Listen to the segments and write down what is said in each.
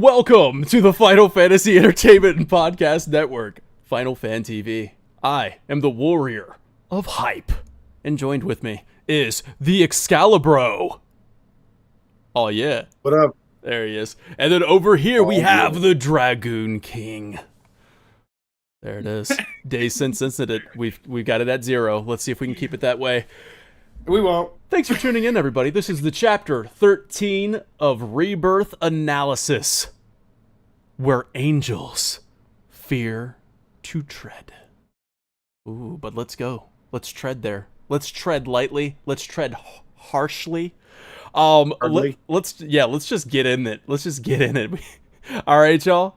Welcome to the Final Fantasy Entertainment and Podcast Network, Final Fan TV. I am the warrior of hype, and joined with me is the Excalibro. Oh yeah. What up? There he is. And then over here we have the Dragoon King. There it is. Days since incident. We've got it at 0. Let's see if we can keep it that way. We won't. Thanks for tuning in, everybody. This is the Chapter 13 of Rebirth Analysis, where angels fear to tread. Ooh, but let's go. Let's tread there. Let's tread lightly. Let's tread harshly. Let's just get in it. Let's just get in it. All right, y'all.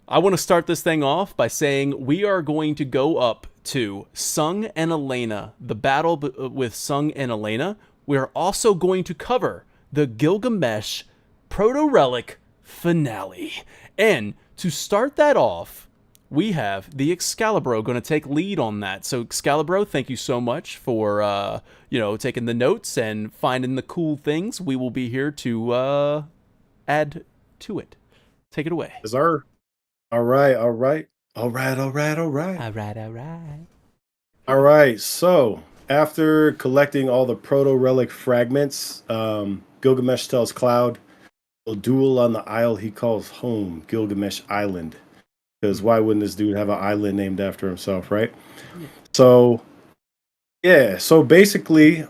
I want to start this thing off by saying we are going to go up to Sung and Elena, the battle with Sung and Elena. We are also going to cover the Gilgamesh Protorelic finale. And to start that off, we have the Excalibro going to take lead on that. So Excalibro, thank you so much for taking the notes and finding the cool things. We will be here to add to it. Take it away. All right. So after collecting all the proto-relic fragments, Gilgamesh tells Cloud he'll duel on the isle he calls home, Gilgamesh Island. Because why wouldn't this dude have an island named after himself, right? So, yeah. So basically,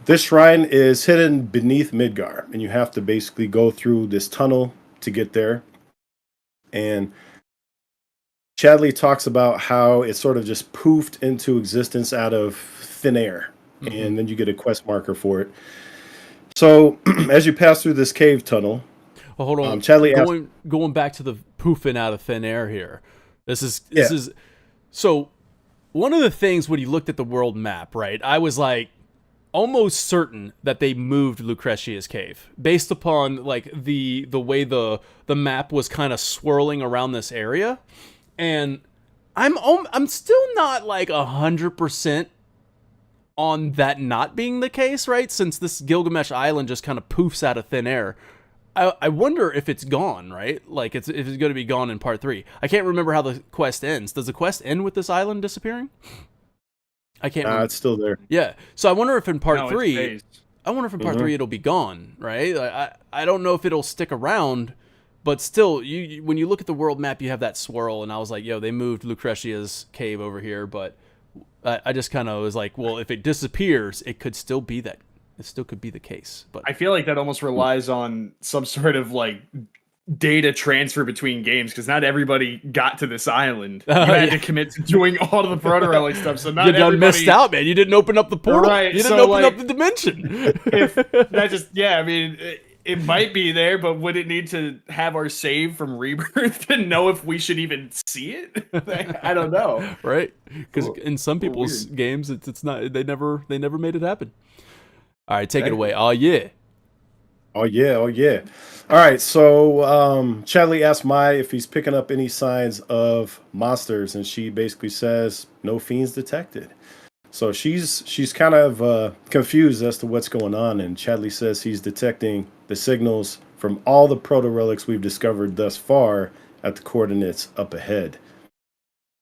this shrine is hidden beneath Midgar, and you have to basically go through this tunnel to get there. And Chadley talks about how it sort of just poofed into existence out of thin air, and then you get a quest marker for it. So as you pass through this cave tunnel, well, hold on. Chadley going back to the poofing out of thin air here. This is so one of the things when you looked at the world map, right? I was like almost certain that they moved Lucretia's cave based upon like the way the map was kind of swirling around this area. And I'm still not like 100% on that not being the case, right? Since this Gilgamesh Island just kind of poofs out of thin air. I wonder if it's gone, right? Like if it's going to be gone in part 3. I can't remember how the quest ends. Does the quest end with this island disappearing? I can't remember. It's still there. Yeah. So I wonder if in part 3 it'll be gone, right? I don't know if it'll stick around. But still, when you look at the world map, you have that swirl, and I was like, yo, they moved Lucretia's cave over here, but I just kind of was like, well, if it disappears, it could still be that. It still could be the case. But I feel like that almost relies on some sort of like data transfer between games, because not everybody got to this island. You had to commit to doing all of the proto-relic stuff, so not everybody missed out, man. You didn't open up the portal. Right, you didn't open up the dimension. It might be there, but would it need to have our save from Rebirth to know if we should even see it? I don't know. Right? Because in some people's games, it's not. They never made it happen. All right, take it away. Oh yeah. All right, so Chadley asked Mai if he's picking up any signs of monsters, and she basically says no fiends detected. So she's kind of confused as to what's going on, and Chadley says he's detecting the signals from all the proto-relics we've discovered thus far at the coordinates up ahead.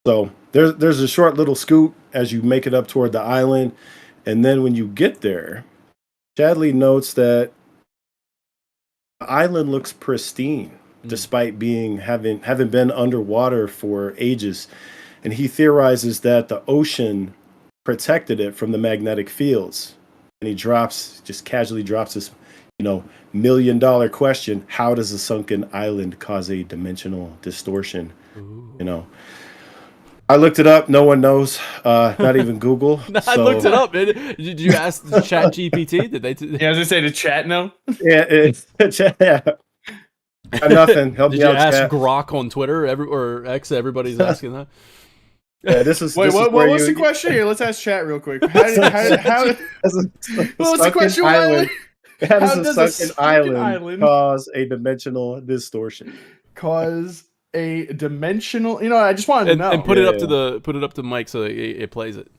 So there's a short little scoot as you make it up toward the island, and then when you get there, Chadley notes that the island looks pristine, despite having been underwater for ages, and he theorizes that the ocean protected it from the magnetic fields. And he just casually drops this, $1 million question: how does a sunken island cause a dimensional distortion? Ooh. I looked it up. No one knows. Not even Google. I looked it up. Did you ask Chat GPT? Did they? Yeah, I was gonna say to chat no. Yeah, it's chat. Yeah. Nothing. Help Did me you out, ask chat. Grok on Twitter or X? Everybody's asking that. Yeah, Wait, what was the question here? Let's ask chat real quick. What was the question? How does a sunken island cause a dimensional distortion? Cause a dimensional. I just wanted to know. And put it up to Mike so it plays it.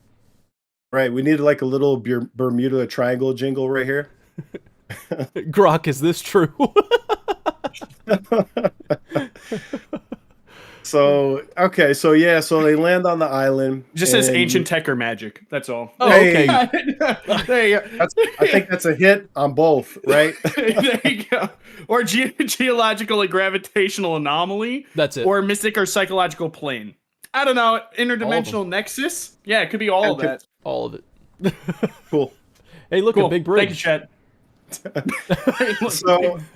Right. We needed like a little Bermuda Triangle jingle right here. Grok, is this true? So okay, so yeah, so they land on the island. Just says ancient tech or magic. That's all. Oh, Hey. okay. There you go. I think that's a hit on both, right? There you go. Or geological and gravitational anomaly. That's it. Or mystic or psychological plane. I don't know. Interdimensional nexus. Yeah, it could be all of that. All of it. Cool. Hey, look, a big bridge. Thank you, Chet.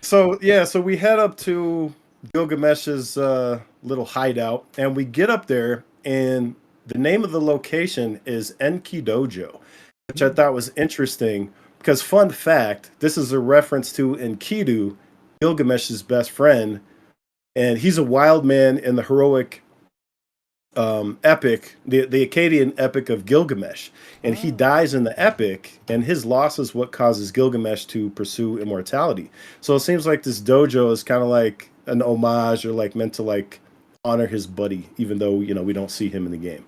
So we head up to Gilgamesh's little hideout, and we get up there, and the name of the location is Enki Dojo, which I thought was interesting because, fun fact, this is a reference to Enkidu, Gilgamesh's best friend, and he's a wild man in the heroic epic, the Akkadian epic of Gilgamesh, and he dies in the epic, and his loss is what causes Gilgamesh to pursue immortality. So it seems like this dojo is kind of like an homage, or like meant to like honor his buddy, even though we don't see him in the game.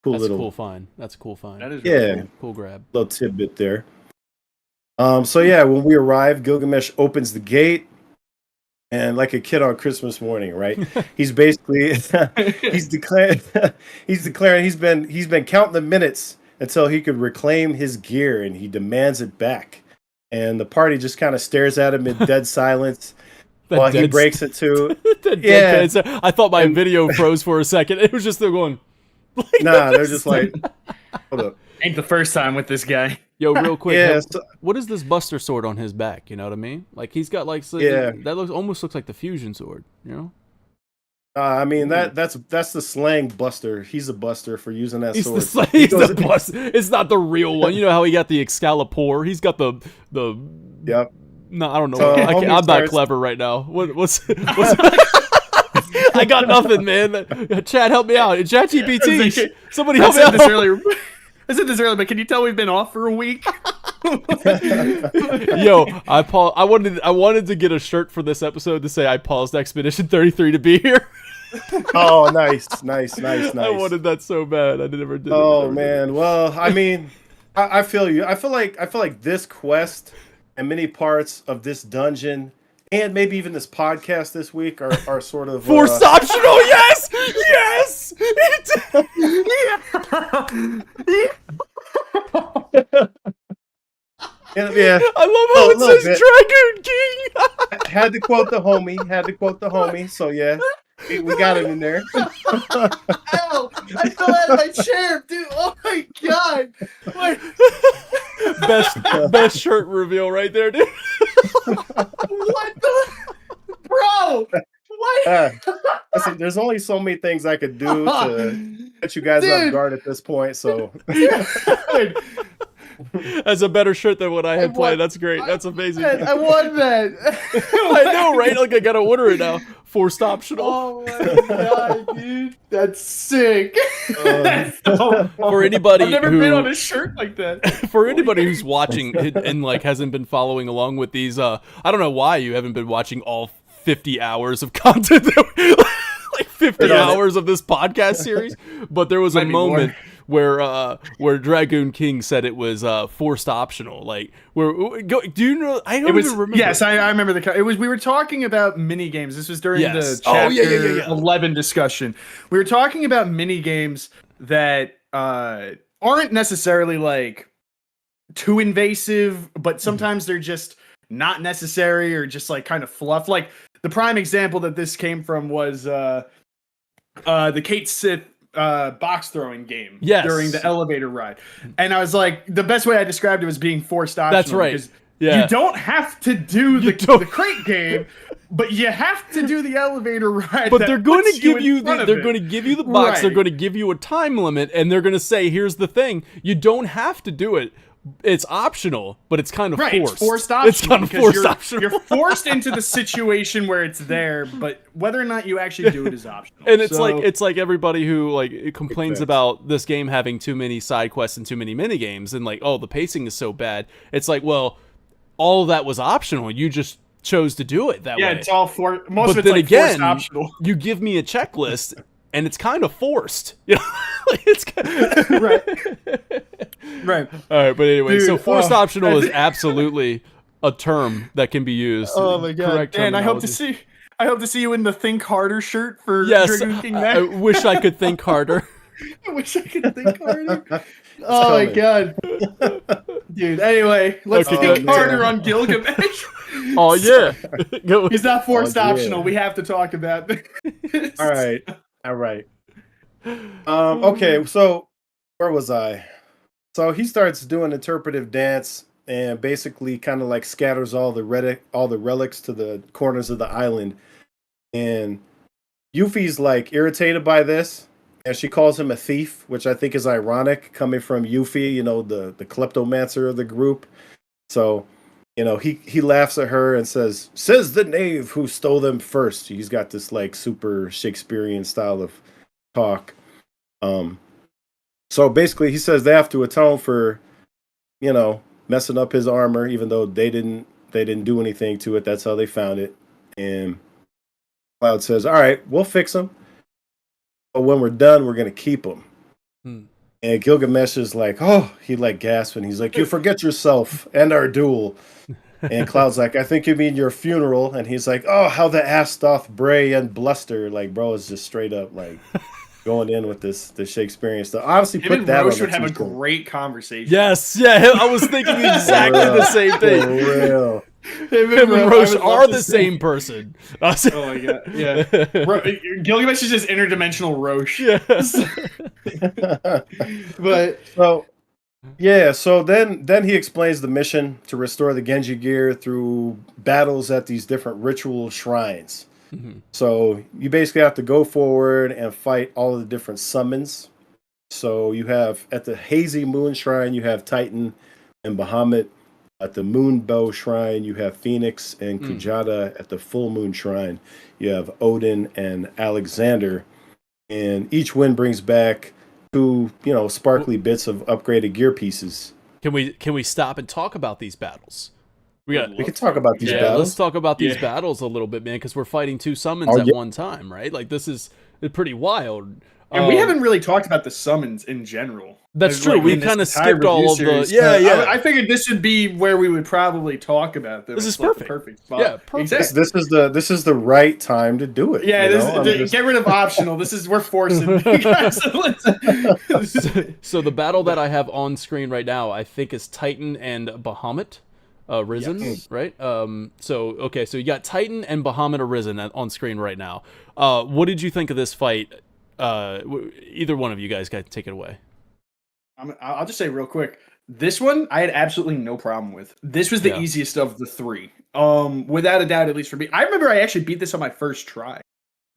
That's a cool find. That's a cool find. That is yeah, cool grab. Little tidbit there. So yeah, when we arrive, Gilgamesh opens the gate. And like a kid on Christmas morning, right? He's basically he's declaring he's been counting the minutes until he could reclaim his gear, and he demands it back. And the party just kind of stares at him in dead silence while he breaks it too. Yeah, I thought my video froze for a second. It was just still going. Nah, they're just like, hold up. Ain't the first time with this guy. Yo, real quick, Yeah, what is this Buster sword on his back? You know what I mean? Like he's got like that almost looks like the fusion sword. You know? I mean that's the slang Buster. He's a Buster for using that sword. He's the Buster. It's not the real one. You know how he got the Excalibur? He's got the. Yep. No, I don't know. So, I'm not clever right now. What's I got nothing, man. Chad, help me out. ChatGPT. Somebody help me out. I said this earlier, but can you tell we've been off for a week? Yo, I wanted to get a shirt for this episode to say I paused Expedition 33 to be here. Oh, nice. I wanted that so bad. I never did. Oh man. Well, I mean, I feel you. I feel like this quest and many parts of this dungeon, and maybe even this podcast this week are sort of forced optional. Yes. Yeah. I love how it says Dragoon King. Had to quote the homie. So yeah, we got it in there. Ow! I fell out of my chair, dude. Oh my god! Best shirt reveal right there, dude. What the, bro? What? Listen, there's only so many things I could do to get you guys off guard at this point. So. That's a better shirt than what I had planned. That's great. That's amazing. I won that. I know, right? Like I gotta order it now. Forced optional. Oh my god, dude, that's sick. For anybody I've never been on a shirt like that. For anybody who's watching and like hasn't been following along with these, I don't know why you haven't been watching all 50 hours of content. Like 50 hours of this podcast series, but there was a moment where Dragoon King said it was forced optional. Like, do you know? I don't even remember. Yes, I remember it was. We were talking about mini games. This was during the chapter 11 discussion. We were talking about mini games that aren't necessarily like too invasive, but sometimes they're just not necessary or just like kind of fluff. Like the prime example that this came from was the Kate Sith box throwing game during the elevator ride. And I was like, the best way I described it was being forced optional. That's right. Because you don't have to do the crate game, but you have to do the elevator ride. But they're going to give you the box. Right. They're going to give you a time limit, and they're going to say, here's the thing. You don't have to do it. It's optional, but it's kind of forced. It's forced optional. It's kind of forced optional. You're forced into the situation where it's there, but whether or not you actually do it is optional. And it's like everybody who like complains about this game having too many side quests and too many mini games, and like, oh, the pacing is so bad. It's like, well, all of that was optional. You just chose to do it that way. Yeah, it's all for most but of it's then like again, forced optional. You give me a checklist. And it's kind of forced, you know. It's kind right. Right. All right, but anyway, Dude, so forced optional is absolutely a term that can be used. Oh my god, Correct Dan! I hope terminology. to see you in the Think Harder shirt for Yes, Dragoon King I Next. wish I could think harder. I wish I could think harder. Oh my coming. god, dude. Anyway, let's Okay, think go. harder on Gilgamesh. Oh yeah. Go- He's not forced Oh, yeah. optional. We have to talk about this. All right. Okay, so where was I? So he starts doing interpretive dance and basically kind of like scatters all the relics to the corners of the island. And Yuffie's like irritated by this, and she calls him a thief, which I think is ironic coming from Yuffie, the kleptomancer of the group. So, he laughs at her and says the knave who stole them first. He's got this like super Shakespearean style of talk. So basically he says they have to atone for, messing up his armor, even though they didn't do anything to it. That's how they found it. And Cloud says, all right, we'll fix him. But when we're done, we're going to keep him. And Gilgamesh is like, oh, he like gasps, and he's like, you forget yourself and our duel. And Cloud's like, I think you mean your funeral. And he's like, oh, how the ass doth bray and bluster. Like, bro is just straight up like going in with the Shakespearean stuff. Obviously, Him and that Roche on would the have a t-shirt. great conversation. Yes, yeah. I was thinking exactly the same For thing. real. Him and Roche are the same person. Oh my god, yeah. Gilgamesh is just interdimensional Roche. Yes. But so then he explains the mission to restore the Genji gear through battles at these different ritual shrines. So you basically have to go forward and fight all of the different summons. So you have at the Hazy Moon Shrine, you have Titan and Bahamut. At the Moonbow Shrine, you have Phoenix and Kujata. At the Full Moon Shrine, you have Odin and Alexander. And each win brings back two, sparkly bits of upgraded gear pieces. Can we stop and talk about these battles? We can talk about these Let's battles. talk about these battles a little bit, man, because we're fighting two summons at one time, right? Like this is pretty wild. And we haven't really talked about the summons in general. That's true. We kind of skipped all of the. I figured this would be where we would probably talk about them. This is like perfect. The perfect spot. Yeah, perfect. Exactly. This is the right time to do it. Yeah, get rid of optional. We're forcing you guys to listen. So the battle that I have on screen right now, I think is Titan and Bahamut. Arisen, right? So you got Titan and Bahamut Arisen on screen right now. What did you think of this fight? Either one of you guys can take it away. I'll just say real quick. This one I had absolutely no problem with. This was the easiest of the three, without a doubt, at least for me. I remember I actually beat this on my first try.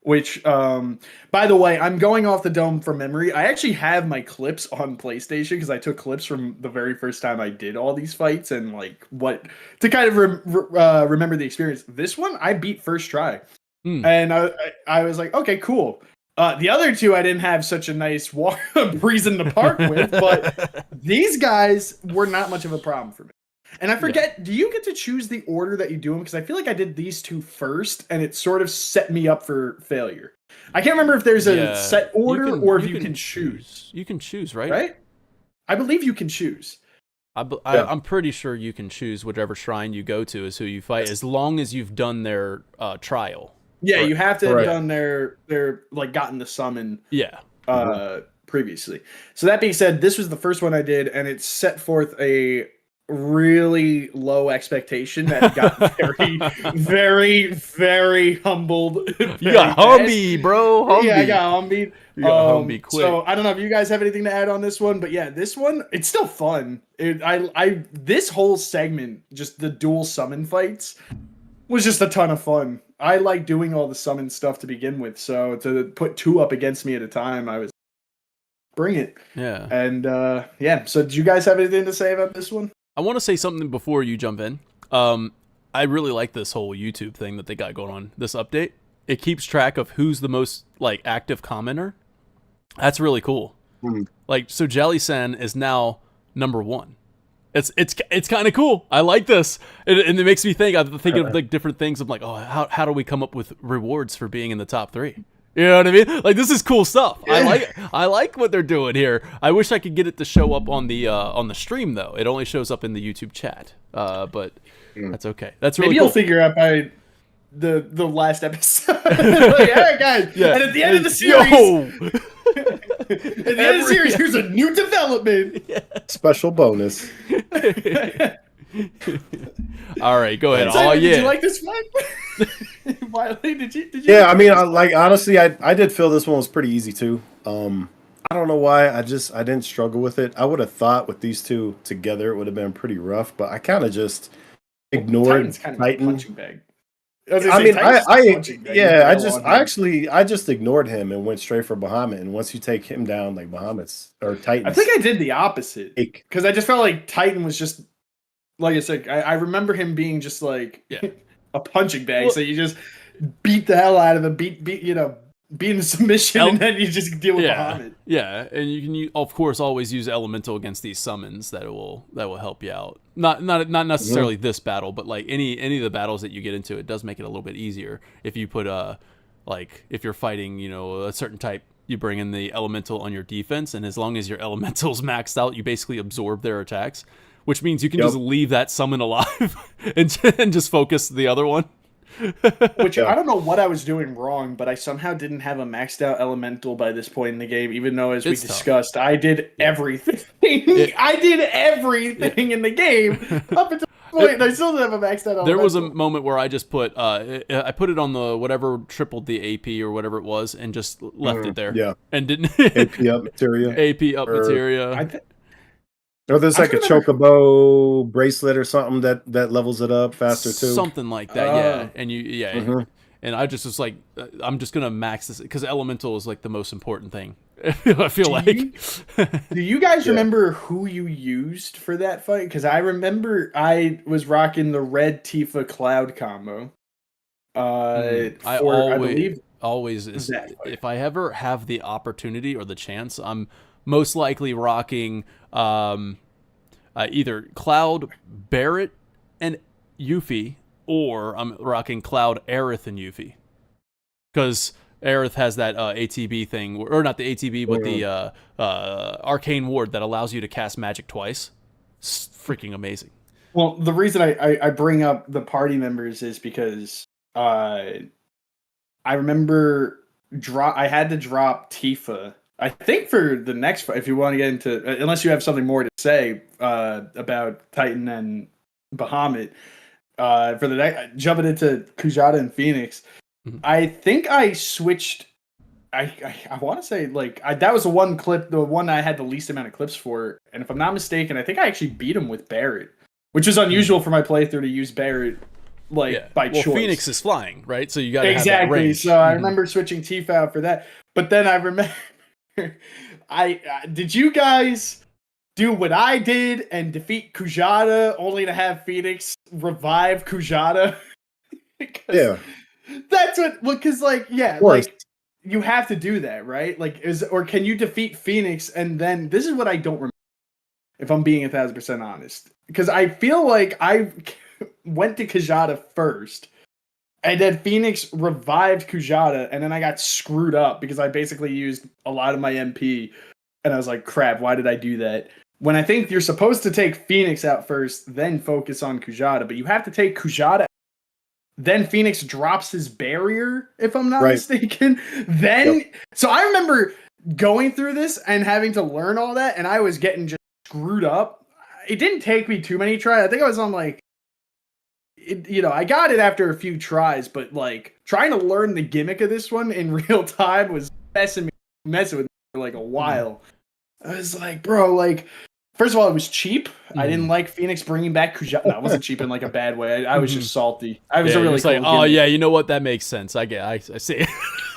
Which, by the way, I'm going off the dome from memory. I actually have my clips on PlayStation because I took clips from the very first time I did all these fights and like what to kind of remember the experience. This one I beat first try, and I was like, okay, cool. The other two I didn't have such a nice breeze in the park with, but these guys were not much of a problem for me. And I forget, do you get to choose the order that you do them? Because I feel like I did these two first, and it sort of set me up for failure. I can't remember if there's a set order or if you can choose. You can choose, right? Right? I believe you can choose. I'm pretty sure you can choose whichever shrine you go to is who you fight, as long as you've done their trial. Yeah, you have to have done their like gotten the summon. Yeah. Previously. So that being said, this was the first one I did, and it set forth a really low expectation that got very, very, very humbled. You got Humby, bro. Humby. Yeah, I got Humby. You got Humby quick. So I don't know if you guys have anything to add on this one, but yeah, this one, it's still fun. This whole segment, just the dual summon fights, was just a ton of fun. I like doing all the summon stuff to begin with, so to put two up against me at a time, I was bring it. Yeah. And so do you guys have anything to say about this one? I want to say something before you jump in. I really like this whole YouTube thing that they got going on, this update. It keeps track of who's the most like active commenter. That's really cool. Like, so Jelly-san is now number 1. It's kind of cool. I like this. And it makes me think, I'm thinking of like different things. I'm like, oh, how do we come up with rewards for being in the top 3? You know what I mean? Like, this is cool stuff. I like what they're doing here. I wish I could get it to show up on the stream though. It only shows up in the YouTube chat. But that's okay. That's really maybe cool. you'll figure out by the last episode. Like, all right, guys. Yeah. And at the end of the series, at the end of the series, here's a new development. Yeah. Special bonus. All right, go ahead. Did you like this one? Wiley, did you? Yeah, I mean, honestly, I did feel this one was pretty easy too. I don't know why. I didn't struggle with it. I would have thought with these two together it would have been pretty rough, but I kind of just ignored Titan. Kind of a punching bag. I just ignored him and went straight for Bahamut. And once you take him down, like Bahamut's or Titan, I think I did the opposite because I just felt like Titan was just like I said. I remember him being just like a punching bag. So you just beat the hell out of him, beat be in submission, and then you just deal with Bahamut. Yeah, and you can of course always use elemental against these summons that will help you out. Not necessarily this battle, but like any of the battles that you get into, it does make it a little bit easier if you put like if you're fighting a certain type, you bring in the elemental on your defense, and as long as your elemental's maxed out, you basically absorb their attacks, which means you can just leave that summon alive and just focus the other one. Which I don't know what I was doing wrong, but I somehow didn't have a maxed out elemental by this point in the game, even though, as we discussed, I did everything. I did everything in the game up until the point, and I still didn't have a maxed out elemental. There was a moment where I just put I put it on the whatever tripled the AP or whatever it was, and just left it there. Yeah, and didn't AP up materia. AP up materia. Or there's like a chocobo bracelet or something that levels it up faster too. Something like that, yeah. And and I just was like, I'm just gonna max this because elemental is like the most important thing. I feel do you guys remember who you used for that fight? Because I remember I was rocking the red Tifa Cloud combo. I believe always is, if I ever have the opportunity or the chance, I'm most likely rocking either Cloud, Barret, and Yuffie, or I'm rocking Cloud, Aerith, and Yuffie. Because Aerith has that ATB thing, or not the ATB, but the Arcane Ward that allows you to cast magic twice. It's freaking amazing. Well, the reason I bring up the party members is because I remember I had to drop Tifa. I think for the next fight, if you want to get into, unless you have something more to say about Titan and Bahamut, for the next, jumping into Kujata and Phoenix, I think I switched. I want to say that was the one I had the least amount of clips for, and if I'm not mistaken, I think I actually beat him with Barret, which is unusual for my playthrough to use Barret by choice. Phoenix is flying, right? So you got to exactly. Have that range. So I remember switching Tifa out for that, but then I remember. Did you guys do what I did and defeat Kujata only to have Phoenix revive Kujata? Yeah, that's what. Because you have to do that, right? Or can you defeat Phoenix and then this is what I don't remember, if I'm being 1,000% honest, because I feel like I went to Kujata first. And then Phoenix revived Kujata, and then I got screwed up because I basically used a lot of my MP, and I was like, crap, why did I do that? When I think you're supposed to take Phoenix out first, then focus on Kujata, but you have to take Kujata out. Then Phoenix drops his barrier, if I'm not mistaken. So I remember going through this and having to learn all that, and I was getting just screwed up. It didn't take me too many tries. I think I was on I got it after a few tries, but trying to learn the gimmick of this one in real time was messing with me for a while. I was like, bro, first of all, it was cheap. I didn't like Phoenix bringing back Kujata. No, it wasn't cheap in a bad way. I was just salty. I was a really cool gimmick. Oh yeah, you know what? That makes sense. I see.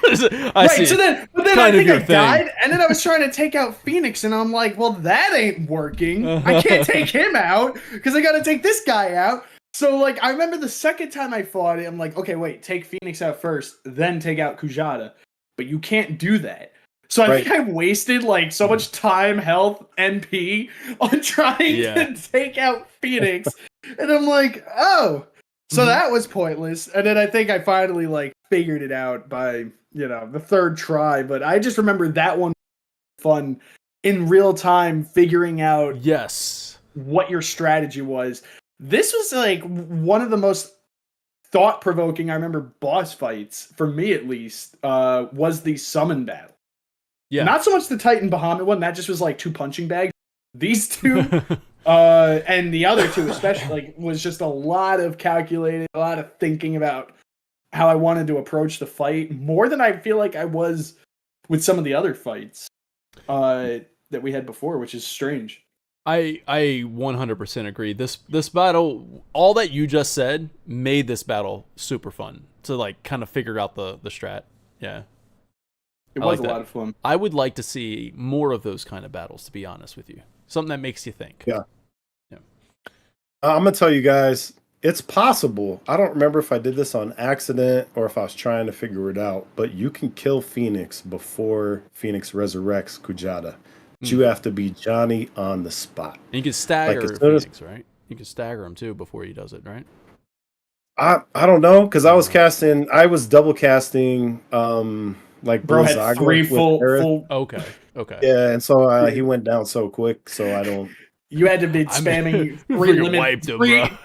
I see. So then I think I died, and then I was trying to take out Phoenix, and I'm like, well, that ain't working. I can't take him out because I got to take this guy out. So, I remember the second time I fought it, I'm like, okay, wait, take Phoenix out first, then take out Kujata. But you can't do that. So I think I wasted, so much time, health, NP on trying to take out Phoenix. And I'm like, oh. So that was pointless. And then I think I finally, figured it out by the third try, but I just remember that one fun in real time, figuring out what your strategy was. This was like one of the most thought-provoking, I remember, boss fights, for me at least, was the summon battle. Yeah. Not so much the Titan Bahamut one, that just was like 2 punching bags. These two, and the other two especially, like, was just a lot of calculating, a lot of thinking about how I wanted to approach the fight, more than I feel like I was with some of the other fights that we had before, which is strange. I 100% agree. This battle, all that you just said, made this battle super fun to like kind of figure out the strat. Yeah. It was a lot of fun. I would like to see more of those kind of battles, to be honest with you. Something that makes you think. Yeah. I'm going to tell you guys, it's possible. I don't remember if I did this on accident or if I was trying to figure it out, but you can kill Phoenix before Phoenix resurrects Kujata. You have to be Johnny on the spot. And you can stagger Phoenix, right? You can stagger him too before he does it, right? I don't know, because I was double casting like Bro had 3 full. Okay. Yeah, and so he went down so quick, so I don't. You had to be spamming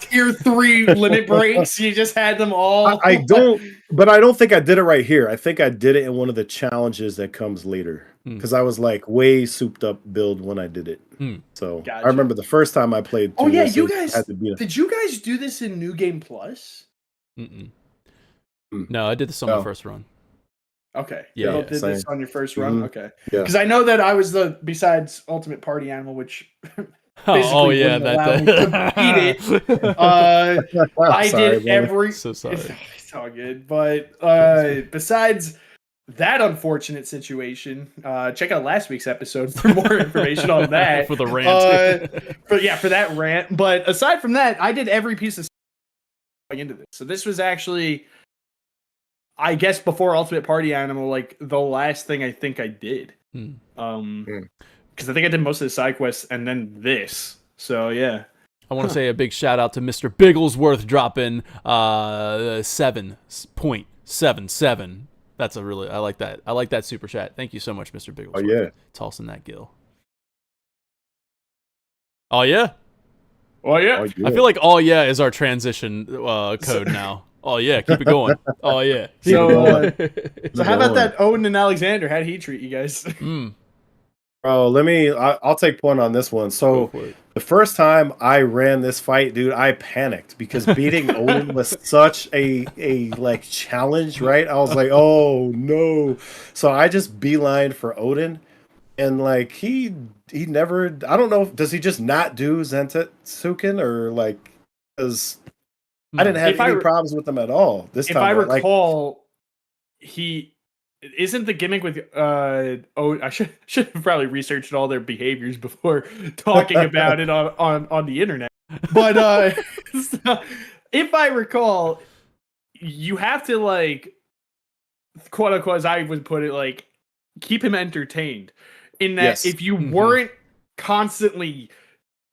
tier 3 limit breaks. You just had them all. I don't think I did it right here. I think I did it in one of the challenges that comes later. Because I was like way souped up build when I did it. So gotcha. I remember the first time I played. Oh yeah, you guys did you guys do this in New Game Plus? No, I did this on my first run. Okay. Yeah. You did this on your first run? Okay. Yeah. Because I know that I was besides Ultimate Party Animal, which basically wouldn't allow me to beat it. I did every. So sorry. It's all good. But besides that unfortunate situation, check out last week's episode for more information on that. For the rant. For that rant. But aside from that, I did every piece of going into this. So this was actually, I guess, before Ultimate Party Animal, like the last thing I think I did. Because I think I did most of the side quests and then this. So yeah. I want to say a big shout out to Mr. Bigglesworth dropping 7.77. That's I like that. I like that super chat. Thank you so much, Mr. Bigglesworth. Oh yeah. Tossing that gill. Oh yeah. Oh yeah. I feel like "oh yeah" is our transition code now. Oh yeah, keep it going. Oh yeah. So how about that Odin and Alexander? How did he treat you guys? Bro, I'll take point on this one. So the first time I ran this fight, dude, I panicked because beating Odin was such a like challenge, right? I was like, oh no. So I just beelined for Odin, and like he never, I don't know, does he just not do Zentetsuken, or like, because I didn't have any problems with him at all this time. If I recall, he isn't the gimmick with I should have probably researched all their behaviors before talking about it on the internet. But so, if I recall, you have to, like, quote unquote, as I would put it, like, keep him entertained. In that, if you weren't constantly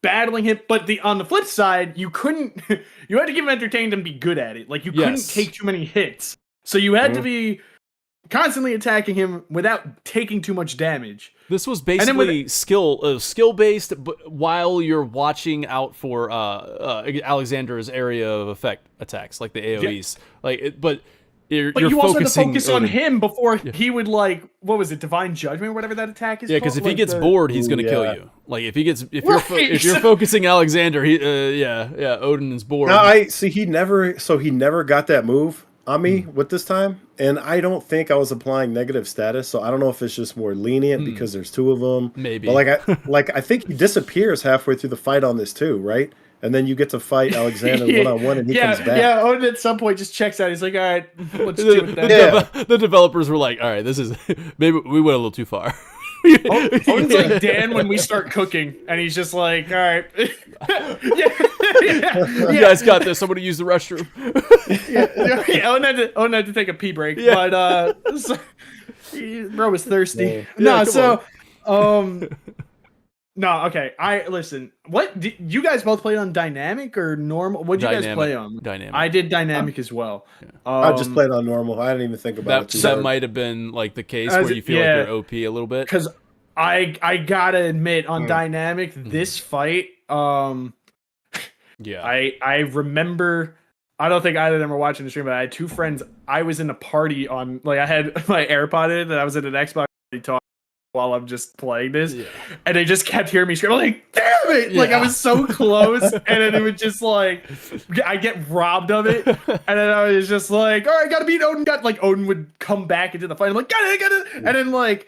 battling him, but on the flip side, you couldn't. You had to keep him entertained and be good at it. Like, you couldn't take too many hits, so you had to be constantly attacking him without taking too much damage. This was basically skill based, but while you're watching out for Alexander's area of effect attacks, like the AoEs, but you also had to focus on him before he would, like, what was it, Divine Judgment or whatever that attack is. Yeah, because if he gets bored, he's gonna kill you. Like if you're focusing Alexander, Odin is bored. No, he never got that move on me with this time, and I don't think I was applying negative status, so I don't know if it's just more lenient because there's 2 of them. Maybe. But I think he disappears halfway through the fight on this too, right? And then you get to fight Alexander one-on-one, and he comes back. Yeah, Odin at some point just checks out. He's like, all right, let's do it then. The developers were like, all right, this is maybe we went a little too far. Odin's like Dan when we start cooking, and he's just like, all right. You guys got this. I'm going to use the restroom. Odin had to take a pee break, but bro was thirsty. No, No, okay. Listen. What did you guys both play on dynamic or normal? What'd you guys play on? Dynamic. I did dynamic as well. Yeah. I just played on normal. I didn't even think about it. That might have been like the case where you feel like you're OP a little bit. Because I gotta admit, on dynamic, this fight, I remember. I don't think either of them were watching the stream, but I had two friends. I was in a party on, like, I had my AirPod in, and I was in an Xbox talk while I'm just playing this, and they just kept hearing me scream. I'm like, damn it! Like, I was so close, and then it would just like, I get robbed of it, and then I was just like, all right, gotta beat Odin. Like, Odin would come back into the fight. I'm like, got it, and then like,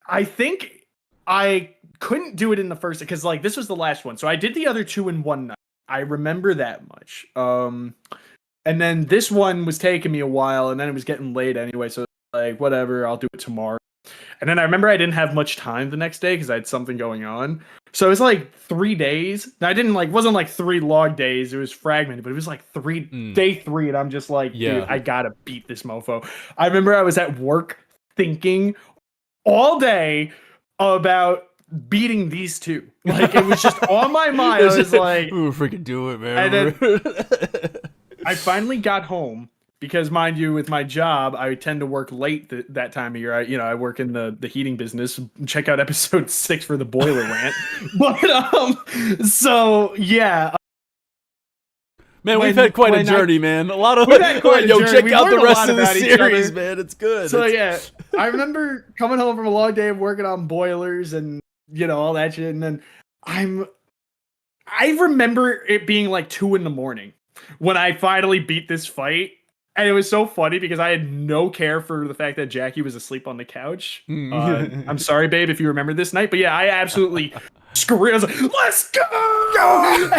I think I couldn't do it in the first because like this was the last one, so I did the other two in one night. I remember that much. And then this one was taking me a while, and then it was getting late anyway, so like whatever, I'll do it tomorrow. And then I remember I didn't have much time the next day because I had something going on. So it was like 3 days. Now, it wasn't like 3 log days. It was fragmented, but it was like day 3. And I'm just like, dude, I gotta beat this mofo. I remember I was at work thinking all day about beating these two. Like, it was just on my mind. I was like, ooh, freaking do it, man. And then I finally got home. Because, mind you, with my job, I tend to work late that time of year. I work in the heating business. Check out episode 6 for the boiler rant. But so yeah, man, we've had quite a journey, man. A lot of check out the rest of the series, man. It's good. So yeah, I remember coming home from a long day of working on boilers and all that shit, and then I remember it being like 2 a.m. when I finally beat this fight. And it was so funny because I had no care for the fact that Jackie was asleep on the couch. I'm sorry, babe, if you remember this night. But yeah, I absolutely screamed. I was like, let's go!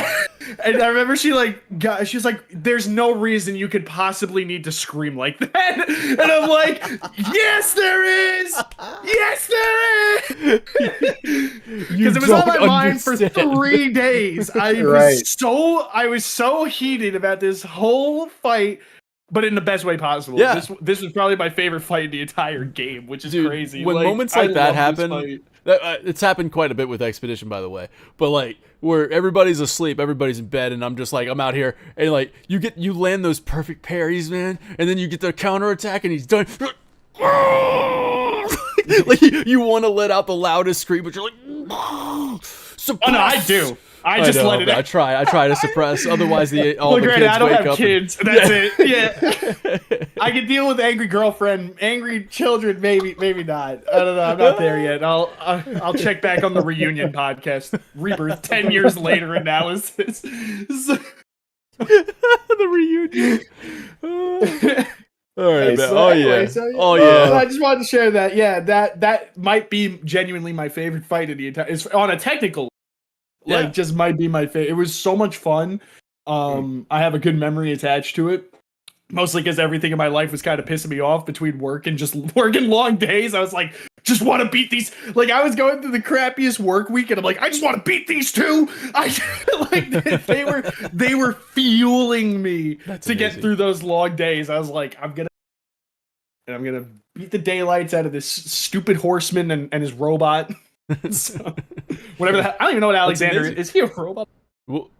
And I remember she was like, there's no reason you could possibly need to scream like that. And I'm like, yes, there is! Yes, there is! Because it was on my mind for 3 days. I was so heated about this whole fight. But in the best way possible. Yeah. This was probably my favorite fight in the entire game, which is crazy. When moments like that happen, it's happened quite a bit with Expedition, by the way. But like where everybody's asleep, everybody's in bed, and I'm just like, I'm out here, and like you land those perfect parries, man, and then you get the counterattack, and he's done. Like you want to let out the loudest scream, but you're like, oh no, I do. I just let it out. I try to suppress. Otherwise, all the kids I don't wake have up. Kids. That's it. Yeah, I can deal with angry girlfriend, angry children. Maybe not. I don't know. I'm not there yet. I'll check back on the reunion podcast. Rebirth 10 years later analysis. The reunion. All right, man. I just wanted to share that. Yeah, that might be genuinely my favorite fight in the entire. It's on a technical. Just might be my favorite. It was so much fun. I have a good memory attached to it. Mostly because everything in my life was kind of pissing me off between work and just working long days. I was like, just want to beat these. Like, I was going through the crappiest work week, and I'm like, I just want to beat these two. They were fueling me to get through those long days. I was like, I'm gonna beat the daylights out of this stupid horseman and his robot. So, whatever. I don't even know what Alexander is. He a robot? Well,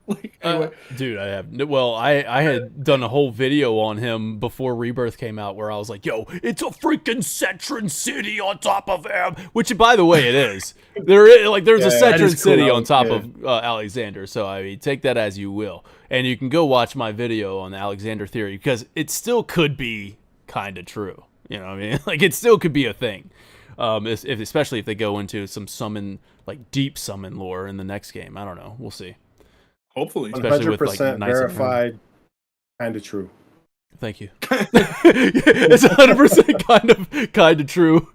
anyway. Dude, I had done a whole video on him before Rebirth came out where I was like, yo, it's a freaking Cetron city on top of him, which, by the way, it is. There's a Cetron city on top of Alexander, so I mean, take that as you will. And you can go watch my video on the Alexander theory because it still could be kind of true. You know what I mean? Like, it still could be a thing. Especially if they go into some deep summon lore in the next game. I don't know. We'll see. Hopefully. Especially 100% with verified, kind of true. Thank you. It's 100% kind of true.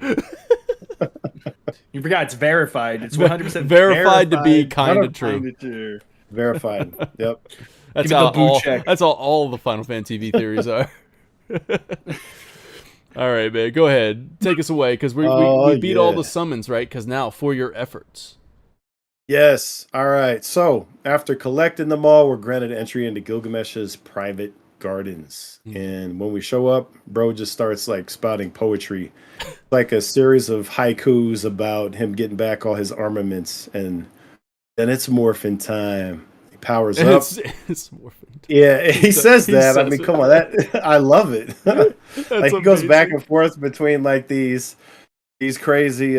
You forgot it's verified. It's 100% verified to be kind of true. Verified. Yep. That's all the Final Fantasy V theories are. All right, man. Go ahead. Take us away, because we beat all the summons, right? Because now, for your efforts. Yes. All right. So, after collecting them all, we're granted entry into Gilgamesh's private gardens. And when we show up, bro just starts, spouting poetry. Like a series of haikus about him getting back all his armaments and then it's morphin time. He powers up. It's morphin time. Yeah, he says that. I mean, come on, that I love it. Like he goes back and forth between like these crazy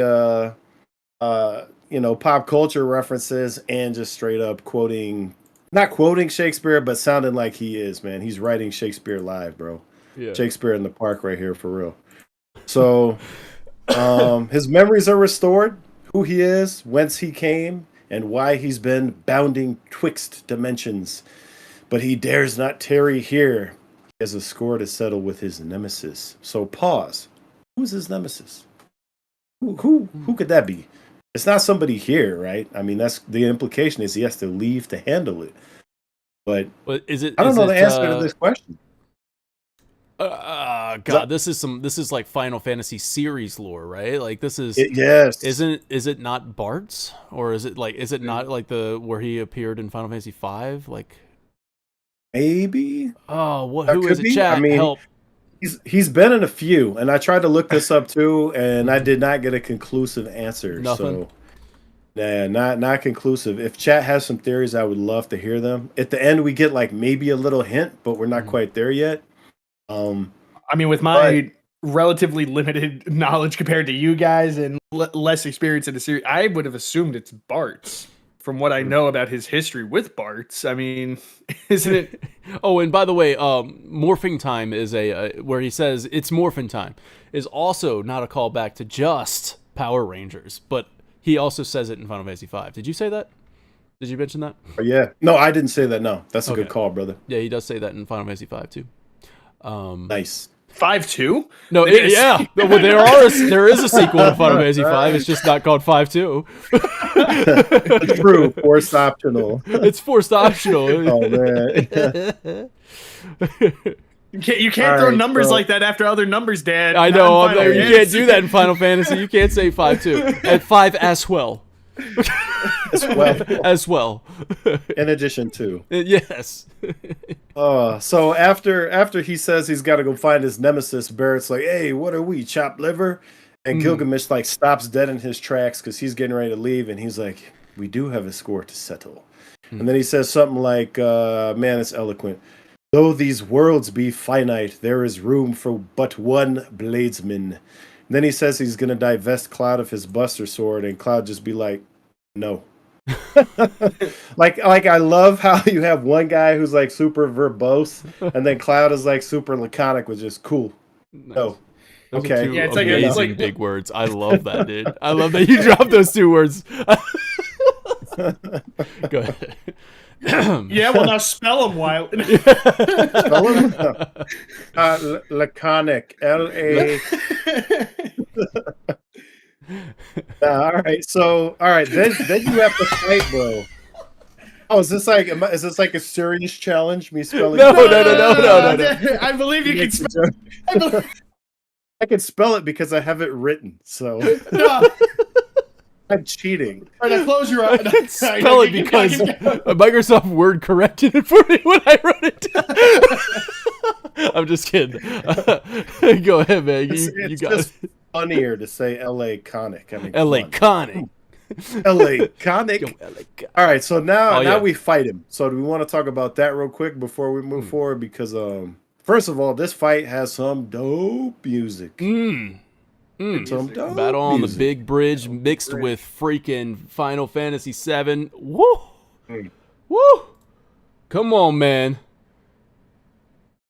pop culture references and just straight up not quoting Shakespeare, but sounding like he is, man. He's writing Shakespeare live, bro. Yeah. Shakespeare in the park right here for real. So his memories are restored, who he is, whence he came, and why he's been bounding twixt dimensions. But he dares not tarry here. He has a score to settle with his nemesis. So pause. Who's his nemesis? Who could that be? It's not somebody here, right? I mean, that's the implication is he has to leave to handle it. But is it? I don't know the answer to this question. God, this is like Final Fantasy series lore, right? Like this is yes. Is it not Bart's, or is it not like where he appeared in Final Fantasy V? Like maybe. Oh, who is it? Chat, I mean, help. He's been in a few, and I tried to look this up too, and I did not get a conclusive answer. Nothing. So yeah, not conclusive. If chat has some theories, I would love to hear them. At the end, we get like maybe a little hint, but we're not quite there yet. I mean, with my relatively limited knowledge compared to you guys and less experience in the series, I would have assumed it's Bart's. From what I know about his history with Bart's, I mean, isn't it? Oh, and by the way, morphing time is where he says it's morphin time is also not a callback to just Power Rangers, but he also says it in Final Fantasy V. Did you say that? Did you mention that? Yeah. No, I didn't say that. No, that's a good call, brother. Yeah, he does say that in Final Fantasy V too. Nice. 5-2? No, yeah. Well, there is a sequel to Final Fantasy V. It's just not called 5-2. It's true. Forced optional. It's forced optional. Oh man. You can't throw numbers like that after other numbers, Dad. I know. You can't do that in Final Fantasy. You can't say 5-2 at 5 as well. As well. In addition to. Yes. So after he says he's got to go find his nemesis, Barrett's like, "Hey, what are we, chopped liver?" And Gilgamesh like stops dead in his tracks because he's getting ready to leave, and he's like, "We do have a score to settle." And then he says something like, "Man, it's eloquent. Though these worlds be finite, there is room for but one bladesman." And then he says he's gonna divest Cloud of his Buster Sword, and Cloud just be like, "No." like I love how you have one guy who's like super verbose, and then Cloud is like super laconic, which is cool. Nice. No. Okay. Yeah, it's like big words. I love that, dude. I love that you dropped those two words. Go ahead. Yeah, well now spell them, Wild. Spell them? Laconic. L-A. All right. Then you have to fight, bro. Oh, is this like a serious challenge? Me spelling? No. I believe you can spell. I can spell it because I have it written. So no. I'm cheating. All right, now close your eyes. Spell it because Microsoft Word corrected it for me when I wrote it down. I'm just kidding. Go ahead, man. You got it. Funnier to say L.A. Conic. I mean, L.A. Conic. L.A. Conic. All right, so now we fight him. So do we want to talk about that real quick before we move forward? Because first of all, this fight has some dope music. Some dope battle on the big bridge mixed with freaking Final Fantasy VII. Woo! Woo! Come on, man.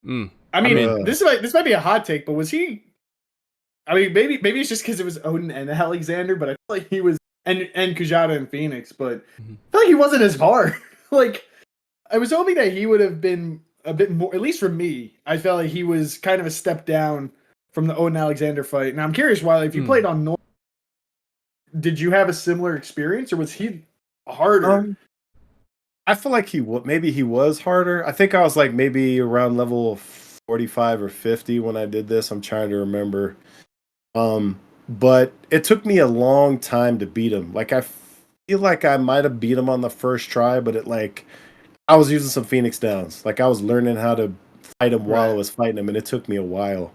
I mean, this might be a hot take, but was he? I mean, maybe it's just because it was Odin and Alexander, but I feel like he was and Kujata and Phoenix, but I feel like he wasn't as hard. Like, I was hoping that he would have been a bit more. At least for me, I felt like he was kind of a step down from the Odin Alexander fight. Now I'm curious, Wiley, if you played on normal, did you have a similar experience, or was he harder? I feel like he was harder. I think I was like maybe around level 45 or 50 when I did this. I'm trying to remember. But it took me a long time to beat him. Like, I feel like I might have beat him on the first try, but I was using some Phoenix Downs. Like, I was learning how to fight him while I was fighting him, and it took me a while.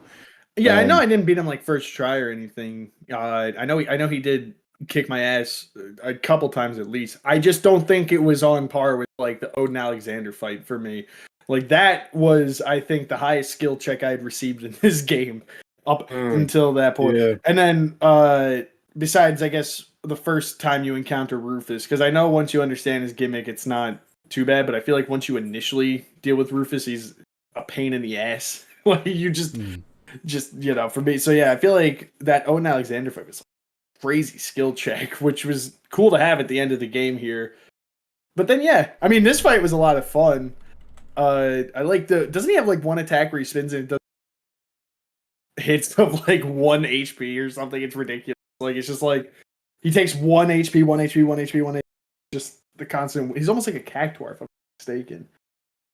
Yeah, I know I didn't beat him like first try or anything. I know he did kick my ass a couple times at least. I just don't think it was on par with like the Odin Alexander fight for me. Like that was, I think, the highest skill check I had received in this game up until that point. Yeah. And then besides, I guess, the first time you encounter Rufus, because I know once you understand his gimmick, it's not too bad, but I feel like once you initially deal with Rufus, he's a pain in the ass. Like you just for me. So yeah, I feel like that Odin Alexander fight was a crazy skill check, which was cool to have at the end of the game here. But then yeah, I mean, this fight was a lot of fun. I like doesn't he have like one attack where he spins and it does hits of like 1 HP or something? It's ridiculous. Like it's just like he takes 1 HP, 1 HP, 1 HP, 1 HP. Just the constant. He's almost like a cactuar, if I'm not mistaken.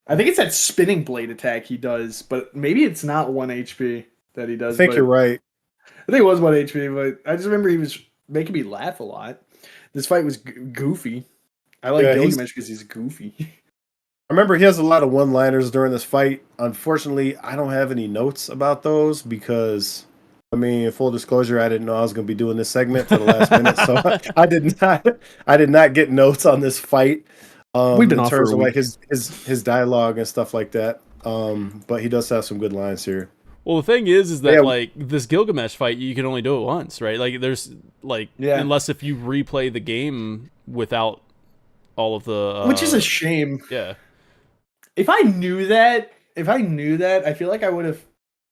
I think it's that spinning blade attack he does, but maybe it's not 1 HP that he does. I think you're right. I think it was 1 HP, but I just remember he was making me laugh a lot. This fight was goofy. I like Gilgamesh because he's goofy. I remember he has a lot of one-liners during this fight. Unfortunately, I don't have any notes about those because, I mean, full disclosure, I didn't know I was going to be doing this segment for the last minute, so I did not get notes on this fight. We've been in off terms for a of like week. his dialogue and stuff like that. But he does have some good lines here. Well, the thing is that like this Gilgamesh fight, you can only do it once, right? Like there's like unless if you replay the game without all of the which is a shame. Yeah. If I knew that, I feel like I would have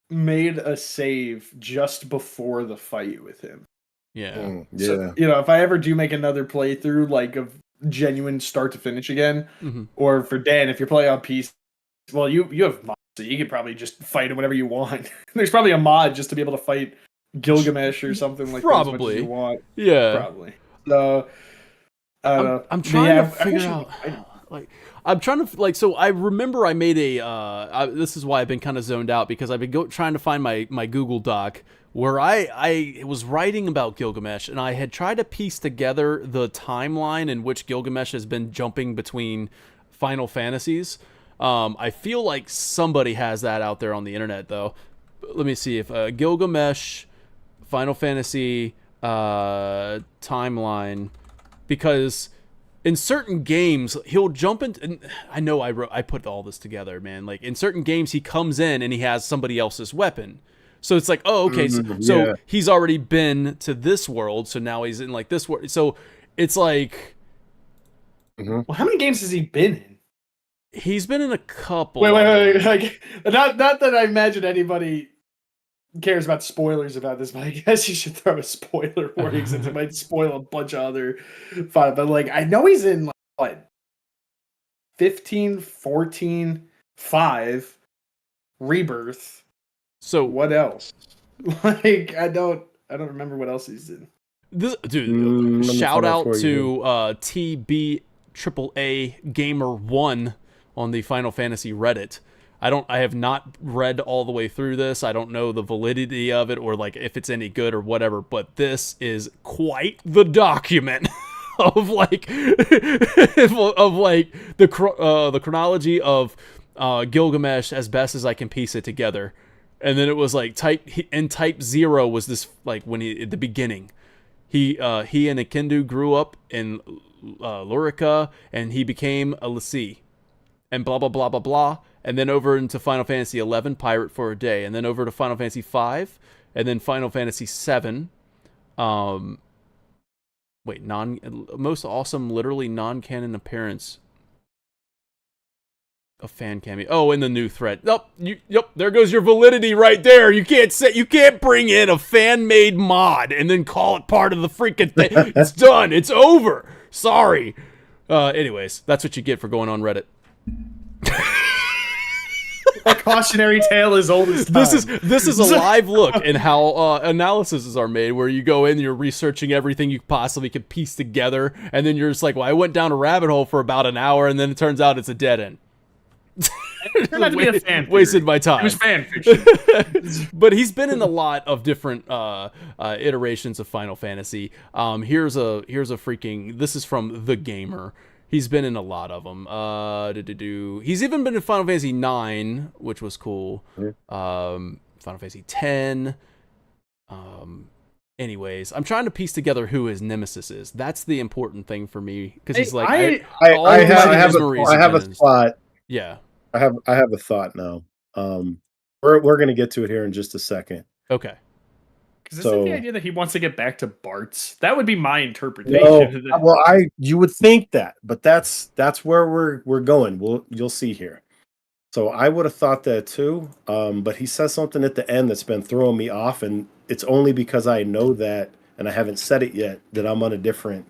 made a save just before the fight with him. Yeah. So, if I ever do make another playthrough, like of genuine start to finish again, or for Dan, if you're playing on PC, well, you have mods, so you could probably just fight him whenever you want. There's probably a mod just to be able to fight Gilgamesh or something like that as much as you want. Yeah. Probably. So, I don't know. I'm trying to figure out. So I remember I made this is why I've been kind of zoned out, because I've been trying to find my Google Doc where I was writing about Gilgamesh, and I had tried to piece together the timeline in which Gilgamesh has been jumping between Final Fantasies. I feel like somebody has that out there on the internet, though. Let me see if Gilgamesh Final Fantasy timeline, because in certain games he'll jump in, and I know I put all this together, man. Like in certain games he comes in and he has somebody else's weapon. So it's like, oh, okay, so he's already been to this world, so now he's in like this world. So it's like, well, how many games has he been in? He's been in a couple. Wait. Like, not that I imagine anybody cares about spoilers about this, but I guess you should throw a spoiler warning since it might spoil a bunch of other fun. But like, I know he's in like, what, 15, 14, 5, Rebirth. So what else? Like, I don't remember what else he's in. This dude, shout out to TB AAA Gamer 1 on the Final Fantasy Reddit. I have not read all the way through this. I don't know the validity of it or like if it's any good or whatever, but this is quite the document of like the chronology of Gilgamesh as best as I can piece it together. And then it was like type 0 was this, like when he at the beginning. He and Akindu grew up in Lurica, and he became a Lassie, and blah blah blah blah blah, and then over into Final Fantasy 11, Pirate for a Day, and then over to Final Fantasy 5, and then Final Fantasy 7. Most awesome, literally non-canon appearance. A fan cameo. Oh, in the new thread. There goes your validity right there. You can't bring in a fan-made mod and then call it part of the freaking thing. It's done. It's over. Sorry. Anyways, that's what you get for going on Reddit. A cautionary tale as old as time. This is a live look in how analyses are made, where you go in, you're researching everything you possibly could piece together, and then you're just like, well, I went down a rabbit hole for about an hour, and then it turns out it's a dead end. Turned out to be a fan theory. Wasted my time. It was fan fiction. But he's been in a lot of different iterations of Final Fantasy. Here's a freaking. This is from The Gamer. He's been in a lot of them. He's even been in Final Fantasy 9, which was cool. Final Fantasy 10. Anyways, I'm trying to piece together who his nemesis is. That's the important thing for me because he's like, I have a thought. Yeah, I have a thought now. We're gonna get to it here in just a second. Okay. Because isn't the idea that he wants to get back to Bart's? That would be my interpretation. No, well, you would think that, but that's where we're going. You'll see here. So I would have thought that too, but he says something at the end that's been throwing me off, and it's only because I know that, and I haven't said it yet, that I'm on a different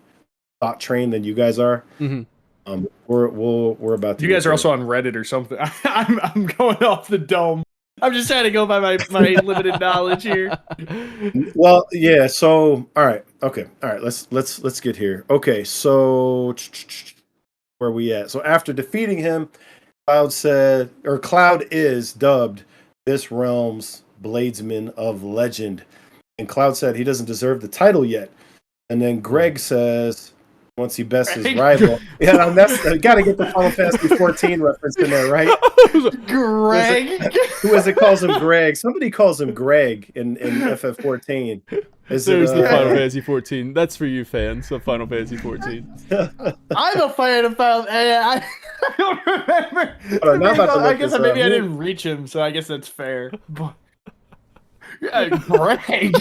thought train than you guys are. Mm-hmm. We're about to. You guys are also on Reddit or something. I'm going off the dome. I'm just trying to go by my limited knowledge here. Well, yeah. So, all right, okay, all right. Let's get here. Okay, so where are we at? So after defeating him, Cloud is dubbed this realm's Bladesman of Legend, and Cloud said he doesn't deserve the title yet. And then Greg says, once he bests his rival, that's got to get the Final Fantasy 14 reference in there, right? Greg, who is it? Calls him Greg. Somebody calls him Greg in FF14. There's the Final Fantasy 14. That's for you fans of Final Fantasy 14. I'm a fan of Final. I don't remember. I guess maybe I didn't reach him, so I guess that's fair. But, Greg.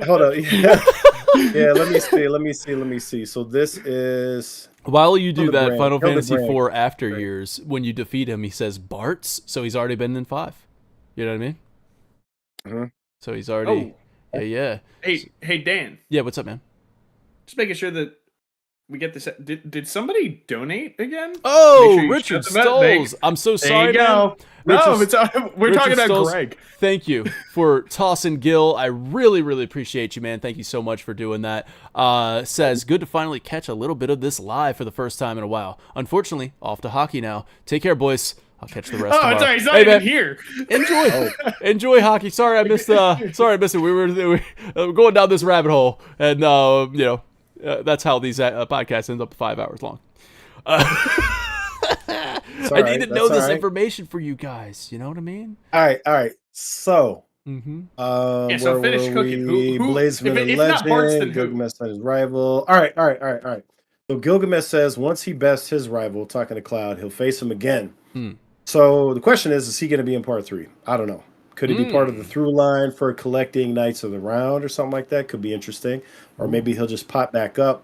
Hold on. Yeah, let me see. So this is... While you do that, Final Fantasy 4 After Years, when you defeat him, he says Bart's, so he's already been in 5. You know what I mean? Uh-huh. So he's already... Oh. Yeah. Hey, Dan. Yeah, what's up, man? Just making sure that we get this. Did somebody donate again? Oh, sure Richard Stolls. I'm so sorry, man. No, we're talking about Stolls, Greg. Thank you for tossing Gil. I really, really appreciate you, man. Thank you so much for doing that. Says, good to finally catch a little bit of this live for the first time in a while. Unfortunately, off to hockey now. Take care, boys. I'll catch the rest tomorrow. Oh, sorry, he's not even here. Enjoy hockey. Sorry, I missed it. We were going down this rabbit hole, and that's how these podcasts end up 5 hours long. I need to know this information for you guys. You know what I mean? All right. So, so finish cooking. Who Bladesman of Legend, Gilgamesh and his rival. All right. So Gilgamesh says once he bests his rival, talking to Cloud, he'll face him again. So the question is he going to be in part 3? I don't know. Could he be part of the through line for collecting Knights of the Round or something like that? Could be interesting. Or maybe he'll just pop back up,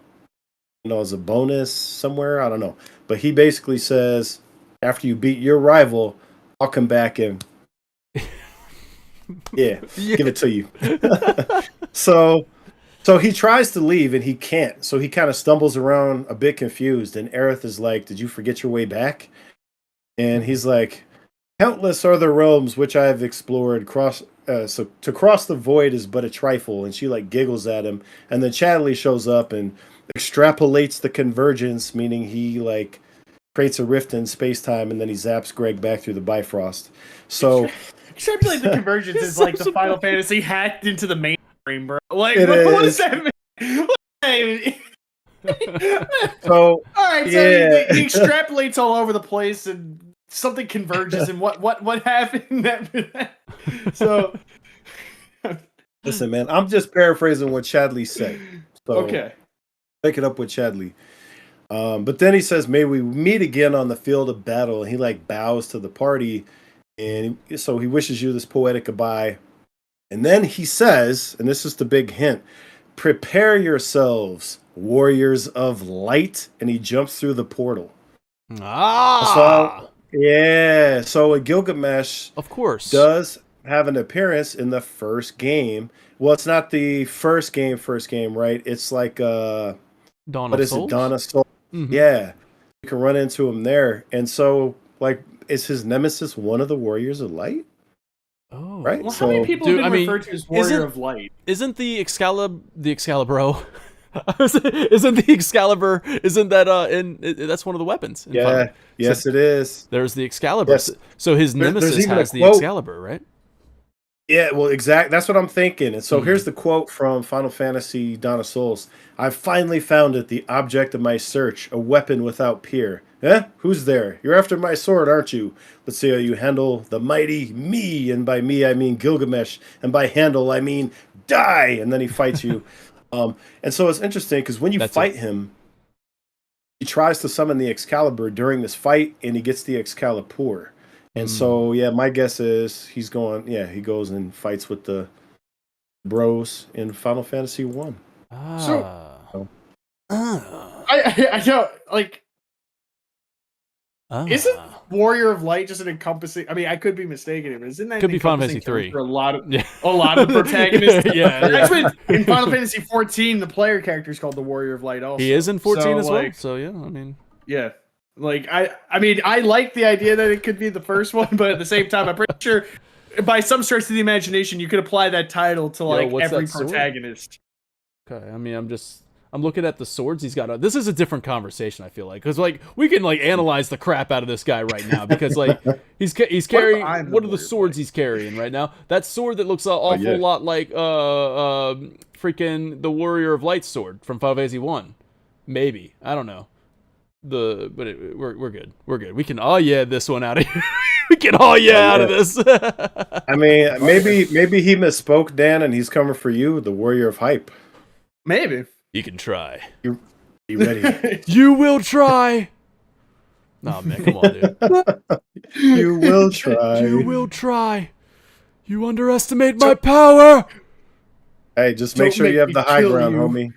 as a bonus somewhere. I don't know. But he basically says, after you beat your rival, I'll come back and give it to you. So he tries to leave and he can't. So he kind of stumbles around a bit confused. And Aerith is like, did you forget your way back? And he's like, countless are the realms which I have explored. So to cross the void is but a trifle. And she giggles at him. And then Chadley shows up and extrapolates the convergence, meaning he creates a rift in space-time, and then he zaps Greg back through the Bifrost. So extrapolate the convergence is the Final Fantasy hacked into the mainframe, bro. What does that mean? So all right, so he extrapolates all over the place, and something converges, and what happened? So listen, man, I'm just paraphrasing what Chadley said. So okay, take it up with Chadley. But then he says, may we meet again on the field of battle. And he bows to the party. And so he wishes you this poetic goodbye. And then he says, and this is the big hint, prepare yourselves, warriors of light. And he jumps through the portal. So Gilgamesh, of course, does have an appearance in the first game. Well, it's not the first game, right? It's Dawn of Souls? Dawn of Souls. Mm-hmm. Yeah. You can run into him there. And so, is his nemesis one of the Warriors of Light? Oh. Right? Well, how many people have been referred to as Warrior of Light? Isn't the Excalibur... isn't the Excalibur... Isn't that... that's one of the weapons. Yes, it is. There's the Excalibur. Yes. So his nemesis has the Excalibur, right? Yeah, well, exactly. That's what I'm thinking. And so here's the quote from Final Fantasy Dawn of Souls. I've finally found it, the object of my search, a weapon without peer. Who's there? You're after my sword, aren't you? Let's see how you handle the mighty me. And by me, I mean Gilgamesh. And by handle, I mean die, and then he fights you. And so it's interesting because when you fight him, he tries to summon the Excalibur during this fight, and he gets the Excalibur. And so, yeah, my guess is he goes and fights with the bros in Final Fantasy 1. I don't like. Isn't Warrior of Light just an encompassing? I mean, I could be mistaken, but isn't that could be Final Fantasy 3 for a lot of the protagonists? yeah. Actually, in Final Fantasy 14, the player character is called the Warrior of Light. Also, he is in 14 so, as well. So yeah, I mean, yeah. Like I mean, I like the idea that it could be the first one, but at the same time, I'm pretty sure by some stretch of the imagination, you could apply that title to like every protagonist. Okay, I mean, I'm looking at the swords he's got. This is a different conversation, I feel like, because like we can like analyze the crap out of this guy right now because like he's carrying what are the swords he's carrying right now? That sword that looks an awful lot like freaking the Warrior of Light sword from Final Fantasy 1. Maybe, I don't know. We're good. We're good. We can this one out of here. We can out of this. I mean, maybe he misspoke, Dan, and he's coming for you, the Warrior of Hype. Maybe. You can try. You ready? You will try. Nah, man, come on, dude. You will try. You will try. You underestimate my power. Hey, just make sure you have the high ground, homie.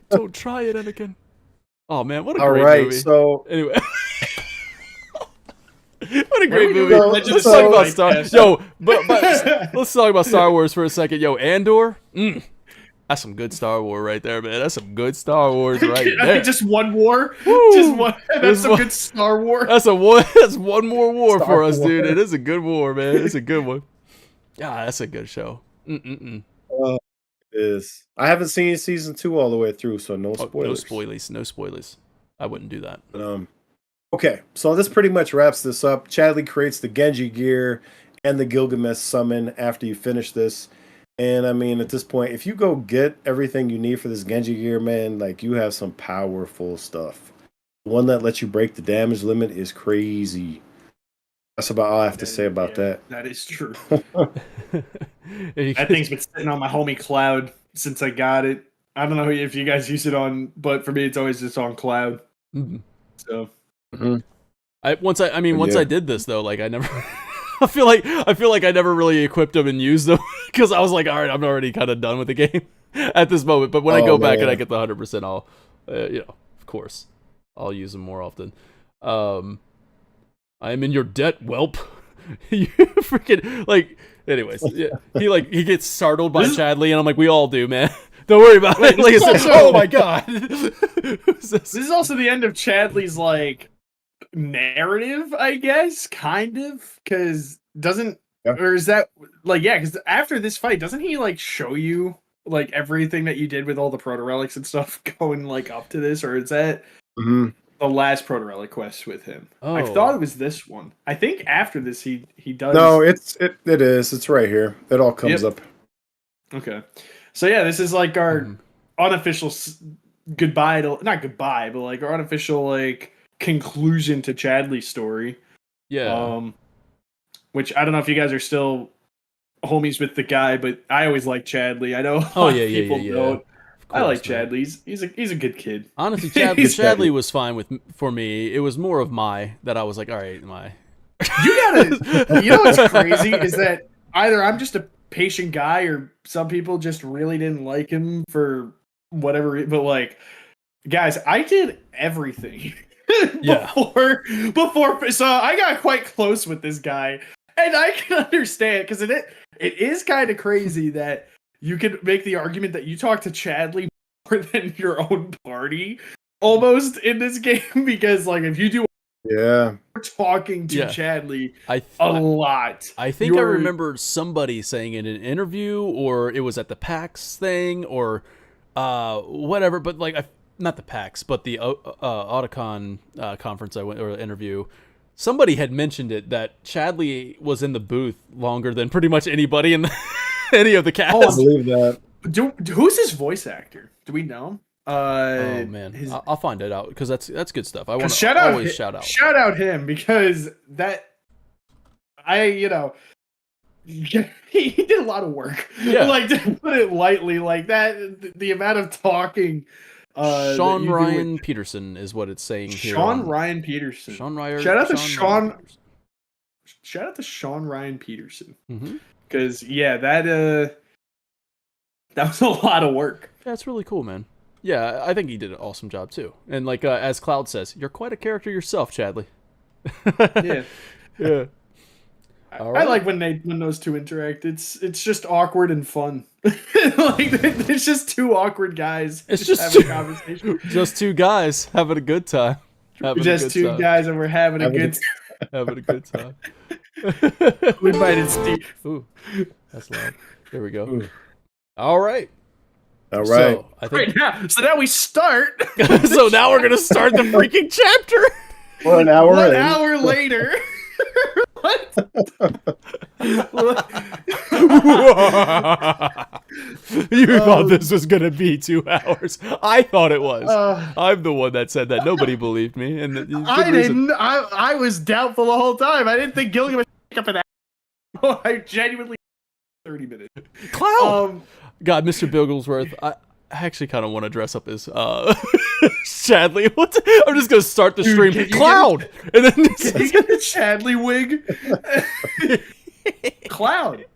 Don't try it, Anakin. Oh man, what a great movie. All right, so anyway. What a great movie. Let's talk about Star let's talk about Star Wars for a second. Yo, Andor. That's some good Star Wars right there, man. That's some good Star Wars right there. Just one war. Woo! Just one. That's some good Star Wars. That's one more war for us, dude. It is a good war, man. It's a good one. Yeah, that's a good show. It is. I haven't seen season 2 all the way through, so no spoilers. No spoilers. I wouldn't do that. Okay, so this pretty much wraps this up. Chadley creates the Genji gear and the Gilgamesh summon after you finish this. And I mean, at this point, if you go get everything you need for this Genji gear, man, like you have some powerful stuff. The one that lets you break the damage limit is crazy. That's about all I have to say about that. That is true. That thing's been sitting on my homie Cloud since I got it. I don't know if you guys use it on, but for me, it's always just on Cloud. Mm-hmm. So, once I did this though, like I never. I feel like I never really equipped them and used them because I was like, all right, I'm already kind of done with the game at this moment. But when I go back and I get the 100%, I'll, of course, I'll use them more often. I am in your debt, whelp. You freaking like. Anyways, yeah, he gets startled by Chadley, and I'm like, we all do, man. Don't worry about it. Like I said, oh my god. This is also the end of Chadley's like narrative, I guess, kind of, because or is that like because after this fight, doesn't he like show you like everything that you did with all the Protorelics and stuff going like up to this, or is that the last Protorelic quest with him? I thought it was this one. I think after this he does. No, it is. It's right here. It all comes up. Okay, so yeah, this is like our unofficial goodbye to not goodbye, but like our unofficial like conclusion to Chadley's story. Yeah. Which I don't know if you guys are still homies with the guy, but I always like Chadley. I know people don't. I like Chadley. He's a good kid. Honestly, Chadley was fine for me. It was more of that I was like, all right, you know what's crazy is that either I'm just a patient guy or some people just really didn't like him for whatever reason. But like, guys, I did everything before, so I got quite close with this guy, and I can understand because it is kind of crazy that you can make the argument that you talk to Chadley more than your own party almost in this game, because like if you do talking to Chadley a lot. I think I remember somebody saying in an interview, or it was at the PAX thing, or whatever, but like not the PAX, but the Otakon conference I went, or interview, somebody had mentioned it, that Chadley was in the booth longer than pretty much anybody in any of the cast. Oh, I believe that. Who's his voice actor? Do we know? Oh man, I'll find it out because that's good stuff. I want to shout out him because that he did a lot of work. Yeah. Like, to put it lightly, like that, the amount of talking. Sean Ryan Peterson is what it's saying here. Sean Ryan Peterson. Sean Ryan. Shout out to Sean. Shout out to Sean Ryan Peterson. Because that was a lot of work. That's really cool, man. Yeah, I think he did an awesome job too. And like as Cloud says, you're quite a character yourself, Chadley. Yeah. Yeah. I like when those two interact. It's just awkward and fun. Like it's just two awkward guys. It's just having a conversation. Just two guys having a good time. Just two guys and we're having a good having a good time. We invited Steve. Ooh, that's loud. There we go. Ooh. All right. All right. So, I think... so now we start. So now we're gonna start the freaking chapter. For an hour. 1 hour later. What? You thought this was gonna be 2 hours. I thought it was. I'm the one that said that. Nobody believed me, and I didn't. I was doubtful the whole time. I didn't think Gilgamesh would pick up an hour. I genuinely 30 minutes. Cloud. God, Mr. Bigglesworth. I actually kind of want to dress up as Chadley. I'm just gonna start the stream. Cloud, and then you get the Chadley wig. Cloud.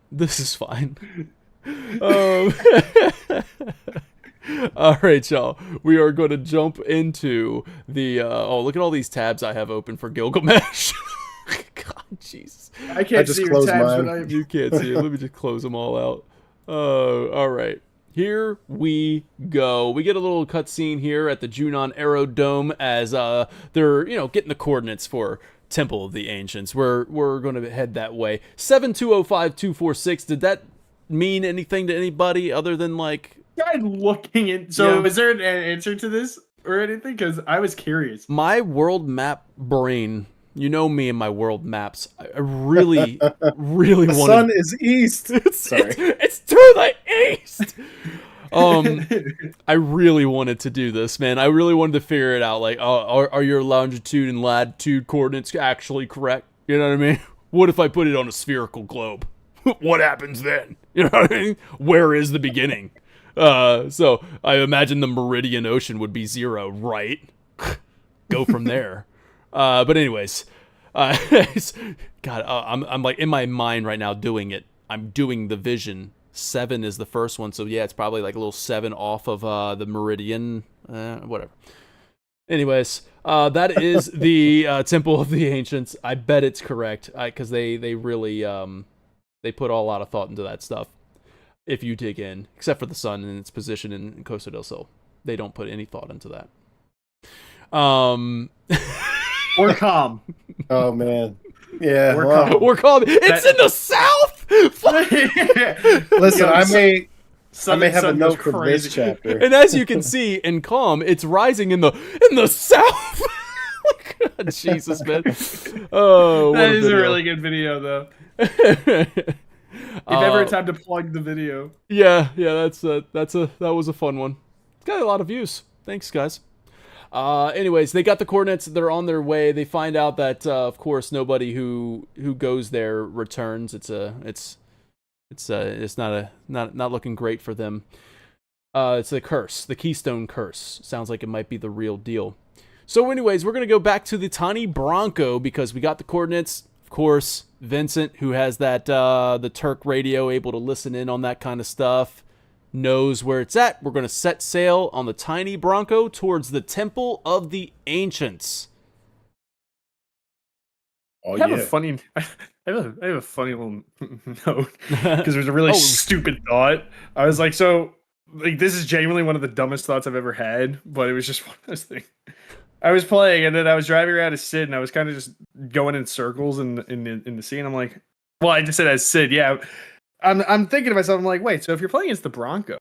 This is fine. All right, y'all. We are going to jump into the. Look at all these tabs I have open for Gilgamesh. God, Jesus. I can't see your tabs, but you can't see it. Let me just close them all out. All right. Here we go. We get a little cutscene here at the Junon Aerodome as they're getting the coordinates for Temple of the Ancients. We're going to head that way. 7205246. Did that mean anything to anybody other than like? I'm looking in. So is there an answer to this or anything? Because I was curious. My world map brain. You know me and my world maps. I really, really want. The sun is east. It's to the east. I really wanted to do this, man. I really wanted to figure it out. Like, are your longitude and latitude coordinates actually correct? You know what I mean? What if I put it on a spherical globe? What happens then? You know what I mean? Where is the beginning? So I imagine the Meridian Ocean would be 0, right? Go from there. But anyways, God, I'm like in my mind right now doing it. I'm doing the vision. 7 is the first one, so yeah, it's probably like a little 7 off of the Meridian, whatever. Anyways, that is the Temple of the Ancients. I bet it's correct because they really they put a lot of thought into that stuff. If you dig in, except for the sun and its position in Costa del Sol, they don't put any thought into that. Or calm. Oh man. Yeah. We're calm. It's in the south. Listen, I may have a note for this chapter. And as you can see in calm, it's rising in the south. God, Jesus, man. Oh, that is a really good video, though. If ever had time to plug the video. Yeah, that was a fun one. It's got a lot of views. Thanks, guys. Anyways, they got the coordinates. They're on their way. They find out that, of course, nobody who goes there returns. It's not looking great for them. It's a curse, the Keystone Curse. Sounds like it might be the real deal. So, anyways, we're gonna go back to the tiny Bronco because we got the coordinates. Of course, Vincent, who has that the Turk radio, able to listen in on that kind of stuff, knows where it's at. We're going to set sail on the tiny Bronco towards the Temple of the Ancients. I have a funny little note because there's a really stupid thought. I was like, this is genuinely one of the dumbest thoughts I've ever had, but it was just one of those things. I was playing and then I was driving around as Sid and I was kind of just going in circles in the scene. I'm like, well, I just said as Sid, yeah. I'm thinking to myself, I'm like, wait, so if you're playing as the Bronco,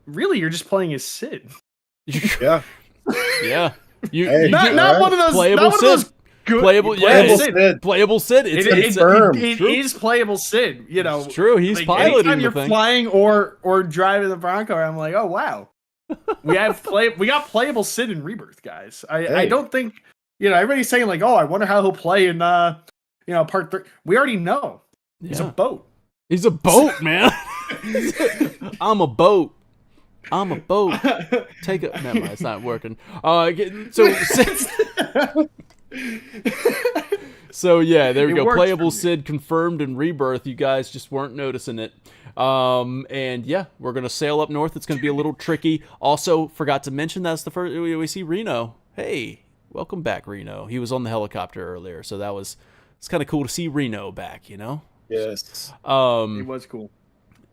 really you're just playing as Sid. Yeah. Yeah. Not one of those playable Sid. Playable Sid. Playable Sid. It is playable Sid. You know, it's true. He's piloting anytime the you're thing. flying or driving the Bronco, I'm like, oh wow, we got playable Sid in Rebirth, guys. I don't think everybody's saying like, oh, I wonder how he'll play in part 3. We already know. He's a boat. He's a boat, man. I'm a boat. Take it. Never mind, it's not working. So yeah, there we go. Playable Sid confirmed in Rebirth. You guys just weren't noticing it. And yeah, we're gonna sail up north. It's gonna be a little tricky. Also, forgot to mention that's the first we see Reno. Hey, welcome back, Reno. He was on the helicopter earlier, so it's kind of cool to see Reno back. Yes. He was cool.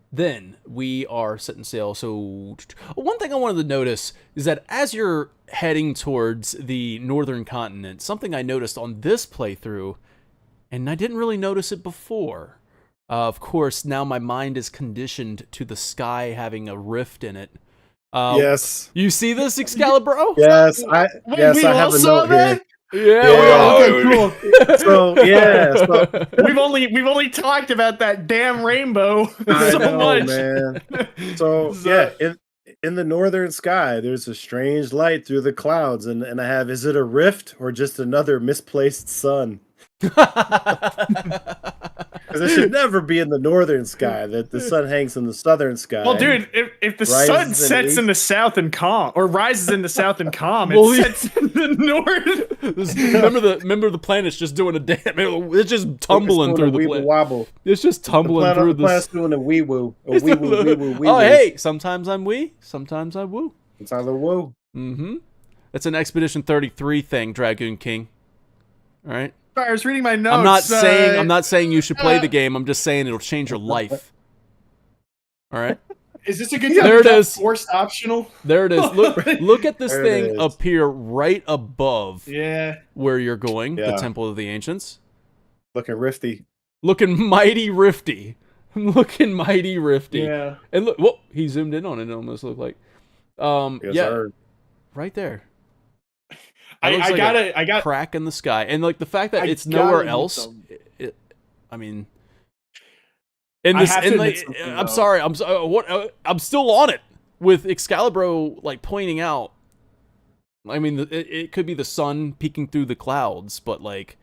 Then we are setting sail. So one thing I wanted to notice is that as you're heading towards the northern continent, something I noticed on this playthrough, and I didn't really notice it before. Of course, now my mind is conditioned to the sky having a rift in it. Yes. You see this, Excalibur? Yes, I have a note here. Yeah. Cool. So we've only talked about that damn rainbow much, man. So in the northern sky, there's a strange light through the clouds, and I have, is it a rift or just another misplaced sun? Because it should never be in the northern sky. That the sun hangs in the southern sky. Well, dude, if the sun sets in the south and calm, or rises in the south and calm, well, it sets in the north. Remember the planet's just doing a damn. It's just tumbling through the planet. Wobble. It's just tumbling through the planet's doing a wee woo. A wee woo, wee woo, wee woo. Oh, woo. hey, sometimes I'm wee, sometimes I woo. Sometimes I woo. Mm-hmm. It's an Expedition 33 thing, Dragoon King. All right. I was reading my notes. I'm not saying you should play the game. I'm just saying it'll change your life. All right. Is this a good time? There it is. Forced optional. There it is. Look at this thing appear right above. Where you're going, the Temple of the Ancients. Looking rifty. Looking mighty rifty. Yeah. And look, whoa, he zoomed in on it. It almost looked like. Sir. Right there. I got crack in the sky, and like the fact that it's nowhere else. I'm sorry. I'm still on it with Excalibur like pointing out. I mean, it could be the sun peeking through the clouds, but like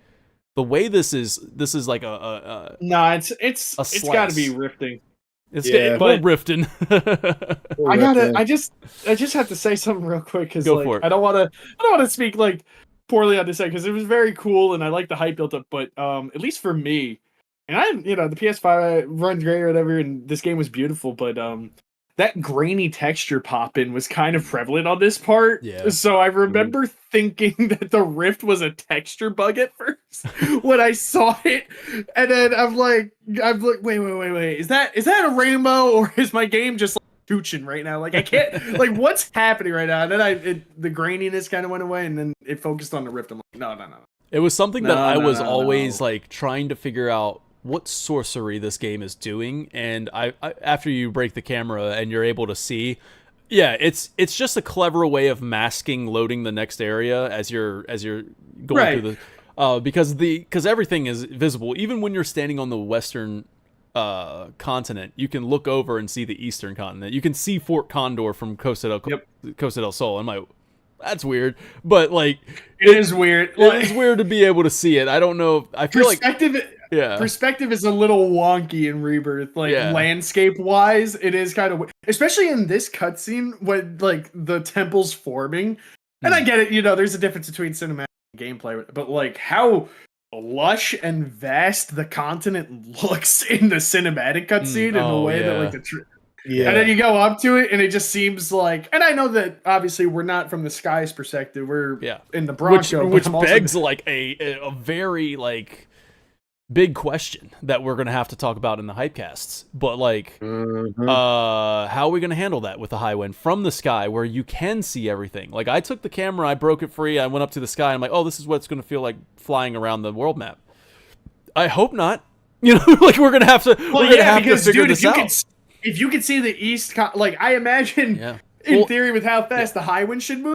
the way this is like a it's got to be rifting. We're rifting. I just have to say something real quick because I don't want to speak like poorly on this because it was very cool and I like the hype built up, but at least for me, and the PS5 runs great or whatever, and this game was beautiful, but that grainy texture pop-in was kind of prevalent on this part. Yeah. So I remember thinking that the rift was a texture bug at first when I saw it. And then I'm like, wait. Is that a rainbow or is my game just like tooching right now? Like I can't like what's happening right now? And then the graininess kind of went away and then it focused on the rift. I'm like, no. It was something that I was always like trying to figure out what sorcery this game is doing, and I after you break the camera and you're able to see, it's just a clever way of masking loading the next area as you're going through the because everything is visible even when you're standing on the western continent. You can look over and see the eastern continent. You can see Fort Condor from Costa del Sol. I'm like, that's weird, but like it is weird. It is weird to be able to see it. I don't know. I feel perspective is a little wonky in Rebirth, landscape wise. It is kind of, especially in this cutscene when like the temple's forming. And I get it, there's a difference between cinematic and gameplay, but like how lush and vast the continent looks in the cinematic cutscene in the way that like and then you go up to it and it just seems like, and I know that obviously we're not from the sky's perspective, we're in the Bronco, which begs like a very like big question that we're going to have to talk about in the hypecasts. But like, how are we going to handle that with the high wind from the sky where you can see everything? Like I took the camera, I broke it free, I went up to the sky, I'm like, oh, this is what it's going to feel like flying around the world map. I hope not. Like we're going to have to, figure this out. If you could see the east, like I imagine in theory with how fast the high wind should move,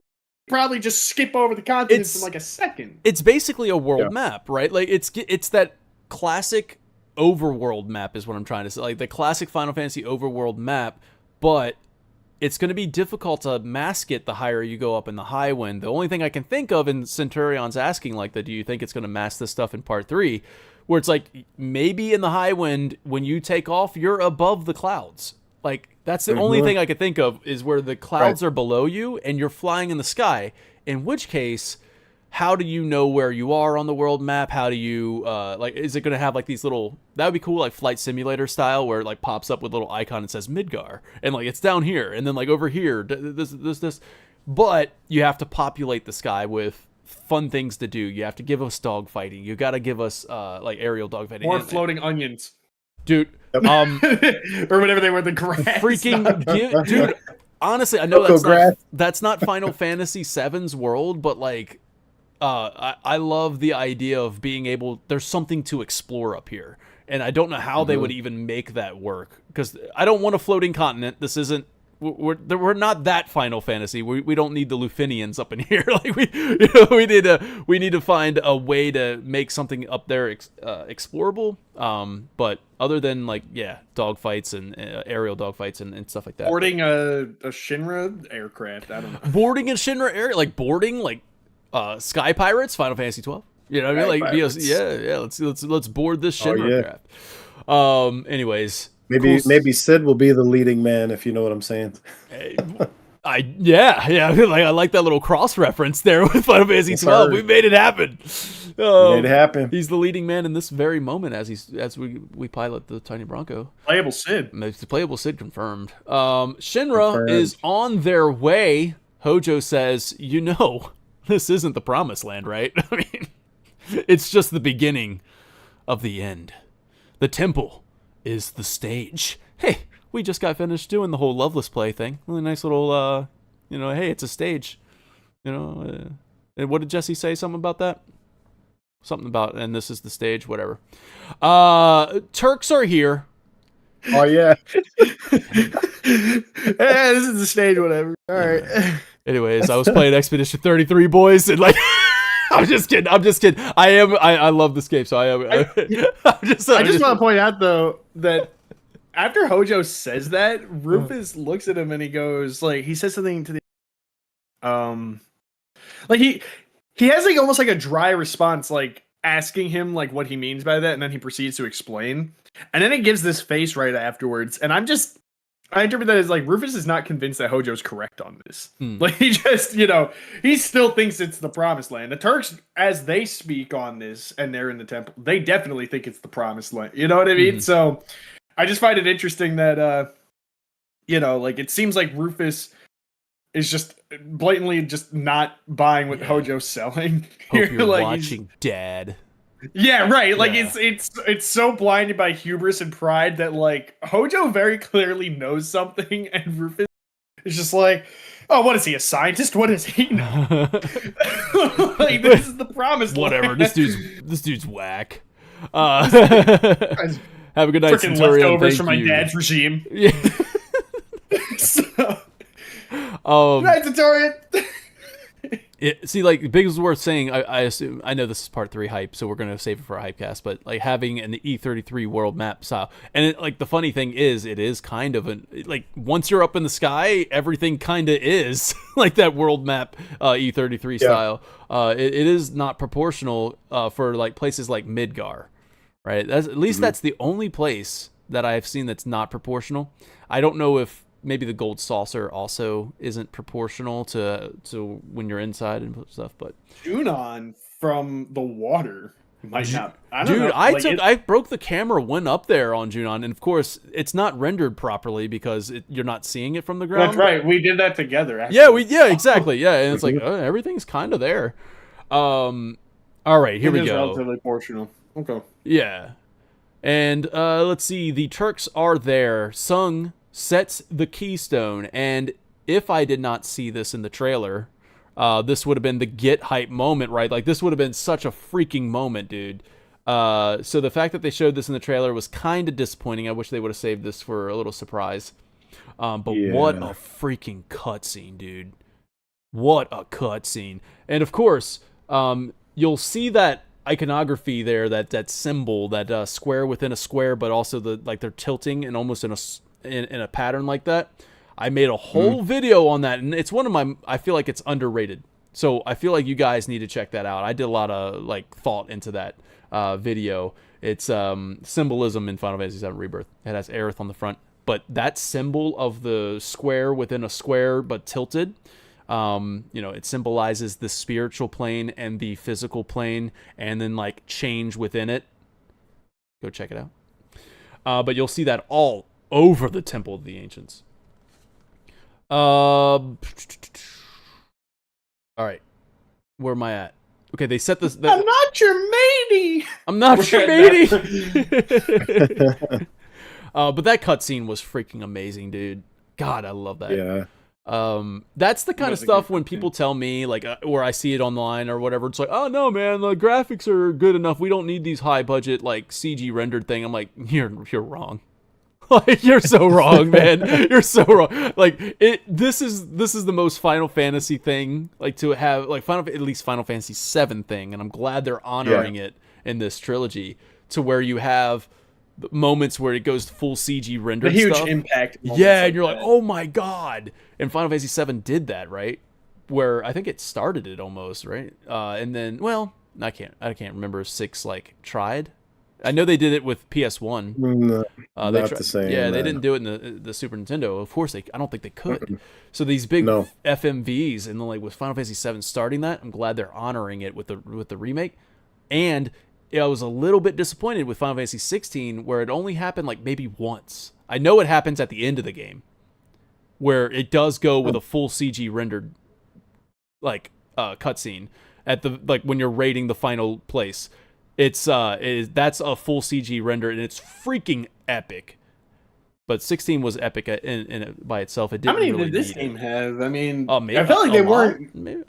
probably just skip over the continents in like a second. It's basically a world map, right? Like it's that classic overworld map is what I'm trying to say. Like the classic Final Fantasy overworld map, but it's going to be difficult to mask it the higher you go up in the high wind. The only thing I can think of, and Centurion's asking like that, do you think it's going to mask this stuff in part 3? where it's like maybe in the high wind when you take off, you're above the clouds. Like that's the only thing I could think of is where the clouds are below you and you're flying in the sky. In which case, how do you know where you are on the world map? How do you like? Is it going to have like these little? That would be cool, like flight simulator style, where it like pops up with a little icon and says Midgar, and like it's down here, and then like over here, this. But you have to populate the sky with fun things to do. You have to give us dogfighting. You got to give us like aerial dogfighting. Or floating onions. Dude, or whatever they were, the grass. Freaking dude, honestly, I know that's not Final Fantasy VII's world, but like I love the idea of being able, there's something to explore up here. And I don't know how they would even make that work, because I don't want a floating continent. This isn't, we're not that Final Fantasy. We don't need the Lufinians up in here. Like we need to find a way to make something up there explorable. But other than like dogfights and aerial dogfights and stuff like that. Boarding a Shinra aircraft. I don't know. Boarding a Shinra air like Sky Pirates, Final Fantasy 12. You know what I mean? Like let's board this Shinra craft. Anyways. Maybe Sid will be the leading man, if you know what I'm saying. I like that little cross reference there with Final Fantasy 12. We made it happen. Made it happen. He's the leading man in this very moment as we pilot the Tiny Bronco. Playable Sid. The playable Sid confirmed. Shinra is on their way. Hojo says, this isn't the promised land, right? I mean, it's just the beginning of the end. The temple is the stage. Hey, we just got finished doing the whole Loveless play thing. Really nice little, hey, it's a stage. And what did Jesse say? Something about that? Something about, and this is the stage, whatever. Turks are here. Oh, yeah. This is the stage, whatever. All right. Anyways, I was playing Expedition 33, boys, and like... I'm just kidding. I love this game, so I just want to point out though that after Hojo says that, Rufus looks at him and he goes like he says something to the like he has like almost like a dry response, like asking him like what he means by that, and then he proceeds to explain, and then he gives this face right afterwards, and I interpret that as like Rufus is not convinced that Hojo's correct on this. Like he just, he still thinks it's the promised land. The Turks, as they speak on this and they're in the temple, they definitely think it's the promised land. You know what I mean? So I just find it interesting that, like it seems like Rufus is just blatantly just not buying what Hojo's selling. Hope you're like, watching, Dad. Yeah, right. Like it's so blinded by hubris and pride that like Hojo very clearly knows something, and Rufus is just like, oh, what is he, a scientist? What does he know? Like this is the promised whatever. land. This dude's whack. Have a good night, Centurion. Leftovers from my dad's regime. Yeah. Good night, Centurion. See, like, Bigglesworth saying, I assume, I know this is part 3 hype, so we're going to save it for a hypecast, but, like, having an E33 world map style, and, the funny thing is, it is kind of once you're up in the sky, everything kind of is, like, that world map E33 style. It is not proportional for, like, places like Midgar, right? At least that's the only place that I've seen that's not proportional. I don't know if maybe the gold saucer also isn't proportional to when you're inside and stuff, but Junon from the water might not. I don't know. I broke the camera, went up there on Junon, and of course it's not rendered properly because you're not seeing it from the ground. That's right. We did that together. Actually. Exactly. Yeah, and it's like everything's kind of there. All right, here we go. Relatively proportional. Okay. Yeah, and let's see. The Turks are there. Sung sets the keystone, and if I did not see this in the trailer, this would have been the get hype moment, right? Like this would have been such a freaking moment, dude. So the fact that they showed this in the trailer was kind of disappointing. I wish they would have saved this for a little surprise. But what a freaking cutscene, dude. What a cutscene. And of course, you'll see that iconography there, that symbol, that square within a square, but also they're tilting and almost in a pattern like that. I made a whole video on that, and it's one of I feel like it's underrated. So I feel like you guys need to check that out. I did a lot of thought into that video. It's symbolism in Final Fantasy VII Rebirth. It has Aerith on the front, but that symbol of the square within a square but tilted, it symbolizes the spiritual plane and the physical plane, and then like change within it. Go check it out. But you'll see that all over the Temple of the Ancients. All right, where am I at? Okay, they set this. I'm not your matey. I'm not your matey. But that cutscene was freaking amazing, dude. God, I love that. Yeah. That's the kind of stuff when people tell me, like, or I see it online or whatever, it's like, oh no, man, the graphics are good enough. We don't need these high budget like CG rendered thing. I'm like, you're wrong. Like, you're so wrong, man. You're so wrong. Like, this is the most Final Fantasy thing, like, to have, like, at least Final Fantasy 7 thing, and I'm glad they're honoring it in this trilogy, to where you have moments where it goes full CG rendered huge stuff. Impact. Yeah, and you're like, oh my god. And Final Fantasy 7 did that, right? Where I think it started it almost, right? And then, well, I can't remember if 6 like tried. I know they did it with PS1. No, not the same. Yeah, they didn't do it in the Super Nintendo. Of course, I don't think they could. So these big FMVs, and then like with Final Fantasy 7 starting that, I'm glad they're honoring it with the remake. And I was a little bit disappointed with Final Fantasy 16, where it only happened like maybe once. I know it happens at the end of the game, where it does go with a full CG rendered like cutscene at the like when you're rating the final place. That's a full CG render, and it's freaking epic. But 16 was epic in by itself. It didn't. How many really did this game have? I mean, maybe I felt like they weren't maybe.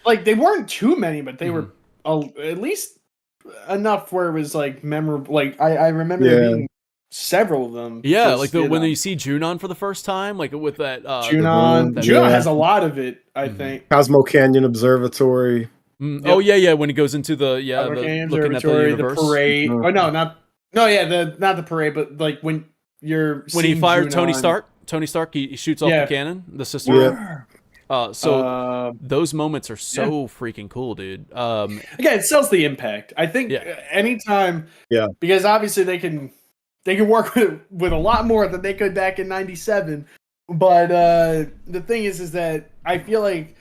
Like they weren't too many, but they were at least enough where it was like memorable. Like I remember there being several of them. Yeah, like when you see Junon for the first time, like with that Junon has a lot of it. I think Cosmo Canyon Observatory. Oh yeah, when he goes into the looking at the universe. The parade. Oh not the parade, but like when he fired Junon. Tony Stark, he shoots off the cannon, the sister. Yeah. Those moments are so freaking cool, dude. Again, it sells the impact. I think anytime, because obviously they can work with a lot more than they could back in '97. But the thing is that I feel like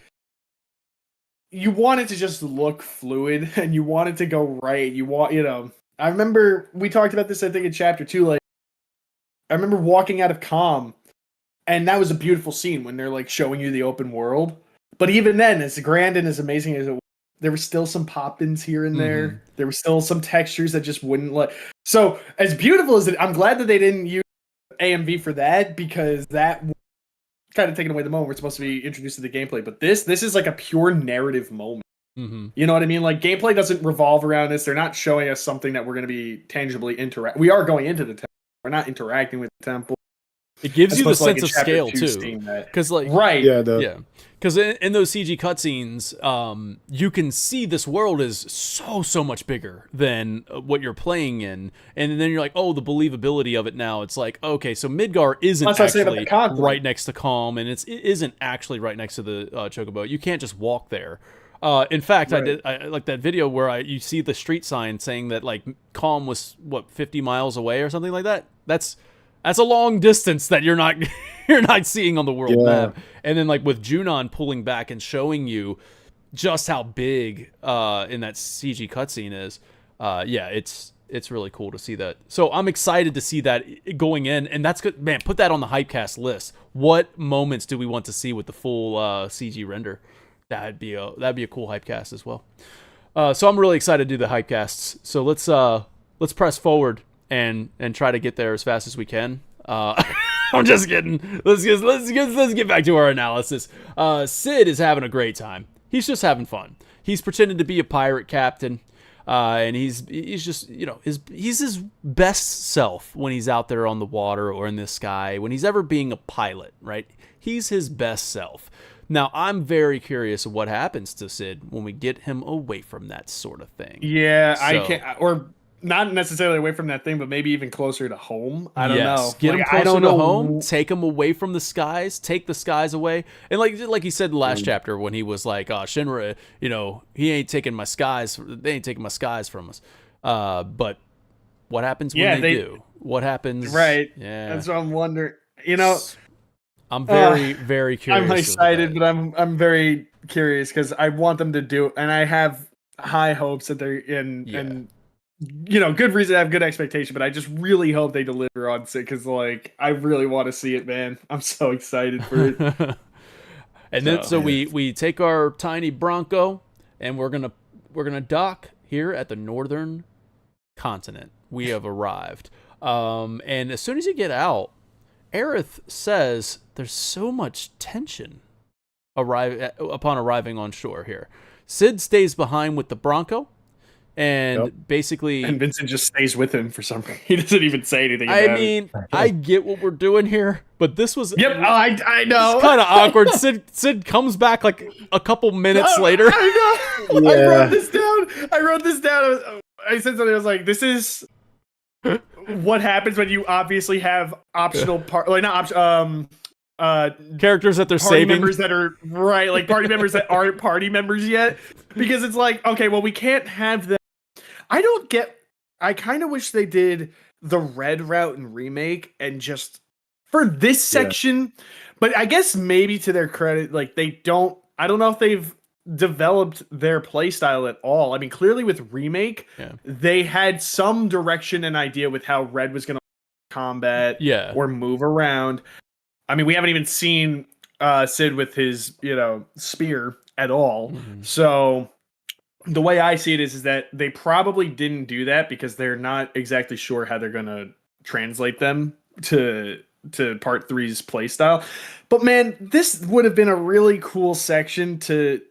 you want it to just look fluid, and you want it to go right. I remember we talked about this, I think, in chapter 2. Like, I remember walking out of Calm, and that was a beautiful scene when they're like showing you the open world. But even then, as grand and as amazing as it was, there were still some pop-ins here and there. Mm-hmm. There were still some textures that just wouldn't let. So as beautiful as it, I'm glad that they didn't use AMV for that, because that kind of taken away the moment. We're supposed to be introduced to the gameplay, but this is like a pure narrative moment. Mm-hmm. You know what I mean? Like, gameplay doesn't revolve around this. They're not showing us something that we're going to be tangibly we are going into the temple. We're not interacting with the temple. It gives you the sense of scale too, because because in those CG cutscenes, you can see this world is so much bigger than what you're playing in, and then you're like, oh, the believability of it now. It's like, okay, so Midgar isn't actually right next to Calm, and it isn't actually right next to the Chocobo. You can't just walk there. In fact, I like that video where you see the street sign saying that like Calm was 50 miles away or something like that. That's a long distance that you're not seeing on the world map. And then like with Junon pulling back and showing you just how big in that CG cutscene is. It's really cool to see that. So I'm excited to see that going in, and that's good. Man, put that on the Hypecast list. What moments do we want to see with the full CG render? That'd be a cool Hypecast as well. So I'm really excited to do the Hypecasts. So let's press forward and try to get there as fast as we can. I'm just kidding. Let's get back to our analysis. Sid is having a great time. He's just having fun. He's pretending to be a pirate captain, and he's just he's his best self when he's out there on the water or in the sky. When he's ever being a pilot, right? He's his best self. Now, I'm very curious of what happens to Sid when we get him away from that sort of thing. Yeah, I can't, or not necessarily away from that thing, but maybe even closer to home. I don't know. Get him closer to home, take him away from the skies, take the skies away. And like he said in the last chapter when he was like, Shinra, he ain't taking my skies, they ain't taking my skies from us. But What happens when they do? What happens? Right. Yeah. That's what I'm wondering. You know, I'm very, very curious. I'm excited, but I'm very curious because I want them to do, and I have high hopes that they're in, and you know, good reason to have good expectation. But I just really hope they deliver on it because, like, I really want to see it, man. I'm so excited for it. And then so we take our tiny Bronco, and we're gonna dock here at the northern continent. We have arrived, and as soon as you get out, Aerith says there's so much tension upon arriving on shore here. Sid stays behind with the Bronco, and basically... And Vincent just stays with him for some reason. He doesn't even say anything about it. I get what we're doing here, but this was... Yep, I know. It's kind of awkward. Sid comes back like a couple minutes later. I know. Yeah. I wrote this down. I said something, I was like, this is... what happens when you obviously have optional characters that they're party saving, members that are like party members that aren't party members yet, because it's like, okay, well, we can't have them. I kind of wish they did the red route and remake and just for this section, but I guess maybe to their credit, like I don't know if they've developed their playstyle at all. I mean, clearly with remake, they had some direction and idea with how red was going to combat or move around. I mean, we haven't even seen Sid with his, spear at all. Mm-hmm. So the way I see it is that they probably didn't do that because they're not exactly sure how they're going to translate them to part 3's playstyle. But man, this would have been a really cool section to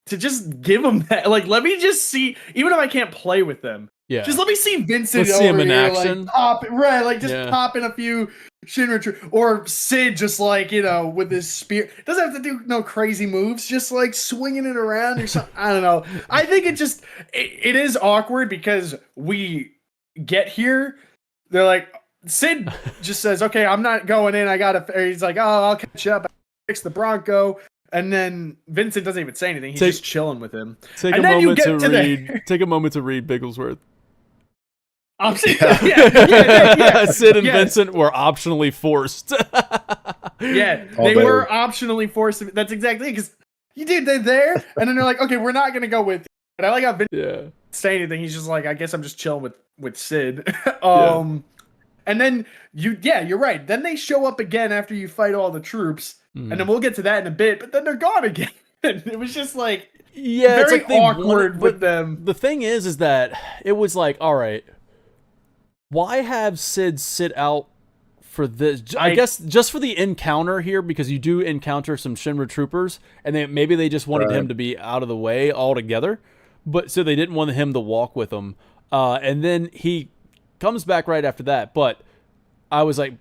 just give them that. Like, let me just see, even if I can't play with them. Yeah. Just let me see Vincent over him in action. Like, pop in a few Shinra or Sid just like, with his spear. Doesn't have to do no crazy moves, just like swinging it around or something. I don't know. I think it is awkward because we get here. They're like, Sid just says, okay, I'm not going in. He's like, oh, I'll catch up. I'll fix the Bronco. And then Vincent doesn't even say anything. He's just chilling with him. Take a moment to read Bigglesworth. Sid and Vincent were optionally forced. They were optionally forced. That's exactly it. Because they're there, and then they're like, okay, we're not gonna go with you. But I like how Vincent didn't say anything. He's just like, I guess I'm just chilling with Sid. And then you're right. Then they show up again after you fight all the troops. And then we'll get to that in a bit, but then they're gone again. It was just like very awkward with them. The thing is that it was like, all right, why have Sid sit out for this? I guess just for the encounter here, because you do encounter some Shinra troopers, and maybe they just wanted him to be out of the way altogether, but so they didn't want him to walk with them. And then he comes back right after that, but I was like,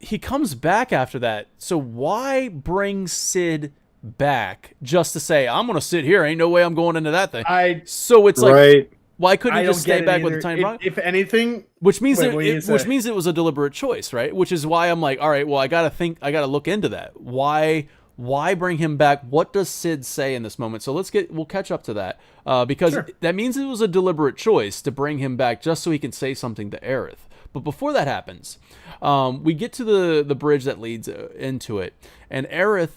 he comes back after that, so why bring Sid back just to say, I'm going to sit here, ain't no way I'm going into that thing? So it's like, why couldn't he just stay back with the tiny Bronco? If anything... Which means it was a deliberate choice, right? Which is why I'm like, all right, well, I got to look into that. Why bring him back? What does Sid say in this moment? So we'll catch up to that, because that means it was a deliberate choice to bring him back just so he can say something to Aerith. But before that happens, we get to the bridge that leads into it, and Aerith,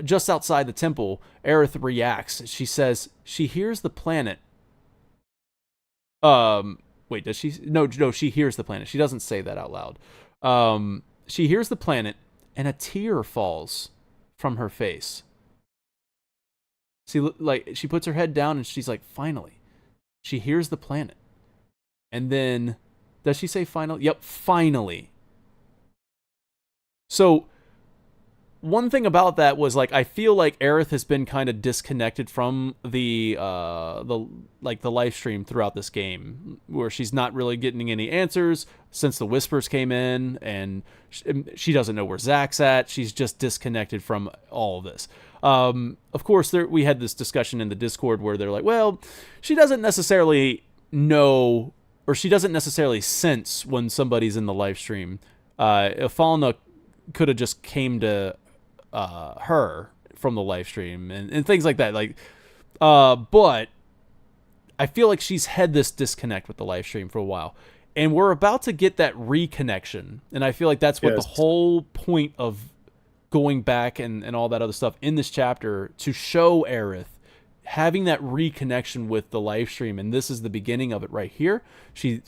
just outside the temple, Aerith reacts. She says she hears the planet. Wait, does she? No, she hears the planet. She doesn't say that out loud. She hears the planet, and a tear falls from her face. She puts her head down, and she's like, finally. She hears the planet. And then... Does she say finally? Yep, finally. So, one thing about that was, like, I feel like Aerith has been kind of disconnected from the live stream throughout this game, where she's not really getting any answers since the whispers came in, and she doesn't know where Zach's at. She's just disconnected from all of this. Of course, we had this discussion in the Discord where they're like, well, she doesn't necessarily know... or she doesn't necessarily sense when somebody's in the live stream. Falna could have just came to her from the live stream and things like that. But I feel like she's had this disconnect with the live stream for a while. And we're about to get that reconnection. And I feel like that's what the whole point of going back and all that other stuff in this chapter, to show Aerith having that reconnection with the live stream. And this is the beginning of it right here. She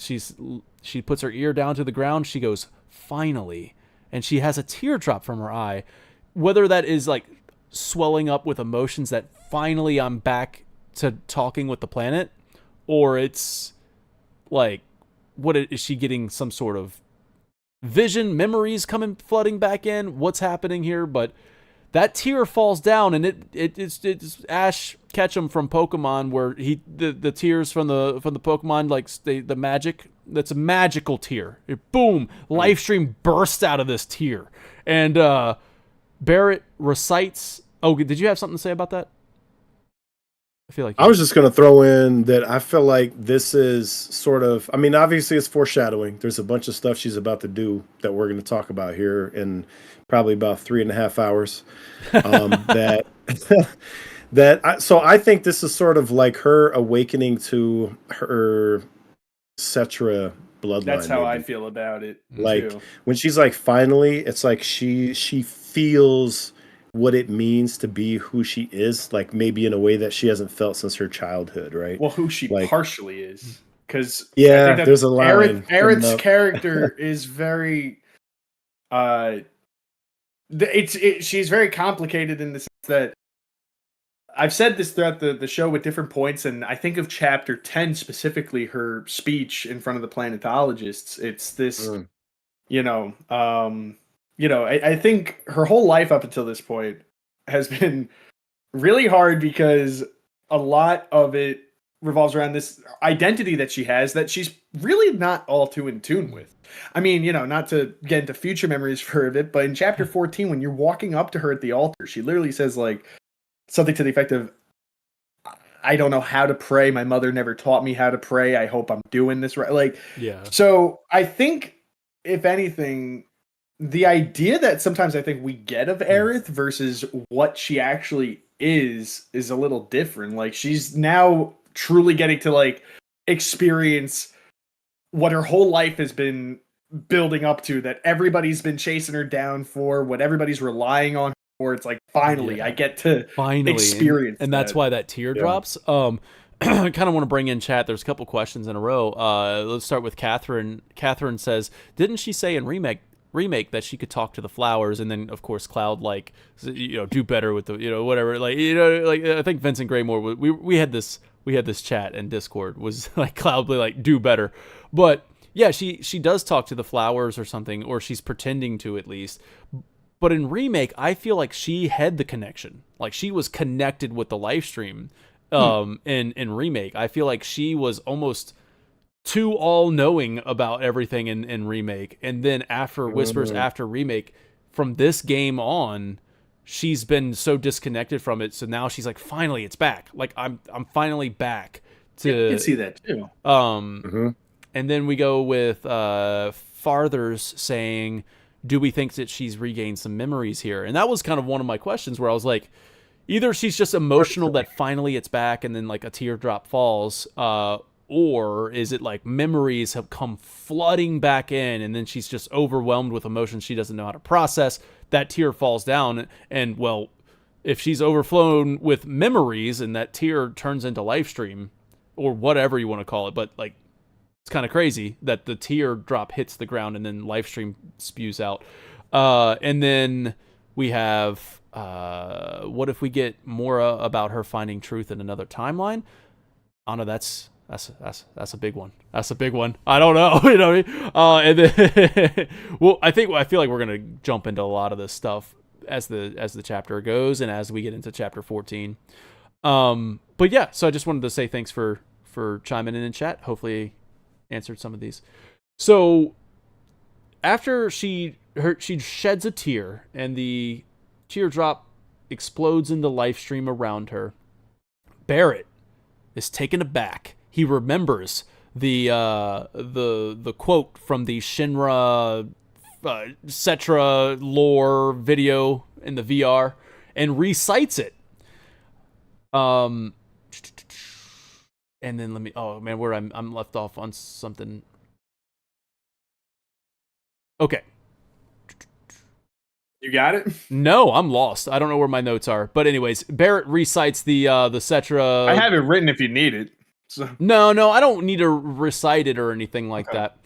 puts her ear down to the ground. She goes, finally. And she has a teardrop from her eye. Whether that is like swelling up with emotions that finally I'm back to talking with the planet, or it's like, what is she getting, some sort of vision, memories coming flooding back in? What's happening here? But that tear falls down, and it's Ash Ketchum from Pokemon, where the tears from the Pokemon, like the magic, that's a magical tear. Boom, live stream bursts out of this tear, and Barrett recites. Oh, did you have something to say about that? I feel like I was just going to throw in that I feel like this is sort of, I mean, obviously it's foreshadowing. There's a bunch of stuff she's about to do that we're going to talk about here in probably about 3.5 hours. So I think this is sort of like her awakening to her Cetra bloodline. That's how I feel about it. Like too. When she's like, finally, it's like she feels what it means to be who she is, like maybe in a way that she hasn't felt since her childhood, right? Well, who she partially is, because there's a line. Aerith's character is very, she's very complicated in the sense that I've said this throughout the show at different points, and I think of chapter 10 specifically, her speech in front of the planetologists. It's this, I think her whole life up until this point has been really hard because a lot of it revolves around this identity that she has that she's really not all too in tune with. I mean, not to get into future memories for a bit, but in chapter 14, when you're walking up to her at the altar, she literally says like something to the effect of, I don't know how to pray. My mother never taught me how to pray. I hope I'm doing this right. Like, yeah. So I think, if anything, the idea that sometimes I think we get of Aerith versus what she actually is a little different. Like, she's now truly getting to like experience what her whole life has been building up to, that everybody's been chasing her down for, what everybody's relying on her for. It's like, finally, I get to experience and that's why that tear drops. I kind of want to bring in chat. There's a couple questions in a row. Let's start with Catherine. Catherine says, didn't she say in remake that she could talk to the flowers? And then of course Cloud, like, do better with the, whatever, like, like, I think Vincent Graymore, we had this chat in Discord, was like, Cloud like, do better. But yeah, she does talk to the flowers or something, or she's pretending to at least. But in remake, I feel like she had the connection, like she was connected with the live stream. In remake, I feel like she was almost too all-knowing about everything in remake, and then after Whispers, after remake, from this game on, she's been so disconnected from it. So now she's like, finally, it's back. Like, I'm finally back to. You can see that too. And then we go with Farthers saying, do we think that she's regained some memories here? And that was kind of one of my questions, where I was like, either she's just emotional that finally it's back and then like a teardrop falls, or is it like memories have come flooding back in and then she's just overwhelmed with emotions she doesn't know how to process. That tear falls down, and well, if she's overflown with memories and that tear turns into live stream or whatever you want to call it, but like, it's kind of crazy that the tear drop hits the ground and then live stream spews out. And then we have, what if we get more about her finding truth in another timeline? I don't know. That's a big one. That's a big one. I don't know. You know what I mean? And then, well, I feel like we're gonna jump into a lot of this stuff as the chapter goes and as we get into chapter 14. But yeah, so I just wanted to say thanks for chiming in chat. Hopefully, answered some of these. So after she sheds a tear and the teardrop explodes in the live stream around her, Barrett is taken aback. He remembers the quote from the Shinra Cetra lore video in the VR and recites it. And then I'm left off on something. Okay. You got it? No, I'm lost. I don't know where my notes are. But anyways, Barrett recites the Cetra. I have it written if you need it. So. No, I don't need to recite it or anything like that.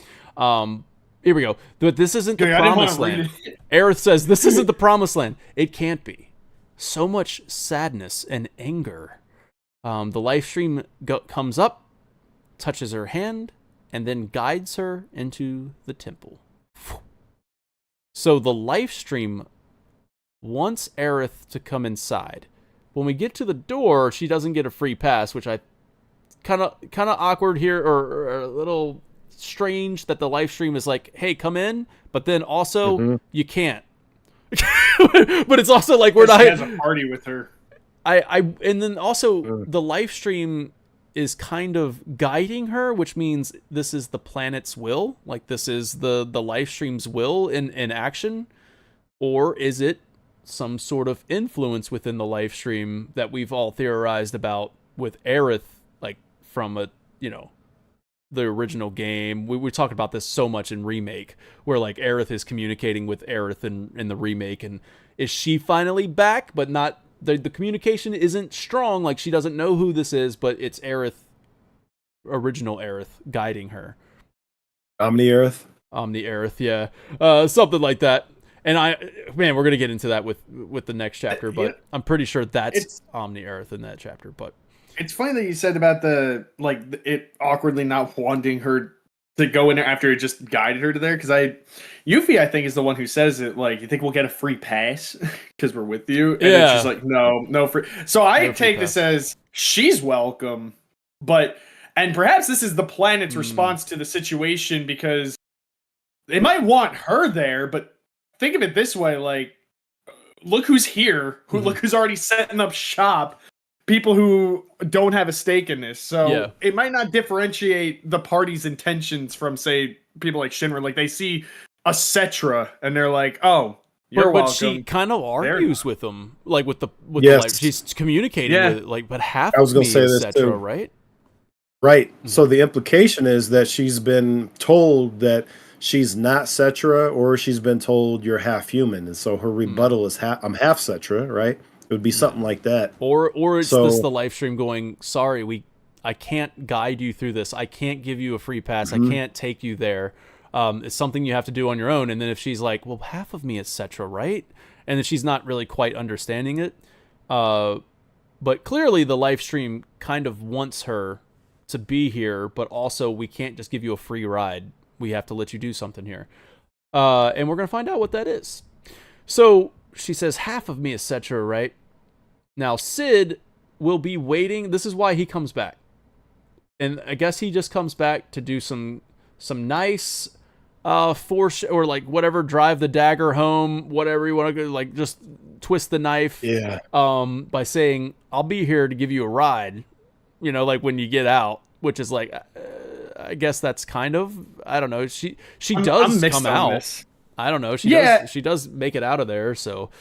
Here we go. But this isn't the promised land. Aerith says, this isn't the promised land. It can't be. So much sadness and anger. The life stream comes up, touches her hand, and then guides her into the temple. So the life stream wants Aerith to come inside. When we get to the door, she doesn't get a free pass, which I kind of awkward here, or a little strange that the live stream is like, hey, come in, but then also you can't. But it's also like, we're not. She has a party with her. And then also the live stream is kind of guiding her, which means this is the planet's will, like this is the live stream's will in action, or is it some sort of influence within the live stream that we've all theorized about with Aerith, like from the original game. We talked about this so much in Remake, where like Aerith is communicating with Aerith in the remake, and is she finally back, but not the communication isn't strong, like she doesn't know who this is, but it's Aerith, original Aerith, guiding her. Omni Aerith, yeah, something like that. And we're gonna get into that with the next chapter, but I'm pretty sure that's Omni Aerith in that chapter. But it's funny that you said about it awkwardly not wanting her to go in there after it just guided her to there, because Yuffie, I think, is the one who says it, like, you think we'll get a free pass because we're with you? And it's just like, no free. So I take this as she's welcome, and perhaps this is the planet's response to the situation, because they might want her there, but think of it this way, like, look who's here, look who's already setting up shop. People who don't have a stake in this. So it might not differentiate the party's intentions from, say, people like Shinra. Like, they see a Cetra and they're like, oh, you're welcome. But she kind of argues with them, like with the life. She's communicating with it, like, but half of me is Cetra, right? Right. So the implication is that she's been told that she's not Cetra, or she's been told you're half human. And so her rebuttal is I'm half Cetra, right? It would be something like that. Or it's this the live stream going, sorry, I can't guide you through this. I can't give you a free pass. I can't take you there. It's something you have to do on your own. And then if she's like, well, half of me is Cetra, right? And then she's not really quite understanding it. But clearly the live stream kind of wants her to be here, but also we can't just give you a free ride. We have to let you do something here. And we're going to find out what that is. So she says, half of me is Cetra, right? Now, Sid will be waiting. This is why he comes back. And I guess he just comes back to do some nice force, or like whatever, drive the dagger home, whatever you want to go, like just twist the knife. Yeah. By saying, I'll be here to give you a ride, like when you get out, which is like, I guess that's kind of, I don't know. She does come out. This. I don't know. She does make it out of there. So,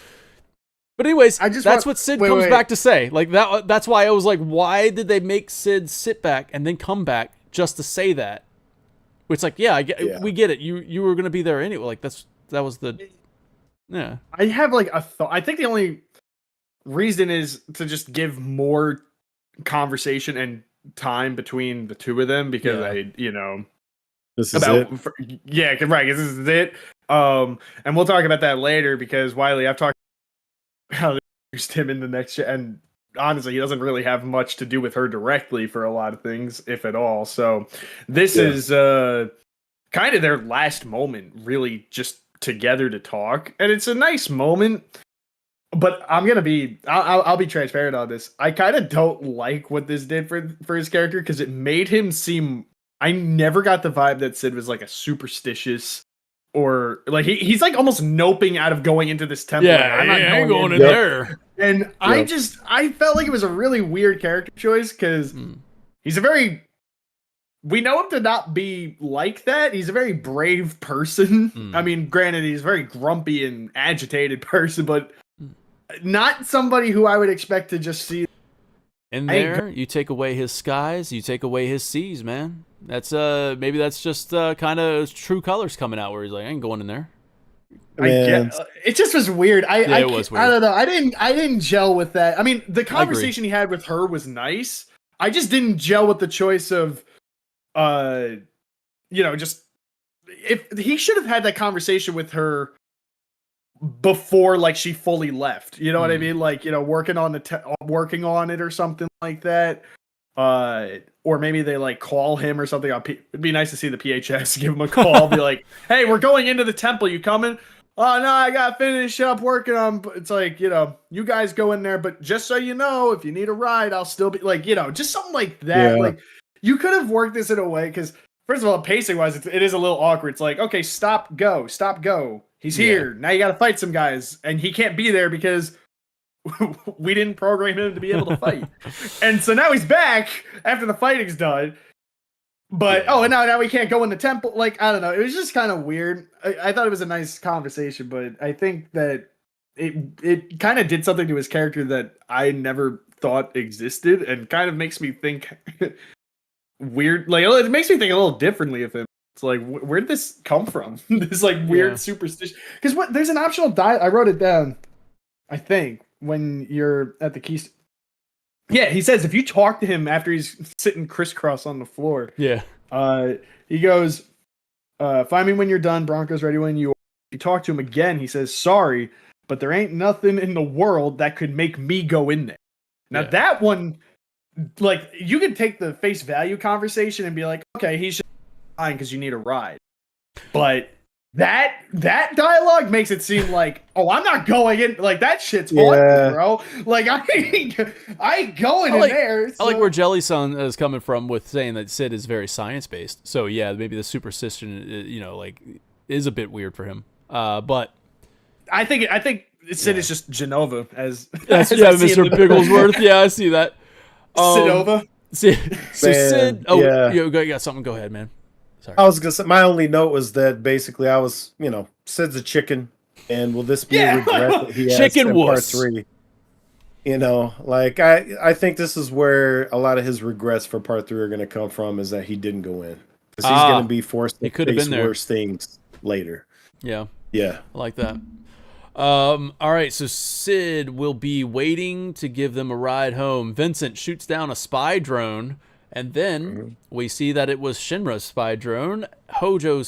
but anyways, that's what Sid comes back to say. Like that. That's why I was like, why did they make Sid sit back and then come back just to say that? It's like, we get it. You were gonna be there anyway. Like that was the. Yeah. I have like a thought. I think the only reason is to just give more conversation and time between the two of them, because this is it. Right. This is it. And we'll talk about that later, because Wiley, I've talked about how they used him in the next, and honestly, he doesn't really have much to do with her directly for a lot of things, if at all. So this is kind of their last moment, really, just together to talk, and it's a nice moment. But I'll be transparent on this. I kind of don't like what this did for his character, because it made him seem. I never got the vibe that Sid was like a superstitious, or like he's like almost noping out of going into this temple. Yeah, I'm not going in there. And I felt like it was a really weird character choice, because he's we know him to not be like that. He's a very brave person. I mean, granted, he's a very grumpy and agitated person, but not somebody who I would expect to just see. In there, you take away his skies, you take away his seas, man. That's maybe that's just kind of true colors coming out where he's like, I ain't going in there. It just was weird. It was weird. I don't know. I didn't gel with that. I mean, the conversation he had with her was nice. I just didn't gel with the choice of, just if he should have had that conversation with her before, like, she fully left. You know what I mean? Like, working on working on it or something like that. Or maybe they like call him or something. It'd be nice to see the PHS give him a call, be like, "Hey, we're going into the temple. You coming?" "Oh no, I got to finish up working on." It's like, you guys go in there, but just so you know, if you need a ride, I'll still be like, just something like that. Yeah. Like, you could have worked this in a way, because first of all, pacing wise, it is a little awkward. It's like, okay, stop, go. He's here. Now you got to fight some guys, and he can't be there because we didn't program him to be able to fight. And so now he's back after the fighting's done. But, and now we can't go in the temple. Like, I don't know. It was just kind of weird. I thought it was a nice conversation, but I think that it kind of did something to his character that I never thought existed, and kind of makes me think weird. Like, it makes me think a little differently of him. It's like, where did this come from? This, like, weird superstition. Because there's an optional I wrote it down, I think, when you're at the keys. Yeah, he says if you talk to him after he's sitting crisscross on the floor. Yeah. He goes, find me when you're done. Bronco's ready when you are. If you talk to him again, he says, sorry, but there ain't nothing in the world that could make me go in there. Now that one, like, you could take the face value conversation and be like, okay, he's just fine because you need a ride. But that dialogue makes it seem like, oh, I'm not going in. Like, that shit's on, bro. Like, I ain't going in there. So. I like where Jelly-san is coming from with saying that Sid is very science-based. So, yeah, maybe the superstition, is a bit weird for him. But I think Sid is just Genova as Mr. Bigglesworth. Yeah, I see that. Sidova. Sid. Oh, you got something. Go ahead, man. Sorry. I was gonna say, my only note was that basically I was, Sid's a chicken, and will this be a regret that he has chicken in part 3? I think this is where a lot of his regrets for part 3 are going to come from, is that he didn't go in, because he's going to be forced to face worse things later. Yeah, I like that. All right, so Sid will be waiting to give them a ride home. Vincent shoots down a spy drone. And then we see that it was Shinra's spy drone. Hojo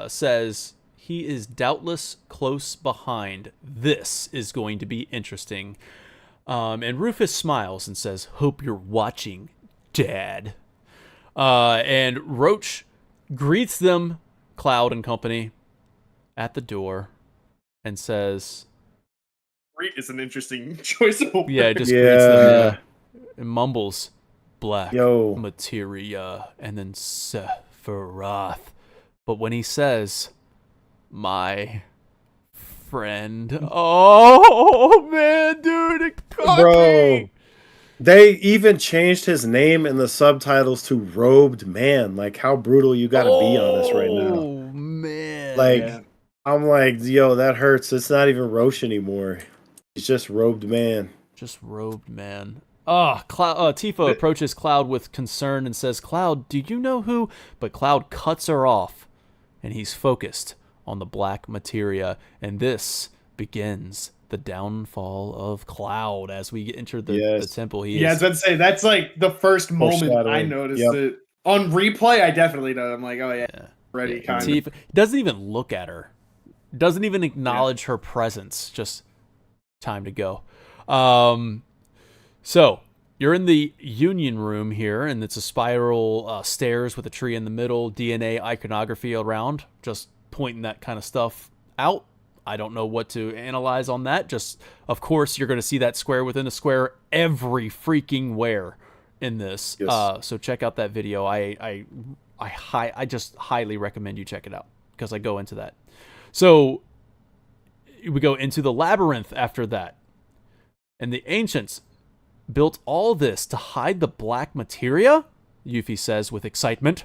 says he is doubtless close behind. This is going to be interesting. And Rufus smiles and says, hope you're watching, Dad. And Roach greets them, Cloud and company, at the door and says... Greet is an interesting choice of words. Yeah, just greets them. And mumbles. Black materia, and then Sephiroth. But when he says, my friend, oh man, dude, it got me. They even changed his name in the subtitles to Robed Man. Like, how brutal you gotta be on us right now. Oh man. Like, I'm like, that hurts. It's not even Roche anymore. It's just Robed Man. Just Robed Man. Tifa approaches Cloud with concern and says, Cloud, do you know who? But Cloud cuts her off, and he's focused on the black materia. And this begins the downfall of Cloud as we enter the temple. I was about to say, that's like the first moment I noticed it. On replay, I definitely know. I'm like, oh yeah. Ready, kind of. Tifa doesn't even look at her. Doesn't even acknowledge her presence. Just time to go. So, you're in the Union Room here, and it's a spiral stairs with a tree in the middle, DNA iconography around, just pointing that kind of stuff out. I don't know what to analyze on that. Just, of course, you're going to see that square within a square every freaking where in this. Yes. So check out that video. I just highly recommend you check it out, because I go into that. So, we go into the labyrinth after that. And the ancients built all this to hide the black materia, Yuffie says with excitement.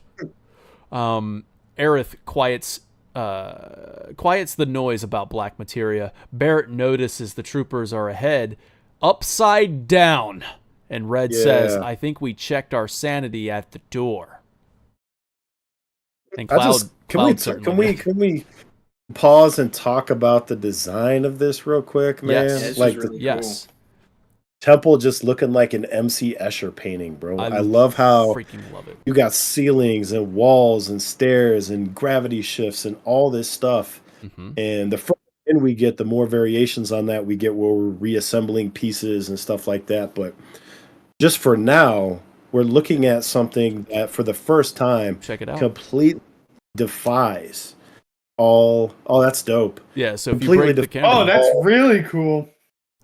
Aerith quiets the noise about black materia. Barrett notices the troopers are ahead, upside down. And Red says, I think we checked our sanity at the door. And can we pause and talk about the design of this real quick, man? Yes. Like really cool. Temple just looking like an MC Escher painting, bro. I love how freaking love it. You got ceilings and walls and stairs and gravity shifts and all this stuff. Mm-hmm. And the further in we get, the more variations on that we get where we're reassembling pieces and stuff like that. But just for now, we're looking at something that for the first time completely defies all. Oh, that's dope. Yeah, so if you break the camera. Oh, that's really cool.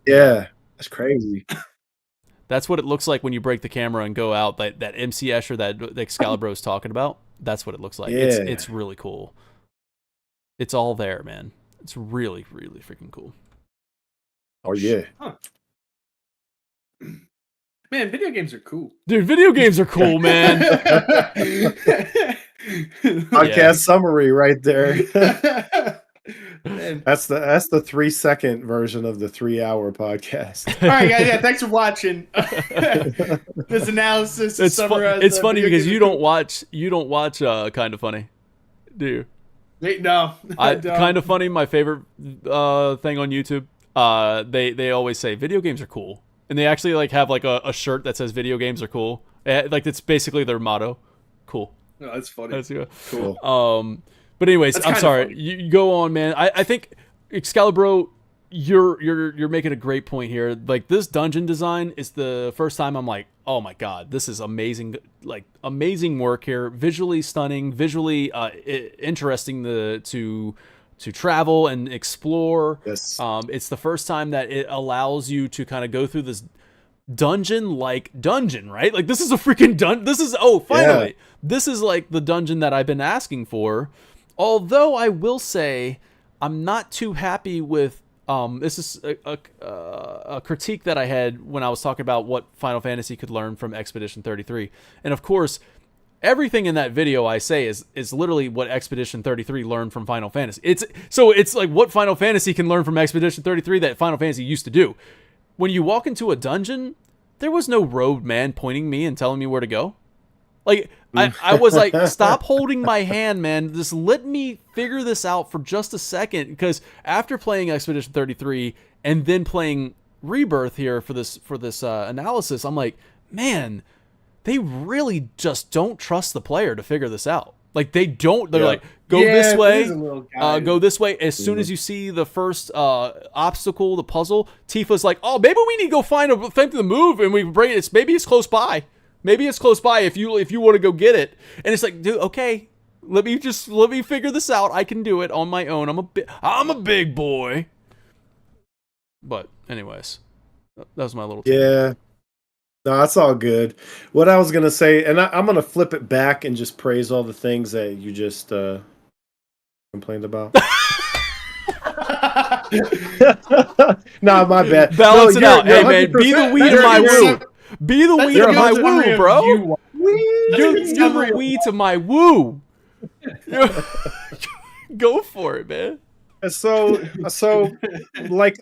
Yeah. That's crazy. That's what it looks like when you break the camera and go out. That MC Escher that Excalibur is talking about. That's what it looks like. Yeah. It's really cool. It's all there, man. It's really, really freaking cool. Oh yeah. Huh. Man, video games are cool. Dude, video games are cool, man. Podcast summary right there. That's the 3-second version of the 3-hour podcast. All right, guys. Yeah, thanks for watching this analysis. It's funny because you don't watch Kind of Funny, do you? Wait, no. Kind of Funny, my favorite thing on YouTube. They always say video games are cool, and they actually like have like a shirt that says video games are cool. Like it's basically their motto. Cool. No, that's funny. That's cool. But anyways, I'm sorry. You go on, man. I think Excalibur, you're making a great point here. Like this dungeon design is the first time I'm like, oh my god, this is amazing. Like amazing work here. Visually stunning. Visually interesting to travel and explore. Yes. It's the first time that it allows you to kind of go through this dungeon, right? Like this is a freaking This is finally. Yeah. This is like the dungeon that I've been asking for. Although I will say, I'm not too happy with. This is a critique that I had when I was talking about what Final Fantasy could learn from Expedition 33, and of course, everything in that video I say is literally what Expedition 33 learned from Final Fantasy. It's like what Final Fantasy can learn from Expedition 33 that Final Fantasy used to do. When you walk into a dungeon, there was no road man pointing me and telling me where to go. Like, I was like, stop holding my hand, man. Just let me figure this out for just a second. Because after playing Expedition 33 and then playing Rebirth here for this analysis, I'm like, man, they really just don't trust the player to figure this out. Like, they don't. They're like, go this way, go this way. As soon as you see the first obstacle, the puzzle, Tifa's like, oh, maybe we need to go find the move, and we bring it. Maybe it's close by. Maybe it's close by if you want to go get it. And it's like, dude, okay, let me figure this out. I can do it on my own. I'm a big boy. But anyways, that was my little thing. Yeah. No, that's all good. What I was gonna say, and I'm gonna flip it back and just praise all the things that you just complained about. Nah, my bad. Balance it out. Hey man, be the weed in my woo. Be the weed of my woo, bro. You're the weed to my woo. Go for it, man. So like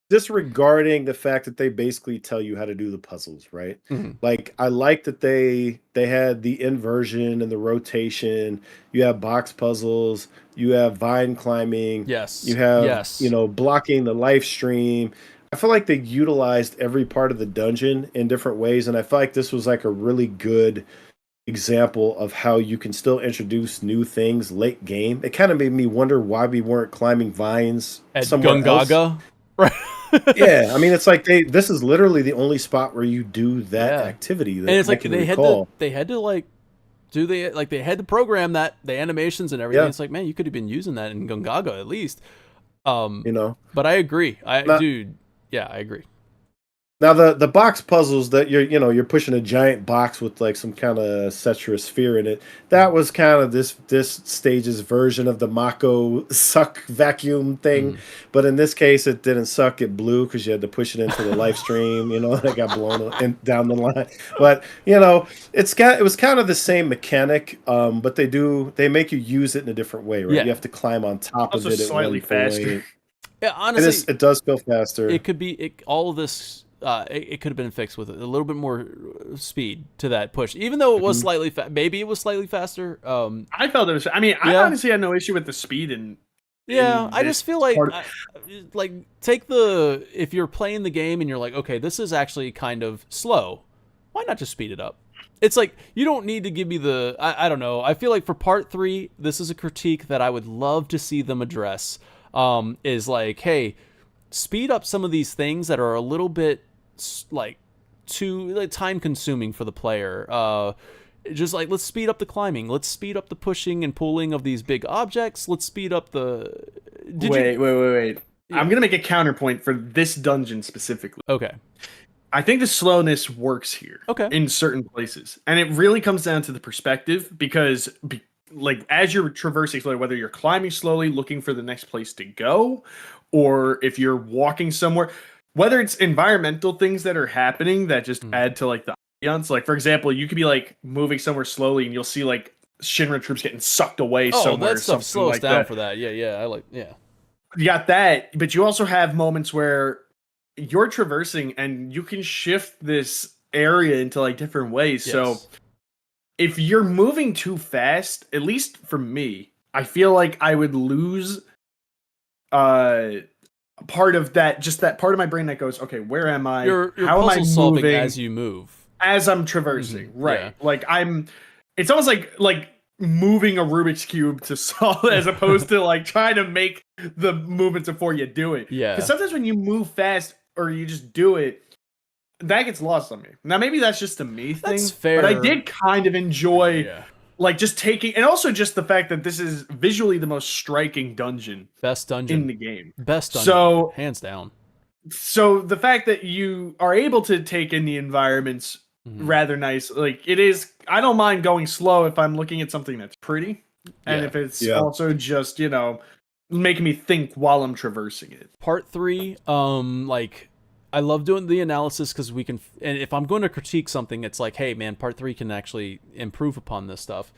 disregarding the fact that they basically tell you how to do the puzzles, right? Mm-hmm. Like I like that they had the inversion and the rotation. You have box puzzles. You have vine climbing. Yes. You have blocking the life stream. I feel like they utilized every part of the dungeon in different ways, and I feel like this was like a really good example of how you can still introduce new things late game. It kind of made me wonder why we weren't climbing vines at somewhere Gungaga. Right. Yeah, I mean it's like this is literally the only spot where you do that activity. That and it's like they had to program that, the animations and everything. Yeah. It's like, man, you could have been using that in Gungaga at least. But I agree. Yeah, I agree. Now the box puzzles that you're pushing a giant box with like some kind of cetra sphere in it. That was kind of this stage's version of the Mako suck vacuum thing, but in this case it didn't suck. It blew because you had to push it into the live stream. And it got blown down the line. But it was kind of the same mechanic, but they make you use it in a different way, right? Yeah. You have to climb on top of it slightly at one point. faster. Yeah, honestly, it does feel faster. It could be all of this. it could have been fixed with a little bit more speed to that push, even though it was slightly maybe it was slightly faster. I felt it was. I mean, I honestly had no issue with the speed and. Yeah, I just feel like if you're playing the game and you're like, okay, this is actually kind of slow, why not just speed it up? It's like, you don't need to give me the, I don't know. I feel like for part 3, this is a critique that I would love to see them address, is like, hey, speed up some of these things that are a little bit like too time consuming for the player. Just like, let's speed up the climbing. Let's speed up the pushing and pulling of these big objects. Let's speed up the... Wait. Yeah. I'm going to make a counterpoint for this dungeon specifically. Okay. I think the slowness works here. Okay. In certain places. And it really comes down to the perspective because, like, as you're traversing slowly, whether you're climbing slowly, looking for the next place to go, or if you're walking somewhere, whether it's environmental things that are happening that just add to, like, the like, for example, you could be like moving somewhere slowly and you'll see like Shinra troops getting sucked away somewhere. That stuff slows like down that. For that. Yeah. You got that, but you also have moments where you're traversing and you can shift this area into like different ways. Yes. So if you're moving too fast, at least for me, I feel like I would lose part of that, just that part of my brain that goes, okay, where am I? You're how am I moving as you move? As I'm traversing, right? Yeah. Like it's almost like moving a Rubik's Cube to solve, as opposed to like trying to make the movements before you do it. Yeah. Because sometimes when you move fast or you just do it, that gets lost on me. Now maybe that's just a me thing. That's fair. But I did kind of enjoy like just taking, and also just the fact that this is visually the most striking dungeon. Best dungeon in the game. Best dungeon. So hands down. So the fact that you are able to take in the environments rather nice. Like it is, I don't mind going slow if I'm looking at something that's pretty, and if it's also just making me think while I'm traversing it. Part 3, like I love doing the analysis because we can, and if I'm going to critique something, it's like, hey man, part 3 can actually improve upon this stuff.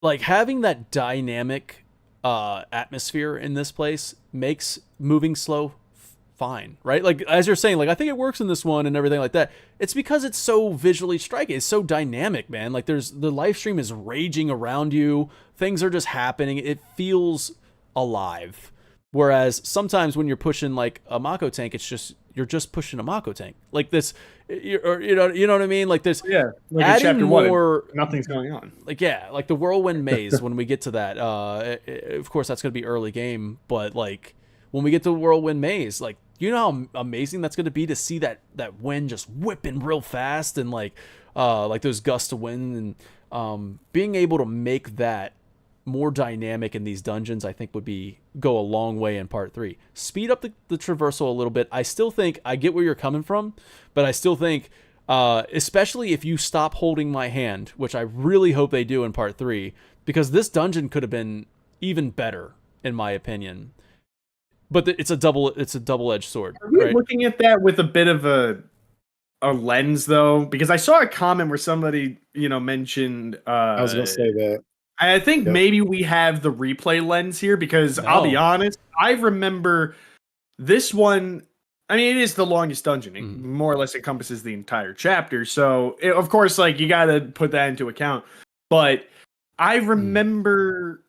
Like having that dynamic atmosphere in this place makes moving slow fine, right? Like as you're saying, like I think it works in this one and everything like that. It's because it's so visually striking. It's so dynamic, man. Like the live stream is raging around you. Things are just happening. It feels alive. Whereas sometimes when you're pushing like a Mako tank, it's just you're just pushing a Mako tank. Like this, you know what I mean? Like this, like adding chapter more, 1, nothing's going on. Like like the whirlwind maze. When we get to that, of course that's gonna be early game, but like when we get to the whirlwind maze, like you know how amazing that's gonna be to see that wind just whipping real fast and like those gusts of wind and being able to make that more dynamic in these dungeons, I think would go a long way in part 3. Speed up the traversal a little bit. I still think I get where you're coming from, but I still think, especially if you stop holding my hand, which I really hope they do in part 3, because this dungeon could have been even better in my opinion. But it's a double-edged sword. Are we right? looking at that with a bit of a lens though? Because I saw a comment where somebody mentioned. I was gonna say that. I think maybe we have the replay lens here because I'll be honest, I remember this one. I mean, it is the longest dungeon. It more or less encompasses the entire chapter. So, of course, like you got to put that into account. But I remember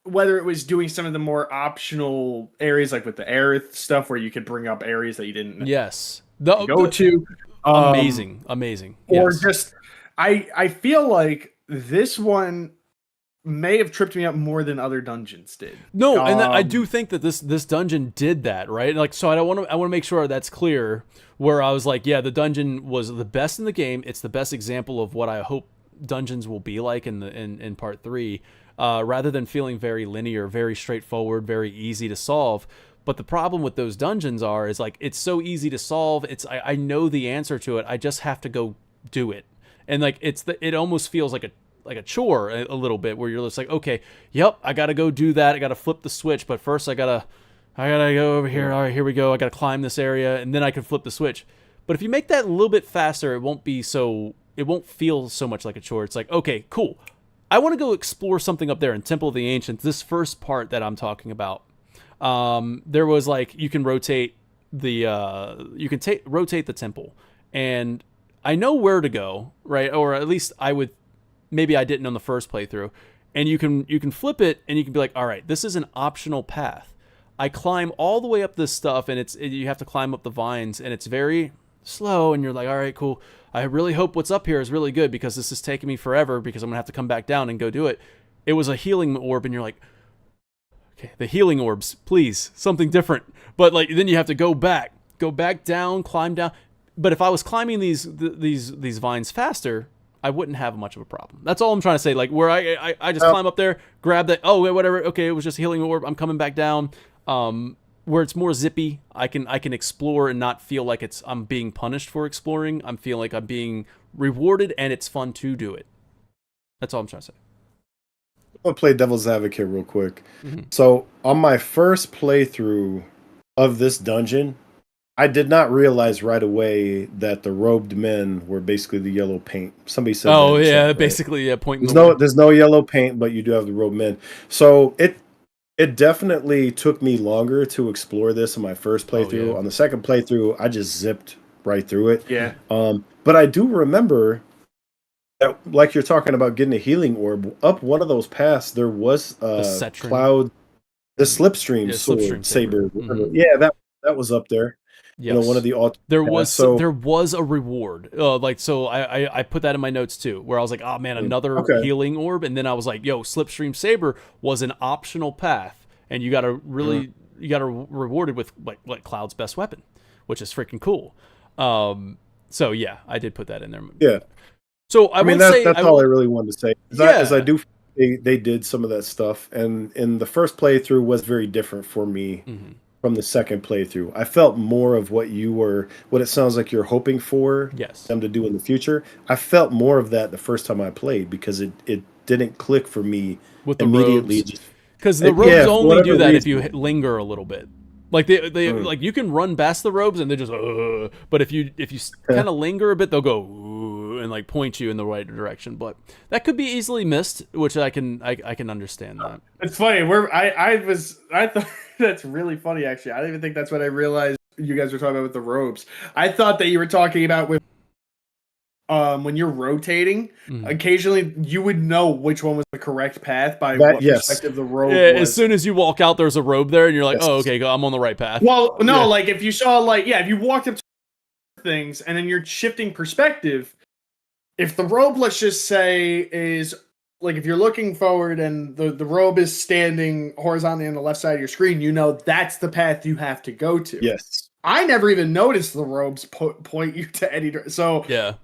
whether it was doing some of the more optional areas, like with the Aerith stuff, where you could bring up areas that you didn't go to. Amazing. Or just, I feel like this one may have tripped me up more than other dungeons did. No, and I do think that this dungeon did that, right? Like, so I want to make sure that's clear. Where I was like, yeah, the dungeon was the best in the game. It's the best example of what I hope dungeons will be like in part 3, rather than feeling very linear, very straightforward, very easy to solve. But the problem with those dungeons is like it's so easy to solve. I know the answer to it. I just have to go do it, and like it almost feels like a chore a little bit, where you're just like, okay, yep, I gotta go do that. I gotta flip the switch, but first I gotta go over here. All right, here we go. I gotta climb this area, and then I can flip the switch. But if you make that a little bit faster, it won't feel so much like a chore. It's like, okay, cool. I want to go explore something up there in Temple of the Ancients. This first part that I'm talking about, there was like you can rotate you can rotate the temple, and I know where to go, right? Or at least maybe I didn't on the first playthrough. And you can flip it, and you can be like, all right, this is an optional path. I climb all the way up this stuff, and you have to climb up the vines, and it's very slow, and you're like, all right, cool. I really hope what's up here is really good, because this is taking me forever, because I'm going to have to come back down and go do it. It was a healing orb, and you're like, okay, the healing orbs, please, something different. But like then you have to go back down, climb down. But if I was climbing these vines faster, I wouldn't have much of a problem. That's all I'm trying to say. Like where I just climb up there, grab that. Oh, whatever. Okay, it was just a healing orb. I'm coming back down. Where it's more zippy, I can explore and not feel like I'm being punished for exploring. I'm feeling like I'm being rewarded, and it's fun to do it. That's all I'm trying to say. I'm gonna play devil's advocate real quick. Mm-hmm. So on my first playthrough of this dungeon, I did not realize right away that the robed men were basically the yellow paint. Somebody said, "Oh that yeah, right? basically yeah." Point. There's no yellow paint, but you do have the robed men. So it definitely took me longer to explore this in my first playthrough. Yeah. On the second playthrough, I just zipped right through it. Yeah. But I do remember that, like you're talking about getting a healing orb, up one of those paths, there was a cloud, the slipstream sword saber. Mm-hmm. Yeah, that was up there. Yes. You know, one of the there was a reward. I put that in my notes too, where I was like, oh man, another healing orb, and then I was like, yo, slipstream saber was an optional path, and you got rewarded with like Cloud's best weapon, which is freaking cool. So yeah, I did put that in there. Yeah. So that's all I really wanted to say. I do. They did some of that stuff, and the first playthrough was very different for me. Mm-hmm. From the second playthrough, I felt more of what it sounds like you're hoping for them to do in the future. I felt more of that the first time I played, because it didn't click for me with the immediately. Because the robes only do that if you linger a little bit. Like they like you can run past the robes and they just but if you kind of linger a bit, they'll go and like point you in the right direction. But that could be easily missed, which I can understand that. It's funny. I thought that's really funny actually. I didn't even think that's what I realized you guys were talking about with the robes. I thought that you were talking about with when you're rotating, occasionally you would know which one was the correct path by what perspective the robe was. As soon as you walk out, there's a robe there, and you're like, oh, okay, I'm on the right path. Well, no, like if you saw, if you walked up to things and then you're shifting perspective, if the robe, let's just say, is like if you're looking forward and the robe is standing horizontally on the left side of your screen, you know that's the path you have to go to. Yes. I never even noticed the robes point you to any direction. So yeah.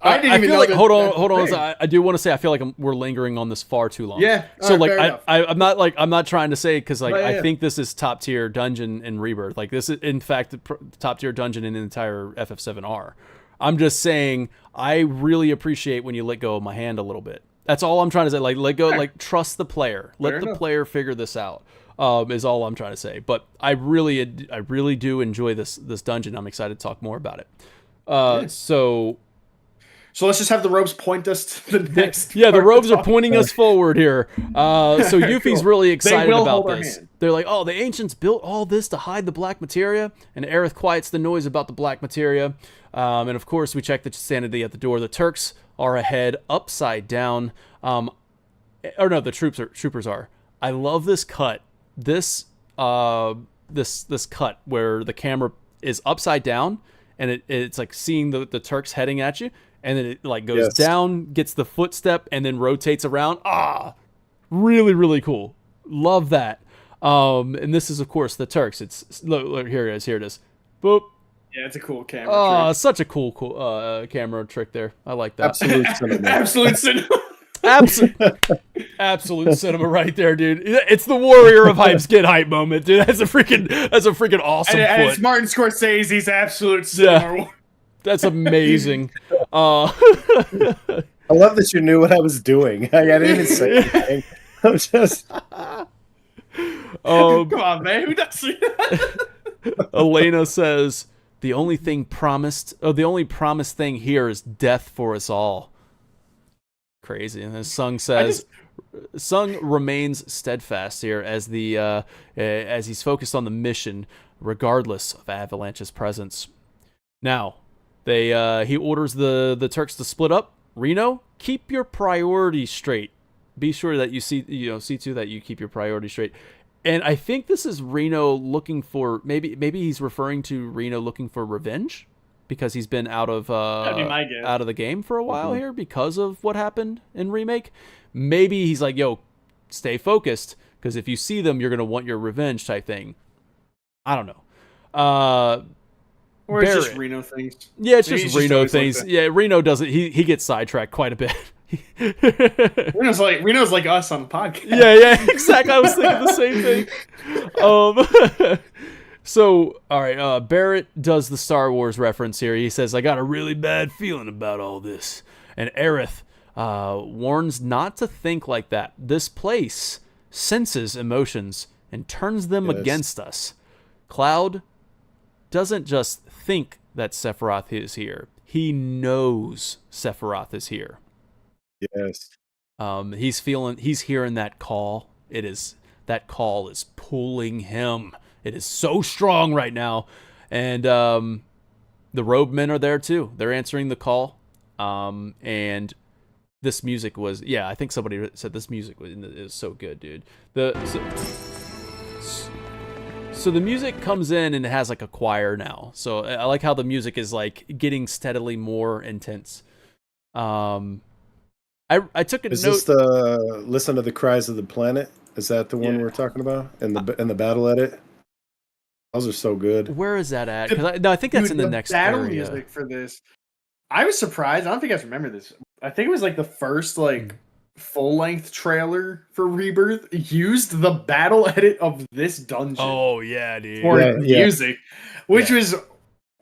I didn't even feel know like that, hold on. I do want to say I feel like we're lingering on this far too long. Yeah. So I'm not trying to say because I think this is top tier dungeon in Rebirth. Like this is in fact the top tier dungeon in the entire FF7R. I'm just saying I really appreciate when you let go of my hand a little bit. That's all I'm trying to say. Like let go. Like trust the player. Let the player figure this out. Is all I'm trying to say. But I really do enjoy this dungeon. I'm excited to talk more about it. So let's just have the robes point us to the next. Yeah, the robes are pointing us forward here. So Yuffie's really excited about this. They're like, oh, the ancients built all this to hide the black materia, and Aerith quiets the noise about the black materia. And of course, we check the sanity at the door. The Turks are ahead, upside down. The troopers are. I love this cut. This cut where the camera is upside down, and it's like seeing the Turks heading at you. And then it like goes down, gets the footstep, and then rotates around. Really, really cool. Love that. And this is, of course, the Turks. It's look, here it is. Boop. Yeah, it's a cool camera trick. Such a cool camera trick there. I like that. Absolute cinema. Absolute cinema. Absolute cinema right there, dude. It's the Warrior of Hype's get hype moment, dude. That's a freaking awesome and it's Martin Scorsese's absolute cinema. Yeah. That's amazing. I love that you knew what I was doing. I didn't even say anything. I'm just. Come on, man. Who does that? Elena says the only promised thing here is death for us all. Crazy. And then Sung says, Sung remains steadfast here as he's focused on the mission. regardless of Avalanche's presence. Now, he orders the Turks to split up. Reno, keep your priorities straight. Be sure that see to that you keep your priorities straight. And I think this is Reno looking for maybe he's referring to Reno looking for revenge because he's been out of the game for a while here because of what happened in Remake. Maybe he's like, yo, stay focused because if you see them, you're gonna want your revenge type thing. I don't know. Or it's just Reno things. Yeah, it's just Reno things. Yeah, Reno doesn't. He gets sidetracked quite a bit. Reno's like us on the podcast. Yeah, exactly. I was thinking the same thing. So, all right, Barrett does the Star Wars reference here. He says, I got a really bad feeling about all this. And Aerith warns not to think like that. This place senses emotions and turns them against us. Cloud doesn't just think that Sephiroth is here. He knows Sephiroth is here. Yes. He's hearing that call. That call is pulling him. It is so strong right now. And the robe men are there too. They're answering the call. And this music was, I think somebody said this music is so good, dude. So the music comes in and it has like a choir now. So I like how the music is like getting steadily more intense. I took a note. Is this the Listen to the Cries of the Planet? Is that the one we're talking about in the battle edit? Those are so good. Where is that at? I think that's in the next battle area. Music for this. I was surprised. I don't think I remember this. I think it was like the first full-length trailer for Rebirth used the battle edit of this dungeon. Oh yeah, dude. For music, which was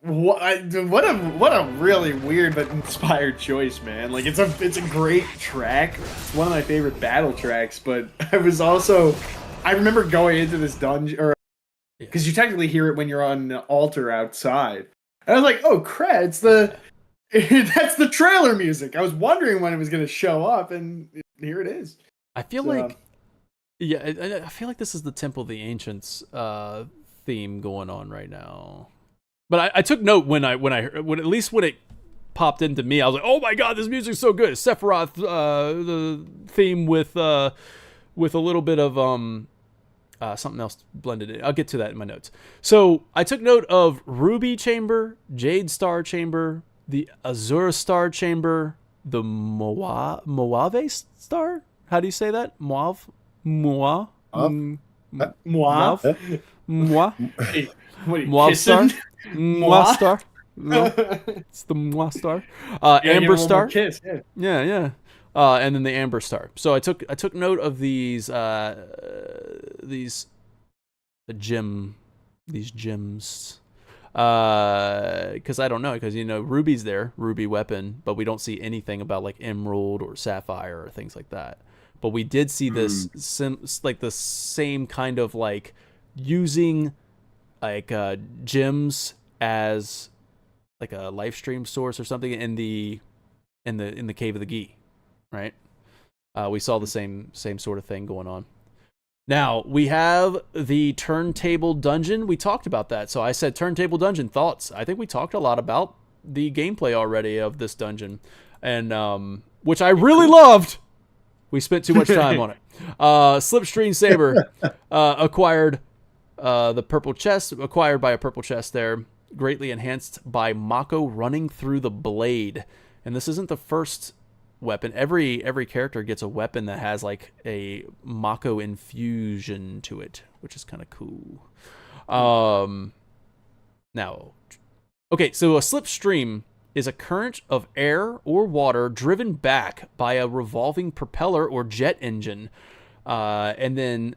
what a really weird but inspired choice, man. Like it's a great track. It's one of my favorite battle tracks. But I remember going into this dungeon, because you technically hear it when you're on the altar outside. And I was like, oh crap, that's the trailer music. I was wondering when it was going to show up, and here it is. I feel like this is the Temple of the Ancients theme going on right now. But I took note when it popped into me, I was like, oh my god, this music's so good. It's Sephiroth the theme with a little bit of something else blended in. I'll get to that in my notes. So I took note of Ruby Chamber, Jade Star Chamber, the Azure Star Chamber, the Moave Star? How do you say that? Moave? Moave? Moave? Moave Star? Moave Star? No, it's the Moave Star. Amber Star? Kiss, yeah. And then the Amber Star. So I took note of these gems. Because I don't know, because Ruby's there, Ruby weapon, but we don't see anything about like Emerald or Sapphire or things like that. But we did see this the same kind of like using like gems as like a live stream source or something in the Cave of the Gi, right? We saw the same sort of thing going on. Now, we have the Turntable Dungeon. We talked about that. So I said Turntable Dungeon, thoughts. I think we talked a lot about the gameplay already of this dungeon, and which I really loved. We spent too much time on it. Slipstream Saber acquired the purple chest, acquired by a purple chest there, greatly enhanced by Mako running through the blade. And this isn't the first weapon. Every character gets a weapon that has like a Mako infusion to it, which is kind of cool. Now, okay, so a slipstream is a current of air or water driven back by a revolving propeller or jet engine, and then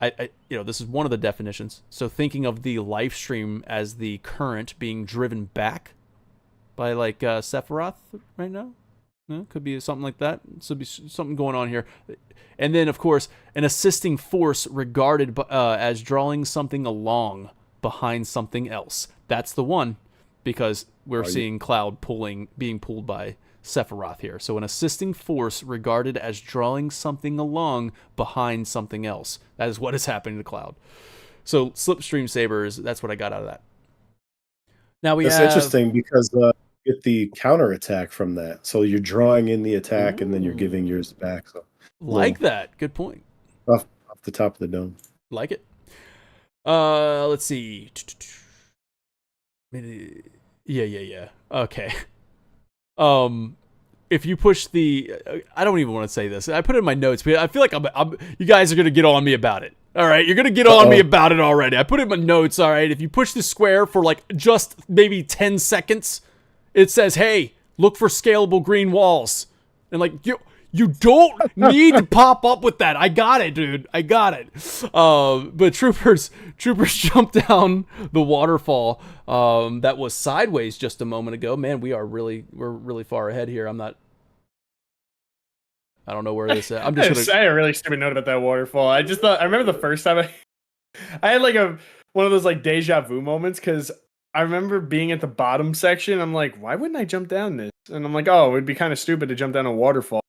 I this is one of the definitions. So thinking of the life stream as the current being driven back by like Sephiroth right now. Could be something like that. Could be something going on here. And then, of course, an assisting force regarded as drawing something along behind something else. That's the one, because we're seeing Cloud being pulled by Sephiroth here. So an assisting force regarded as drawing something along behind something else. That is what is happening to Cloud. So slipstream sabers, that's what I got out of that. Now It's interesting because you get the counter attack from that. So you're drawing in the attack and then you're giving yours back. So that. Good point. Off the top of the dome. Like it. Let's see. Yeah. Okay. If you push the, I don't even want to say this. I put it in my notes, but I feel like you guys are gonna get on me about it. All right, you're gonna get on me about it already. I put it in my notes. All right, if you push the square for like just maybe 10 seconds, it says, "Hey, look for scalable green walls," and like you don't need to pop up with that. I got it, dude. I got it. But troopers jumped down the waterfall that was sideways just a moment ago. Man, we're really far ahead here. I don't know where this is. I'm just gonna say a really stupid note about that waterfall. I remember the first time I had like one of those like deja vu moments because I remember being at the bottom section. I'm like, why wouldn't I jump down this? And I'm like, oh, it'd be kind of stupid to jump down a waterfall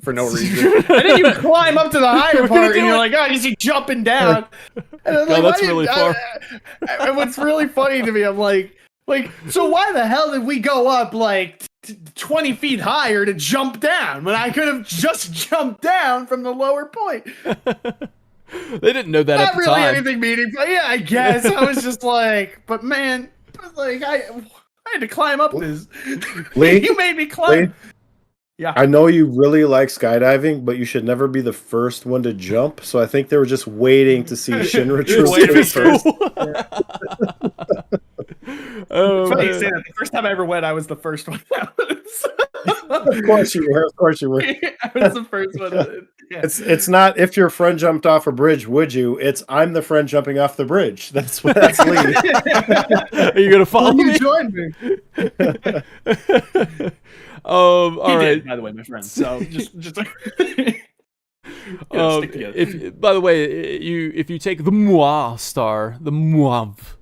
for no reason. And then you climb up to the higher part, and you're like, oh, you see jumping down. And I'm like, that's really far. And what's really funny to me, I'm like, so why the hell did we go up like 20 feet higher to jump down when I could have just jumped down from the lower point? They didn't know that at the really time. Anything meaningful. Yeah, I guess. I was just like, but man, like I had to climb up this. Lee, you made me climb. Lee, yeah. I know you really like skydiving, but you should never be the first one to jump. So I think they were just waiting to see Shinra Trooper first. Oh, funny you say that. The first time I ever went, I was the first one. Of course you were. Of course you were. I was the first one. Yeah. It's not if your friend jumped off a bridge, would you? It's I'm the friend jumping off the bridge. That's Lee. Are you gonna follow me? You joined me. All right. By the way, my friend. So just stick together. By the way, if you take the Muav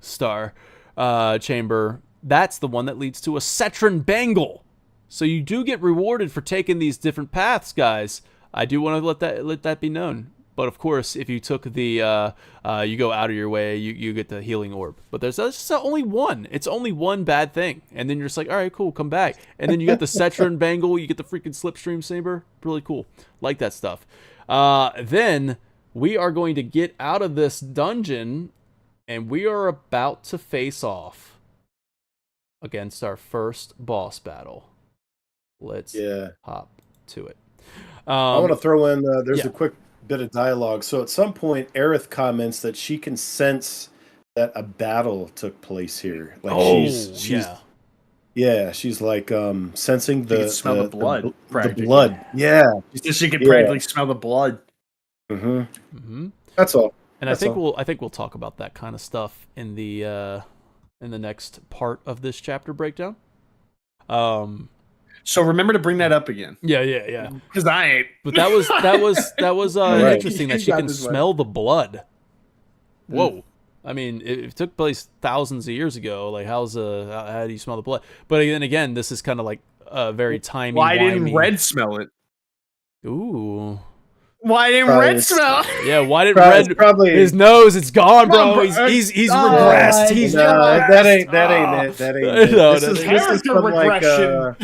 star chamber, that's the one that leads to a Cetron Bangle. So you do get rewarded for taking these different paths, guys. I do want to let that be known. But of course, if you took the you go out of your way, you get the healing orb. But there's just only one. It's only one bad thing, and then you're just like, all right, cool, come back. And then you get the Cetron Bangle, you get the freaking Slipstream Saber. Really cool, like that stuff. Then we are going to get out of this dungeon, and we are about to face off against our first boss battle. Let's hop to it. I want to throw in, there's a quick bit of dialogue. So at some point, Aerith comments that she can sense that a battle took place here. Like she's like sensing smell the blood. The blood. Yeah. She can practically smell the blood. Mm-hmm. Mm-hmm. That's all. And I think we'll talk about that kind of stuff in the next part of this chapter breakdown. So remember to bring that up again. Yeah. Because I ain't. But that was right. Interesting that she can smell the blood. Whoa. I mean, it took place thousands of years ago. Like, how do you smell the blood? But again, this is kind of like a very timey-wimey. Why didn't Red smell it? Ooh. Why didn't Red smell? Yeah, why did Red? Probably his nose. It's gone, bro. He's regressed. That ain't it. That ain't it. No, this is character regression.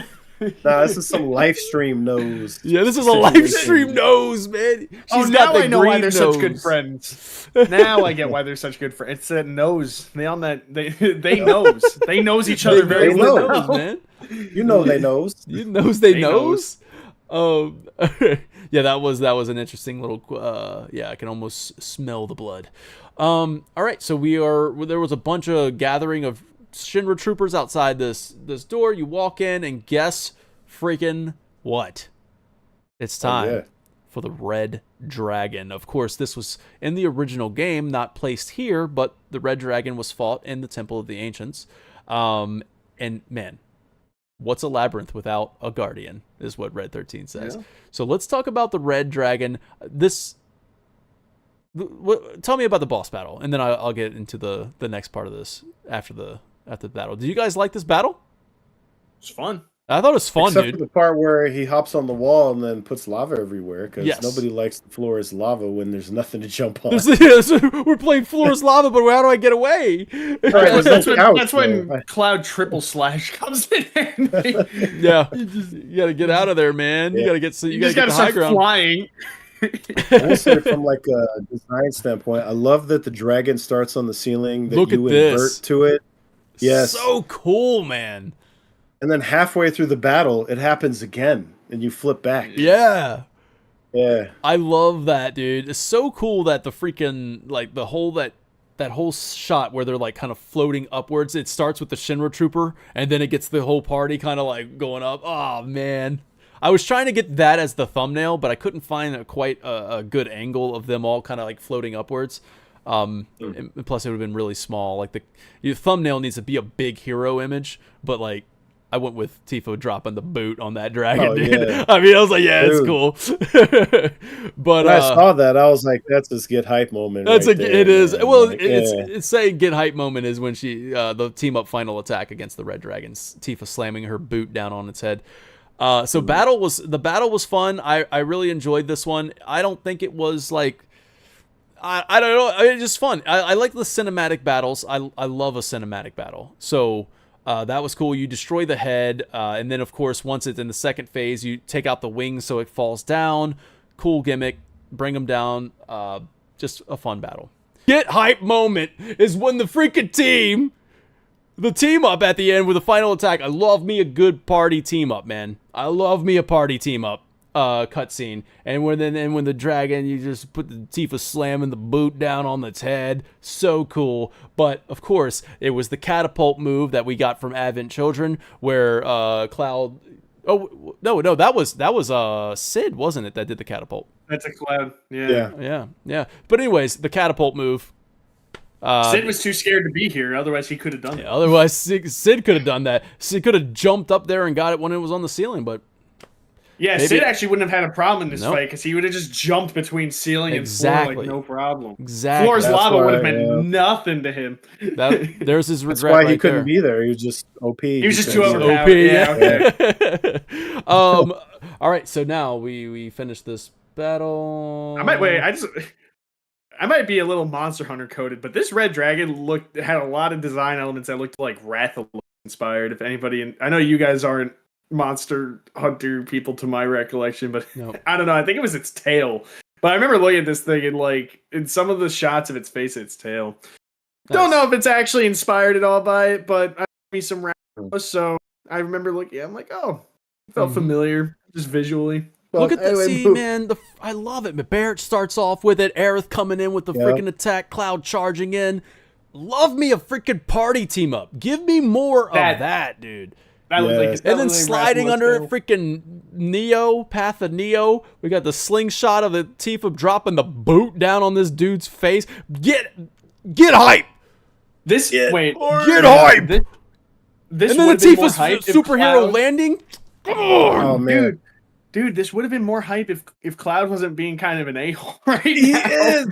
No, this is some live stream nose. Yeah, this is a live stream nose, man. Now I know why they're such good friends. Now I get why they're such good friends. It's that nose. They knows. They knows each other very well, man. You know they knows. You knows they knows. Yeah, that was an interesting little. I can almost smell the blood. All right, so there was a bunch of gathering of Shinra troopers outside this door. You walk in, and guess freaking what? It's time for the Red Dragon. Of course, this was in the original game, not placed here, but the Red Dragon was fought in the Temple of the Ancients. And man, what's a labyrinth without a guardian, is what Red 13 says. Yeah. So let's talk about the Red Dragon. Tell me about the boss battle, and then I'll get into the next part of this after the battle. Did you guys like this battle? It's fun. I thought it was fun, Except dude. for the part where he hops on the wall and then puts lava everywhere, because Yes. nobody likes the floor is lava when there's nothing to jump on. We're playing floor is lava, but how do I get away? Right, that's when Cloud triple slash comes in handy. Yeah, you gotta get out of there, man. Yeah. You gotta get You gotta start flying. I will say, from like a design standpoint, I love that the dragon starts on the ceiling. That Look you at this. invert to it. Yes, So cool, man. and then halfway through the battle, it happens again, and you flip back. Yeah. Yeah. I love that, dude. It's so cool that the freaking, like, the whole, that whole shot where they're, like, kind of floating upwards. It starts with the Shinra Trooper, and then it gets the whole party kind of, like, going up. Oh, man. I was trying to get that as the thumbnail, but I couldn't find quite a good angle of them all kind of, like, floating upwards. And plus, it would have been really small. Like, your thumbnail needs to be a big hero image, but, like, I went with Tifa dropping the boot on that dragon, dude. Yeah. I mean, I was like, yeah, it's cool. But when I saw that, I was like, "That's his get hype moment." That's right there, it is. man. Well, Like, it's saying get hype moment is when she the team up final attack against the Red Dragons. Tifa slamming her boot down on its head. So the battle was fun. I really enjoyed this one. I don't think it was like. I don't know. It's just fun. I like the cinematic battles. I love a cinematic battle. So. That was cool. You destroy the head, and then, of course, once it's in the second phase, you take out the wings so it falls down. Cool gimmick. Bring them down. Just a fun battle. Get hype moment is when the freaking the team up at the end with the final attack. I love me a good party team up, man. I love me a party team up cutscene. And when the dragon, you just put the Tifa slamming the boot down on its head. So cool. But of course, it was the catapult move that we got from Advent Children, where Cloud. Oh no, that was Sid, wasn't it, that did the catapult? That's a Cloud. Yeah. But anyways, the catapult move. Sid was too scared to be here. Otherwise, he could have done it. Otherwise, Sid could have done that. Sid could have jumped up there and got it when it was on the ceiling, but. Yeah, maybe. Sid actually wouldn't have had a problem in this fight because he would have just jumped between ceiling and floor like no problem. Exactly. Floor's lava would have meant nothing to him. There's his regret. That's why he couldn't be there. He was just OP. He was just too overpowered. OP, yeah. Okay. All right, so now we finished this battle. I might be a little Monster Hunter coded, but this red dragon had a lot of design elements that looked like Wrath of inspired. If anybody, I know you guys aren't Monster Hunter people to my recollection, but I don't know. I think it was its tail. But I remember looking at this thing and like in some of the shots of its face, its tail. Nice. Don't know if it's actually inspired at all by it, but I me some rap. So I remember looking. I'm like, oh, it felt familiar just visually. But look at that, man. I love it. Barrett starts off with it. Aerith coming in with the freaking attack. Cloud charging in. Love me a freaking party team up. Give me more of that, dude. That and then sliding under freaking Path of Neo. We got the slingshot of the Tifa dropping the boot down on this dude's face. Get hype. Get hype. This and then the Tifa's superhero landing. Oh man. Dude, this would have been more hype if Cloud wasn't being kind of an a-hole right now. I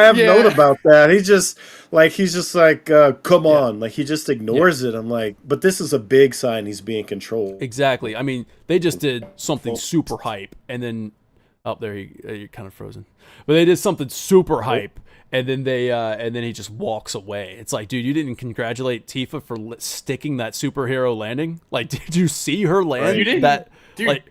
have note about that. He's just like, come on. Like, he just ignores it. I'm like, but this is a big sign he's being controlled. Exactly. I mean, they just did something super hype, and then, you're kind of frozen. But they did something super hype, and then and then he just walks away. It's like, dude, you didn't congratulate Tifa for sticking that superhero landing? Like, did you see her land? You didn't. That, dude. Like,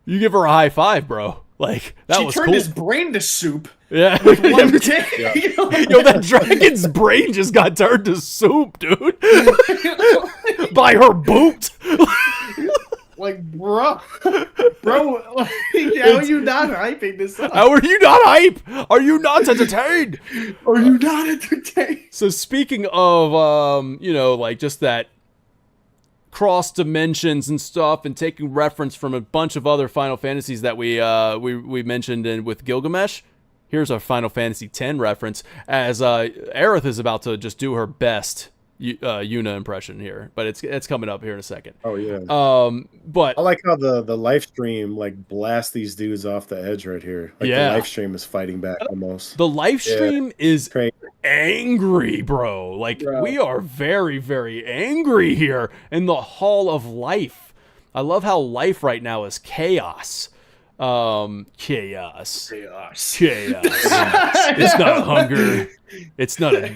you give her a high five, bro. Like, that was cool. She turned his brain to soup. Yeah. With one take. Yo, that dragon's brain just got turned to soup, dude. By her boot. Like, bro, like, how are you not hyping this up? How are you not hype? Are you not entertained? Are you not entertained? So speaking of, like just that cross dimensions and stuff, and taking reference from a bunch of other Final Fantasies that we mentioned with Gilgamesh. Here's our Final Fantasy X reference, as Aerith is about to just do her best Yuna impression here, but it's coming up here in a second. Oh yeah. But I like how the live stream like blasts these dudes off the edge right here. Like the live stream is fighting back almost. The live stream is crazy. Angry, bro. Like we are very, very angry here in the Hall of Life. I love how life right now is chaos. Chaos. It's not hunger. It's not a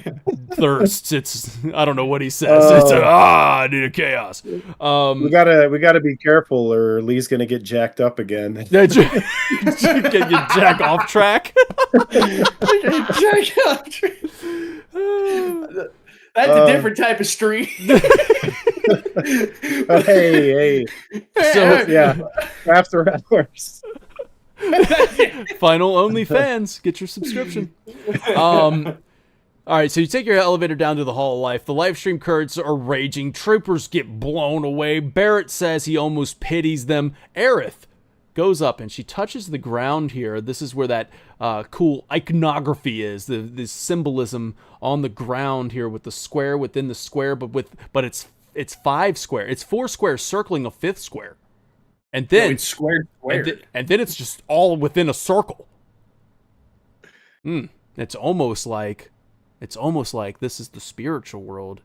thirst. It's, I don't know what he says. It's I need a chaos. We gotta be careful, or Lee's gonna get jacked up again. Get jack off track. Jack off track. That's a different type of stream. Hey. So yeah, after hours. Final OnlyFans. Get your subscription. All right, so you take your elevator down to the Hall of Life. The live stream currents are raging. Troopers get blown away. Barrett says he almost pities them. Aerith goes up and she touches the ground here. This is where that cool iconography is. The symbolism on the ground here with the square within the square, but it's 5 square. It's 4 squares circling a 5th square. And then it's squared. And then it's just all within a circle. It's almost like this is the spiritual world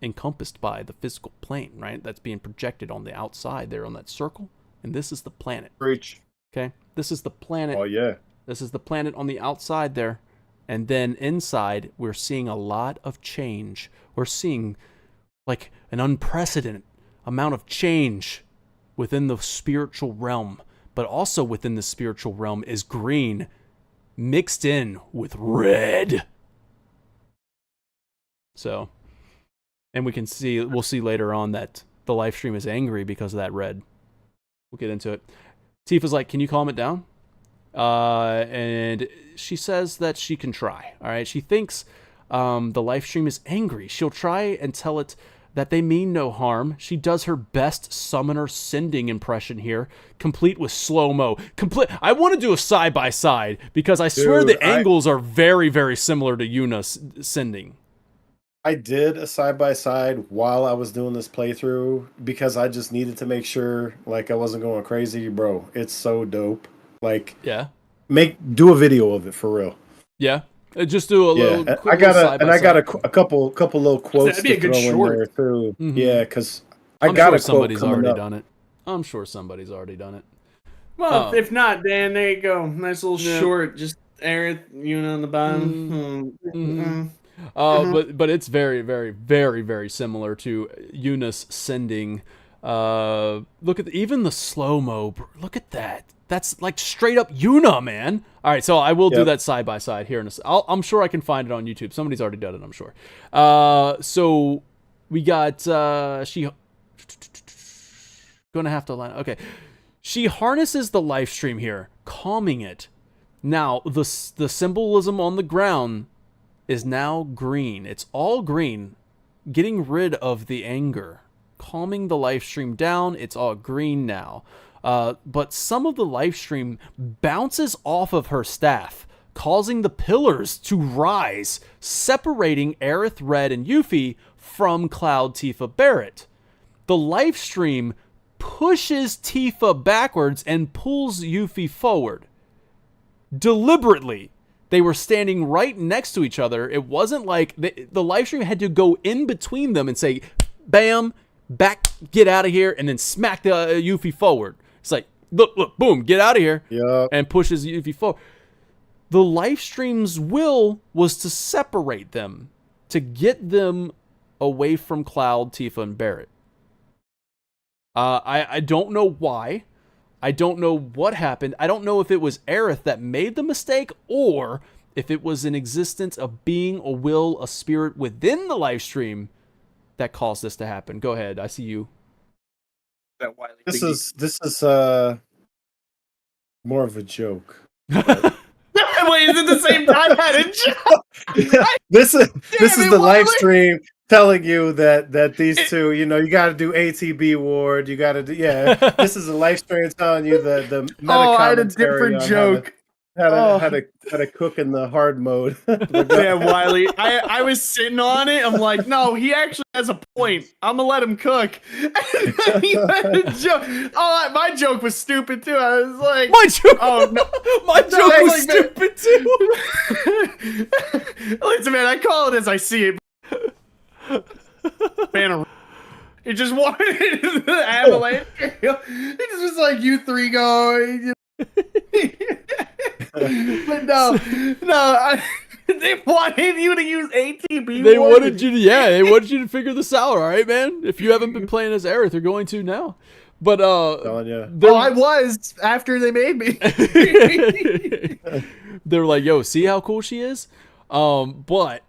encompassed by the physical plane, right? That's being projected on the outside there on that circle. And this is the planet. Preach. Okay? This is the planet. Oh, yeah. This is the planet on the outside there. And then inside, we're seeing a lot of change. We're seeing like an unprecedented amount of change within the spiritual realm. But also within the spiritual realm is green mixed in with red. So, and we'll see later on that the live stream is angry because of that red. We'll get into it. Tifa's like, can you calm it down? And she says that she can try. All right. She thinks the live stream is angry. She'll try and tell it that they mean no harm. She does her best summoner sending impression here, complete with slow-mo. I want to do a side-by-side because I swear the angles are very, very similar to Yuna sending. I did a side-by-side while I was doing this playthrough because I just needed to make sure like I wasn't going crazy. Bro, it's so dope. Like, yeah, do a video of it for real. Yeah. Just do a little. I got a couple little quotes to throw in there too. Mm-hmm. Yeah, because I'm sure somebody's already done it. I'm sure somebody's already done it. Well, if not, Dan, there you go. Nice little short, just Aerith, Yuna on the bottom. But it's very, very, very, very similar to Yuna's sending. Look at even the slow mo. Look at that. That's like straight up Yuna, man. All right, so I will do that side by side here. I'm sure I can find it on YouTube. Somebody's already done it, I'm sure. So we got she gonna have to line. Okay, she harnesses the live stream here, calming it. Now the symbolism on the ground is now green. It's all green, getting rid of the anger, calming the live stream down. It's all green now. But some of the live stream bounces off of her staff, causing the pillars to rise, separating Aerith, Red, and Yuffie from Cloud, Tifa, Barrett. The live stream pushes Tifa backwards and pulls Yuffie forward. Deliberately. They were standing right next to each other. It wasn't like the live stream had to go in between them and say, bam, back, get out of here, and then smack the Yuffie forward. It's like, look, boom, get out of here, and pushes Yuffie forward. The live stream's will was to separate them, to get them away from Cloud, Tifa, and Barrett. I don't know why. I don't know what happened. I don't know if it was Aerith that made the mistake or if it was an existence, a being, a will, a spirit within the live stream that caused this to happen. Go ahead. I see you. This is more of a joke. Wait, is it the same time? This is the live stream telling you that these two, you got to do ATB ward. You got to do This is a live stream telling you the meta I had a different joke. How to cook in the hard mode. Yeah, Wiley. I was sitting on it. I'm like, no, he actually has a point. I'm gonna let him cook. And then he had a joke. Oh, my joke was stupid too. I was like, my joke. Oh no, my joke was stupid too. Listen, man, I call it as I see it. Man, It just wanted into the avalanche. It just was like, you three go. But no. They wanted you to use ATB. They wanted you to figure this out, all right, man? If you haven't been playing as Aerith, you're going to now. But I was after they made me. They're like, yo, see how cool she is? But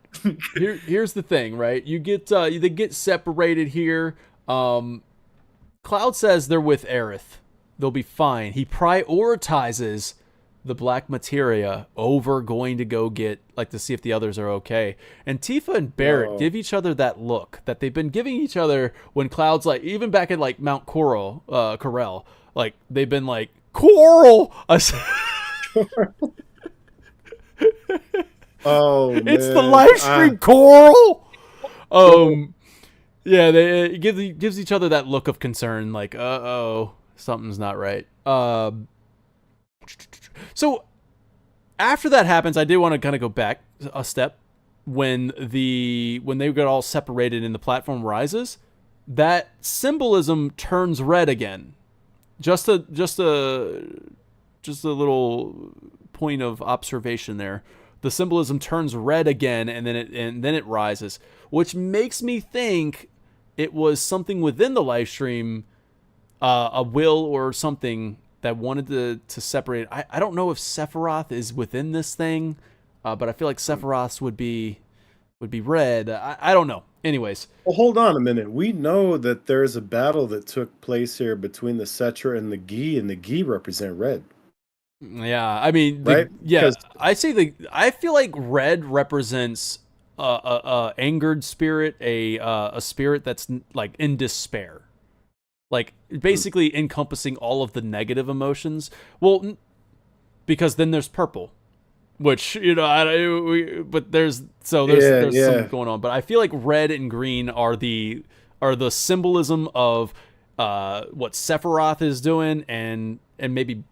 here's the thing, right? You get they get separated here. Cloud says they're with Aerith. They'll be fine. He prioritizes the black materia over going to go get, like, to see if the others are okay. And Tifa and Barrett give each other that look that they've been giving each other when Cloud's like, even back at like Mount Corel, like they've been like, Coral. Oh, man. It's the live stream Coral. Yeah, it gives each other that look of concern, like, something's not right. So after that happens, I did want to kind of go back a step when they got all separated and the platform rises. That symbolism turns red again. Just a little point of observation there. The symbolism turns red again, and then it rises, which makes me think it was something within the live stream, a will or something that wanted to separate. I don't know if Sephiroth is within this thing, but I feel like Sephiroth would be red. I don't know. Anyways. Well, hold on a minute. We know that there's a battle that took place here between the Cetra and the Gi, and the Gi represent red. Yeah, I mean, right? Yeah, I feel like red represents a angered spirit, a spirit that's like in despair. Like, basically encompassing all of the negative emotions. Well, because then there's purple, which, but there's something going on. But I feel like red and green are the symbolism of what Sephiroth is doing, and maybe,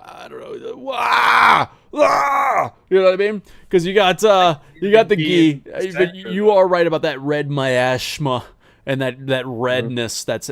I don't know, you know what I mean? Because you got the Gi, but you are right about that red miasma. And that redness that's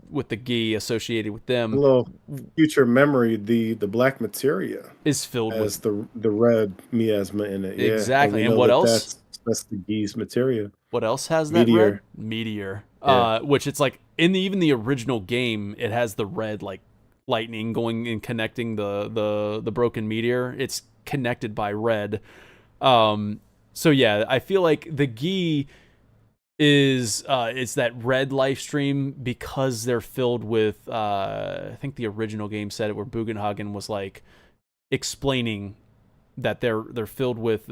with the Gi associated with them. A little future memory, the black materia is filled with the red miasma in it. Exactly. And what else? That's the Gi's materia. What else has that red? Meteor. Yeah. Which it's like even the original game, it has the red, like, lightning going and connecting the broken meteor. It's connected by red. So yeah, I feel like the Gi is that red life stream because they're filled with I think the original game said it, where Bugenhagen was like explaining that they're filled with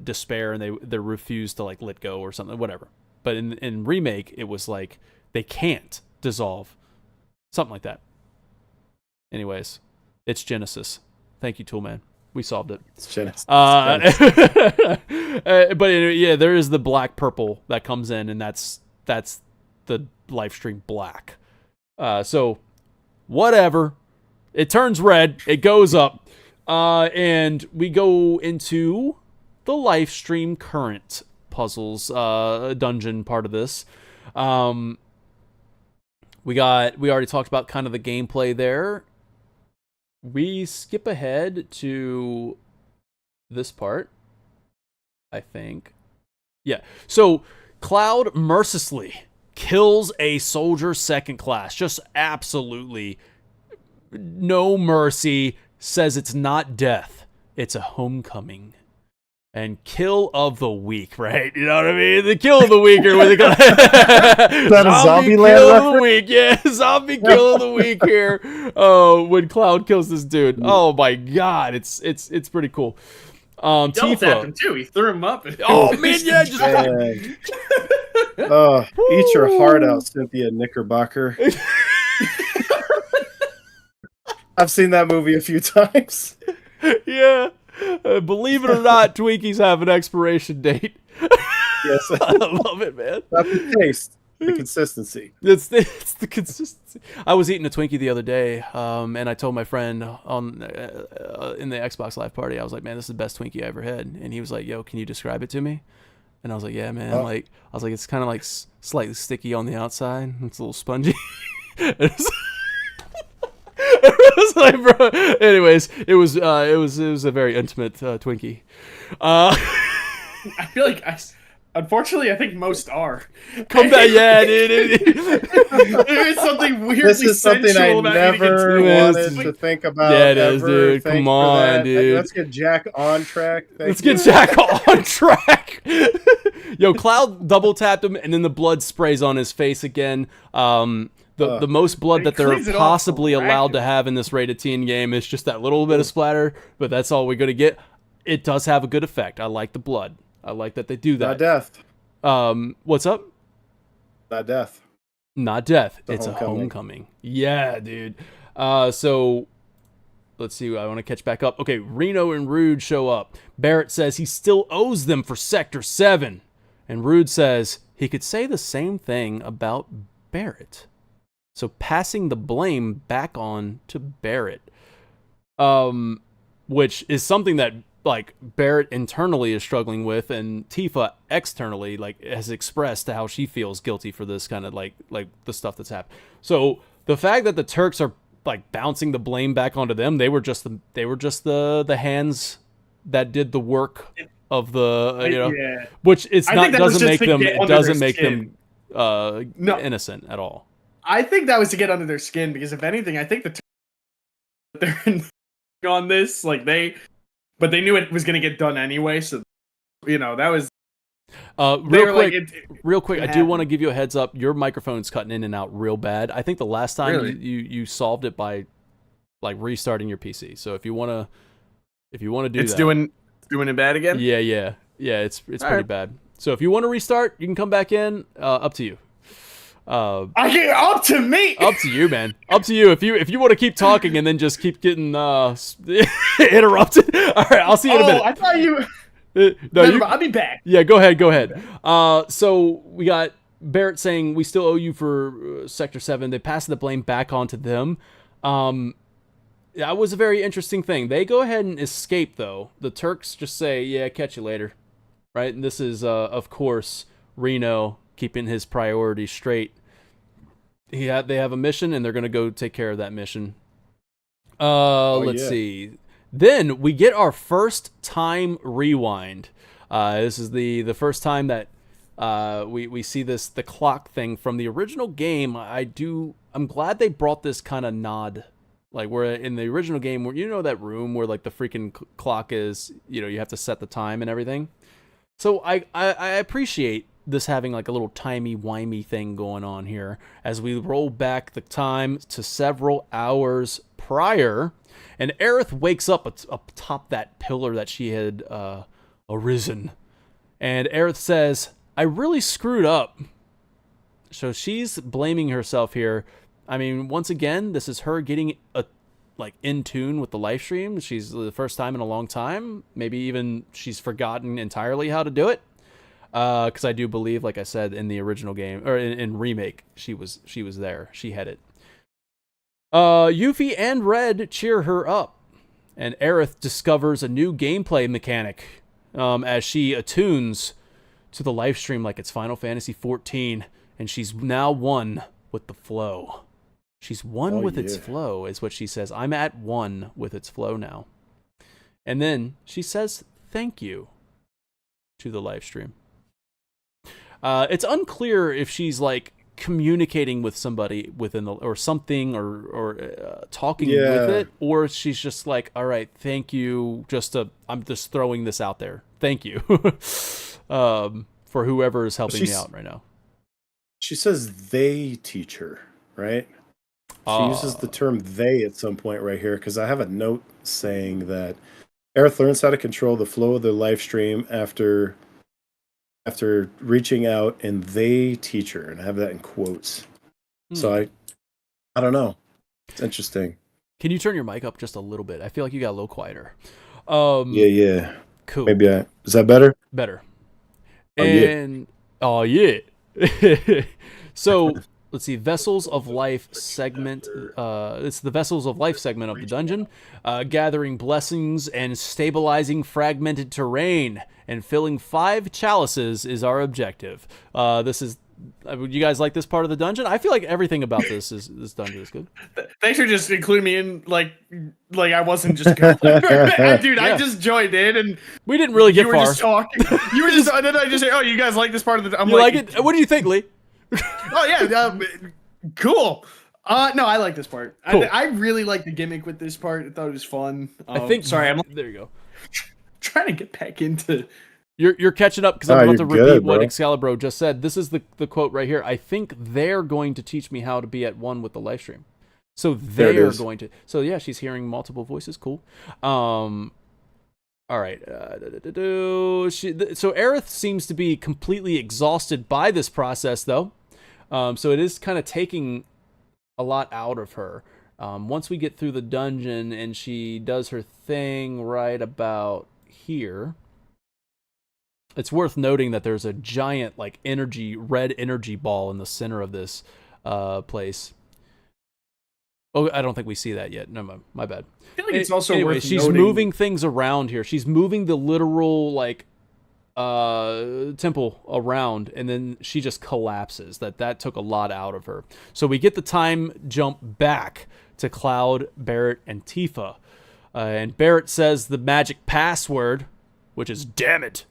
despair, and they refuse to, like, let go or something, whatever. But in remake, it was like they can't dissolve, something like that. Anyways, it's Genesis. Thank you, Toolman. We solved it. It's Genesis. But yeah, there is the black purple that comes in, and that's the live stream black. So whatever, it turns red, it goes up, and we go into the live stream current puzzles dungeon part of this. We already talked about kind of the gameplay there. We skip ahead to this part, I think. Yeah. So Cloud mercilessly kills a soldier second class. Just absolutely no mercy. Says it's not death. It's a homecoming. And kill of the week, right? You know what I mean? The kill of the week, or what they call it. That a zombie land kill reference? of the week, yeah. Zombie kill of the week here. Oh, when Cloud kills this dude. Oh my god, it's pretty cool. Tifa tapped him too. He threw him up. Oh man, yeah, just eat your heart out, Cynthia Knickerbocker. I've seen that movie a few times. Yeah. Believe it or not, Twinkies have an expiration date. Yes. I love it, man. Not the taste, the consistency. It's the consistency. I was eating a Twinkie the other day, and I told my friend on in the Xbox Live party, I was like, man, this is the best Twinkie I ever had. And he was like, yo, can you describe it to me? And I was like, yeah, man. Like, I was like, it's kind of like slightly sticky on the outside. It's a little spongy. It was like, bro. Anyways, it was a very intimate Twinkie. I feel like unfortunately, I think most are. Come back, yeah, dude. There is something weirdly This is something I never wanted to think about. Yeah, it is, dude. Come on, dude. Let's get Jack on track. Let's get Jack on track. Yo, Cloud double tapped him, and then the blood sprays on his face again. The most blood that they're possibly allowed to have in this rated teen game is just that little bit of splatter, but that's all we're gonna get. It does have a good effect. I like the blood. I like that they do that. Not death. What's up? Not death. Not death. It's a homecoming. Yeah, dude. So let's see. I want to catch back up. Okay, Reno and Rude show up. Barrett says he still owes them for Sector 7. And Rude says he could say the same thing about Barrett. So passing the blame back on to Barrett. Which is something that like Barrett internally is struggling with, and Tifa externally like has expressed how she feels guilty for this kind of like the stuff that's happened. So the fact that the Turks are like bouncing the blame back onto them, they were just the hands that did the work of the which doesn't make them innocent at all. I think that was to get under their skin, because if anything, I think they're on this but they knew it was going to get done anyway, so that was real quick. I do want to give you a heads up. Your microphone's cutting in and out real bad. I think the last time you solved it by like restarting your PC. So if you want to do it's doing it bad again. Yeah. It's pretty bad. So if you want to restart, you can come back in. Up to you. I get up to me. Up to you, man. Up to you. If you want to keep talking and then just keep getting interrupted. All right, I'll see you in a minute. I thought you. I'll be back. Yeah, go ahead. So we got Barrett saying we still owe you for Sector 7. They passed the blame back onto them. That was a very interesting thing. They go ahead and escape though. The Turks just say, "Yeah, catch you later," right? And this is, of course, Reno keeping his priorities straight. They have a mission, and they're going to go take care of that mission. Let's see. Then we get our first time rewind. This is the first time that we see the clock thing from the original game. I'm glad they brought this kind of nod. Like, where in the original game, where that room where like the freaking clock is, you have to set the time and everything. So I appreciate this having like a little timey-wimey thing going on here as we roll back the time to several hours prior, and Aerith wakes up atop that pillar that she had arisen, and Aerith says, "I really screwed up." So she's blaming herself here. I mean, once again, this is her getting in tune with the live stream. She's the first time in a long time. Maybe even she's forgotten entirely how to do it. Because I do believe, like I said, in the original game or in remake, she was there. She had it. Yuffie and Red cheer her up, and Aerith discovers a new gameplay mechanic as she attunes to the live stream like it's Final Fantasy XIV, and she's now one with the flow. She's one with its flow, is what she says. I'm at one with its flow now. And then she says thank you to the live stream. It's unclear if she's like communicating with somebody within or something or talking with it, or she's just like, all right, thank you. I'm just throwing this out there. Thank you for whoever is helping me out right now. She says they teach her, right? She uses the term they at some point right here, because I have a note saying that Aerith learns how to control the flow of the live stream after reaching out, and they teach her, and I have that in quotes. So I don't know. It's interesting. Can you turn your mic up just a little bit? I feel like you got a little quieter. Yeah. Cool. Maybe is that better? Better. Oh yeah. So let's see, Vessels of Life segment. It's the Vessels of Life segment of the dungeon. Gathering blessings and stabilizing fragmented terrain and filling 5 chalices is our objective. This is. You guys like this part of the dungeon? I feel like everything about this dungeon is good. Thanks for just including me in, like I wasn't just going. Dude, I just joined in and we didn't really get far. You were just talking. You were just, and then I just say, "Oh, you guys like this part of the?" I'm you like it? What do you think, Lee? Oh yeah, cool. No, I like this part. Cool. I really like the gimmick with this part. I thought it was fun. I think. Sorry, I'm there. You go. Trying to get back into. You're catching up because I'm about to repeat what Excalibur just said. This is the quote right here. I think they're going to teach me how to be at one with the live stream. So they're going to. So yeah, she's hearing multiple voices. Cool. All right. So Aerith seems to be completely exhausted by this process, though. So it is kind of taking a lot out of her. Once we get through the dungeon and she does her thing right about here. It's worth noting that there's a giant, like, red energy ball in the center of this place. Oh, I don't think we see that yet. No, my bad. I feel like it's also worth she's noting... moving things around here. She's moving the literal, like, temple around, and then she just collapses. That took a lot out of her. So we get the time jump back to Cloud, Barrett, and Tifa. And Barrett says the magic password, which is "damn it."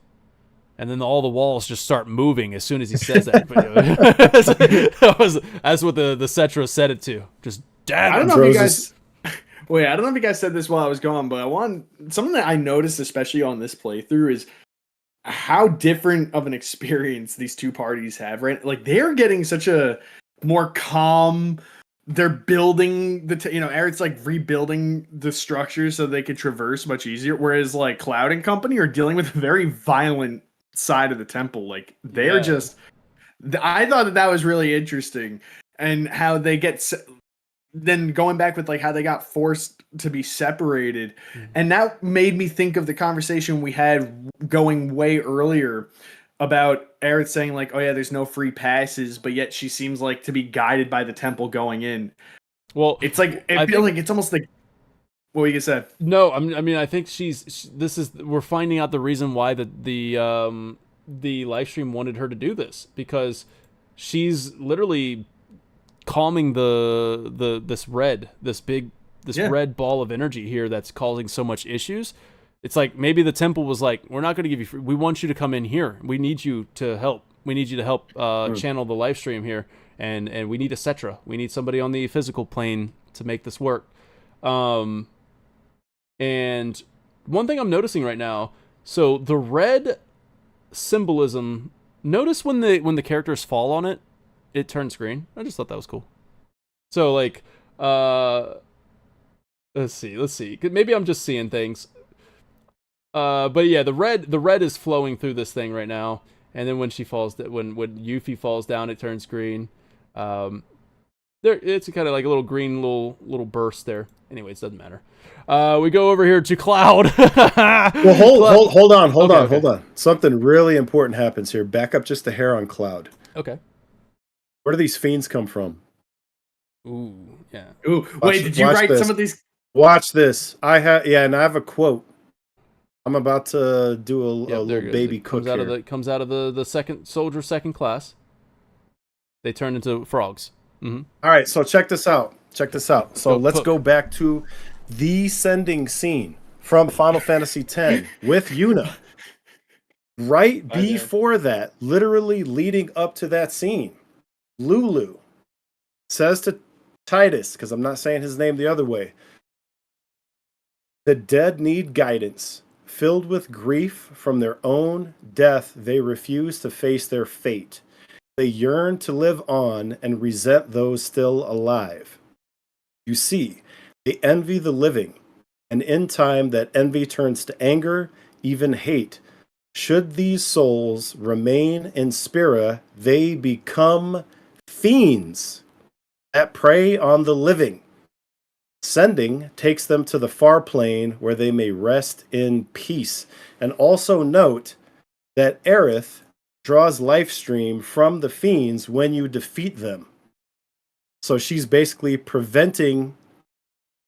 And then all the walls just start moving as soon as he says that. That's what the Cetra said it to. Just damn. I don't know if you guys. Wait, I don't know if you guys said this while I was gone, but something that I noticed, especially on this playthrough, is how different of an experience these two parties have. Right, like they're getting such a more calm. They're building Aerith's like rebuilding the structure so they could traverse much easier. Whereas like Cloud and company are dealing with very violent side of the temple. Like they're just, I thought that was really interesting, and how they get then going back with like how they got forced to be separated. And that made me think of the conversation we had going way earlier about Aerith saying like, oh yeah, there's no free passes, but yet she seems like to be guided by the temple going in. Well, it's like I feel like it's almost like what you said. No, I mean, I think we're finding out the reason why the live stream wanted her to do this, because she's literally calming this red ball of energy here that's causing so much issues. It's like maybe the temple was like, we're not going to give you free. We want you to come in here. We need you to help. We need you to help channel the live stream here, and we need a Cetra. We need somebody on the physical plane to make this work. And one thing I'm noticing right now, so the red symbolism, notice when the characters fall on it, it turns green. I just thought that was cool. So like, let's see. Maybe I'm just seeing things. But yeah, the red is flowing through this thing right now. And then when Yuffie falls down, it turns green. It's kind of like a little green little burst there. Anyways, doesn't matter. We go over here to Cloud. Well, hold on. Something really important happens here. Back up just a hair on Cloud. Okay. Where do these fiends come from? Ooh, yeah. Ooh, wait, did you write some of these? Watch this. And I have a quote. I'm about to do a little baby cook here. Comes out of the second soldier, second class. They turn into frogs. Mm-hmm. All right, so check this out. So let's go back to the sending scene from Final Fantasy X with Yuna. Right before that, literally leading up to that scene, Lulu says to Titus, because I'm not saying his name the other way, the dead need guidance. Filled with grief from their own death, they refuse to face their fate. They yearn to live on and resent those still alive. You see, they envy the living, and in time that envy turns to anger, even hate. Should these souls remain in Spira, they become fiends that prey on the living. Sending takes them to the far plane where they may rest in peace. And also note that Aerith draws life stream from the fiends when you defeat them. So she's basically preventing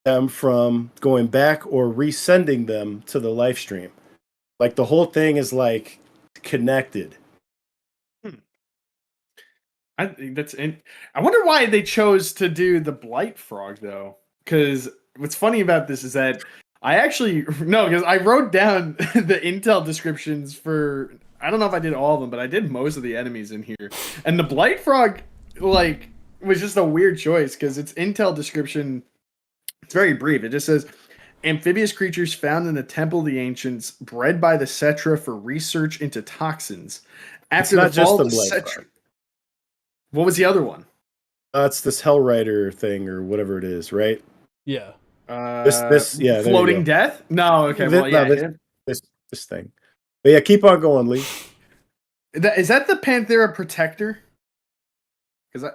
them from going back or resending them to the live stream. Like the whole thing is like connected. I wonder why they chose to do the Blight Frog though. Because what's funny about this is that because I wrote down the intel descriptions for, I don't know if I did all of them, but I did most of the enemies in here. And the Blight Frog like was just a weird choice because its intel description, it's very brief. It just says amphibious creatures found in the Temple of the Ancients, bred by the Cetra for research into toxins. After it's not the fall just of the the Blight Cetra. Frog. What was the other one? It's this Hellrider thing or whatever it is, right? Yeah. Floating Death? No, okay. This thing. But yeah, keep on going, Lee. Is that the Panthera Protector? Because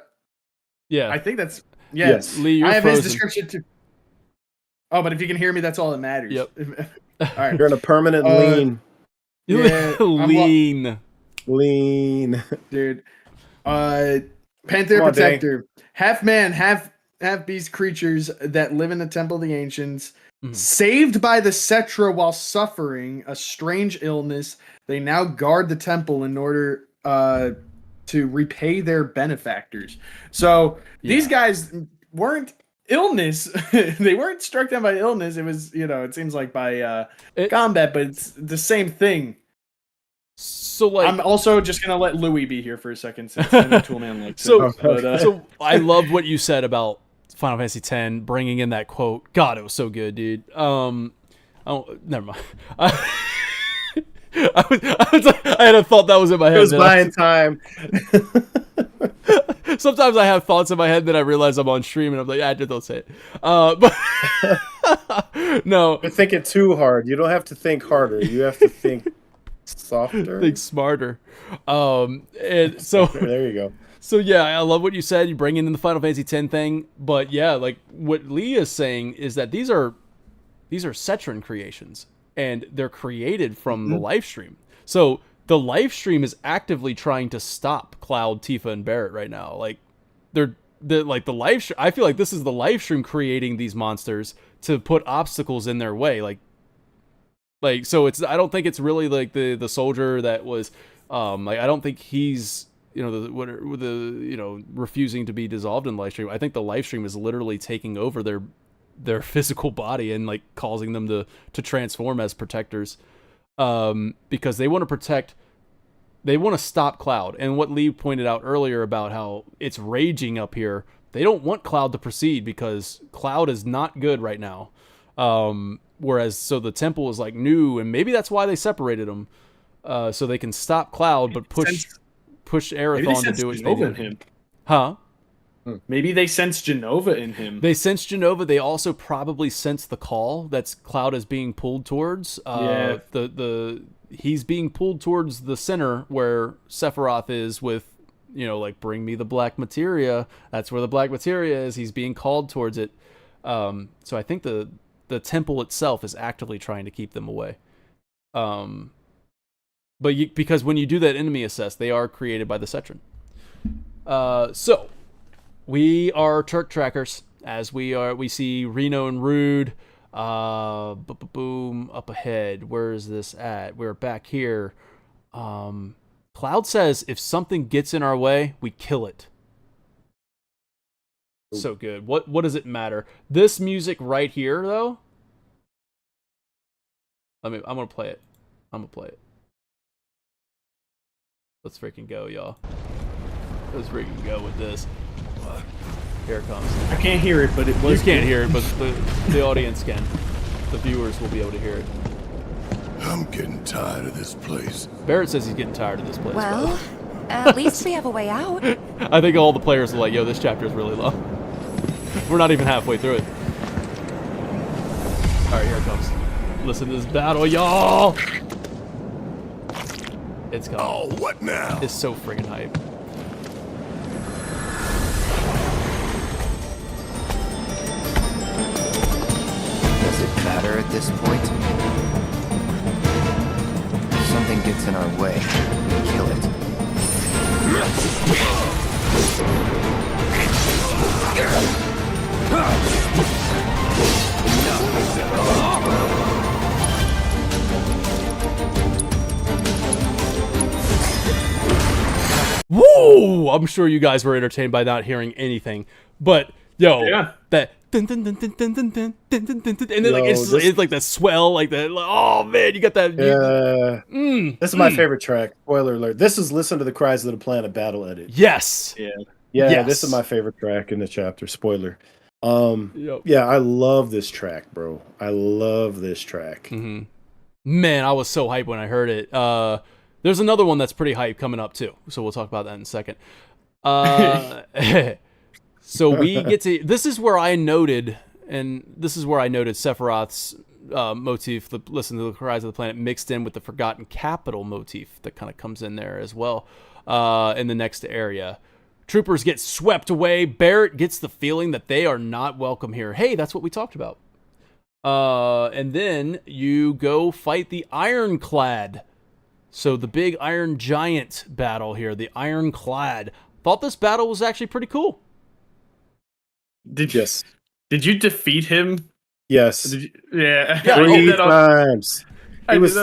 I think that's Yes. Lee, you're I have frozen. his description too. Oh, but if you can hear me, that's all that matters. Yep. All right. You're in a permanent lean. Yeah, lean, dude. Panthera Protector, half man, half beast creatures that live in the Temple of the Ancients, saved by the Cetra while suffering a strange illness. They now guard the temple in order to repay their benefactors. So these guys weren't illness. They weren't struck down by illness. It was, it seems like by combat, but it's the same thing. So like, I'm also just gonna let Louis be here for a second since I know Toolman likes so, it. But, so I loved what you said about Final Fantasy X bringing in that quote. God, it was so good, dude. Oh, never mind. I had a thought that was in my head. It was buying time. Sometimes I have thoughts in my head that I realize I'm on stream and I'm like, just don't say it. But no, You're thinking too hard. You don't have to think harder. You have to think softer. Think smarter. And so there you go. So yeah, I love what you said. You bring in the Final Fantasy X thing, but yeah, like what Lee is saying is that these are Cetran creations, and they're created from the live stream. So the live stream is actively trying to stop Cloud, Tifa, and Barrett right now. Like they're like the live stream. I feel like this is the live stream creating these monsters to put obstacles in their way. Like so it's, I don't think it's really like the soldier that was like, I don't think he's refusing to be dissolved in the live stream. I think the live stream is literally taking over their physical body and like causing them to transform as protectors, because they want to stop Cloud. And what Lee pointed out earlier about how it's raging up here, they don't want Cloud to proceed because Cloud is not good right now. Whereas so the temple is like new, and maybe that's why they separated them, so they can stop Cloud but push Aerith on to do what they do. Him. Huh? Maybe they sense Genova in him. They sense Genova. They also probably sense the call that's Cloud is being pulled towards. He's being pulled towards the center where Sephiroth is with, like, bring me the black materia. That's where the black materia is. He's being called towards it. So I think the temple itself is actively trying to keep them away. Because when you do that enemy assess, they are created by the Cetran. So we are Turk trackers, as we see Reno and Rude. Boom, up ahead. Where is this at? We're back here. Cloud says if something gets in our way, we kill it. So good. What does it matter? This music right here, though. I'm gonna play it. Let's freaking go, y'all. Let's freaking go with this. Here it comes. I can't hear it, but it was. You can't hear it, but the audience can. The viewers will be able to hear it. I'm getting tired of this place. Barrett says he's getting tired of this place. Well, at least we have a way out. I think all the players are like, yo, this chapter is really long. We're not even halfway through it. Alright, here it comes. Listen to this battle, y'all! It's coming. Oh, what now? It's so freaking hype. Does it matter at this point? If something gets in our way, we kill it. Woo! I'm sure you guys were entertained by not hearing anything, but that dun, dun, dun, dun, dun, dun, dun, dun, dun, dun, and then like it's like the swell, like the oh man, you got that. This is my favorite track. Spoiler alert. This is "Listen to the Cries of the Planet" battle edit. Yes. Yeah. This is my favorite track in the chapter. Spoiler. Yeah, I love this track, bro. I love this track. Man, I was so hyped when I heard it. There's another one that's pretty hype coming up too, so we'll talk about that in a second. So we get to this is where I noted Sephiroth's motif, the "Listen to the Cries of the Planet," mixed in with the Forgotten Capital motif that kind of comes in there as well in the next area. Troopers get swept away. Barrett gets the feeling that they are not welcome here. Hey, that's what we talked about. And then you go fight the Ironclad. So the big Iron Giant battle here, the Ironclad. Thought this battle was actually pretty cool. Did you defeat him? Yes. Yeah. 3 times. He was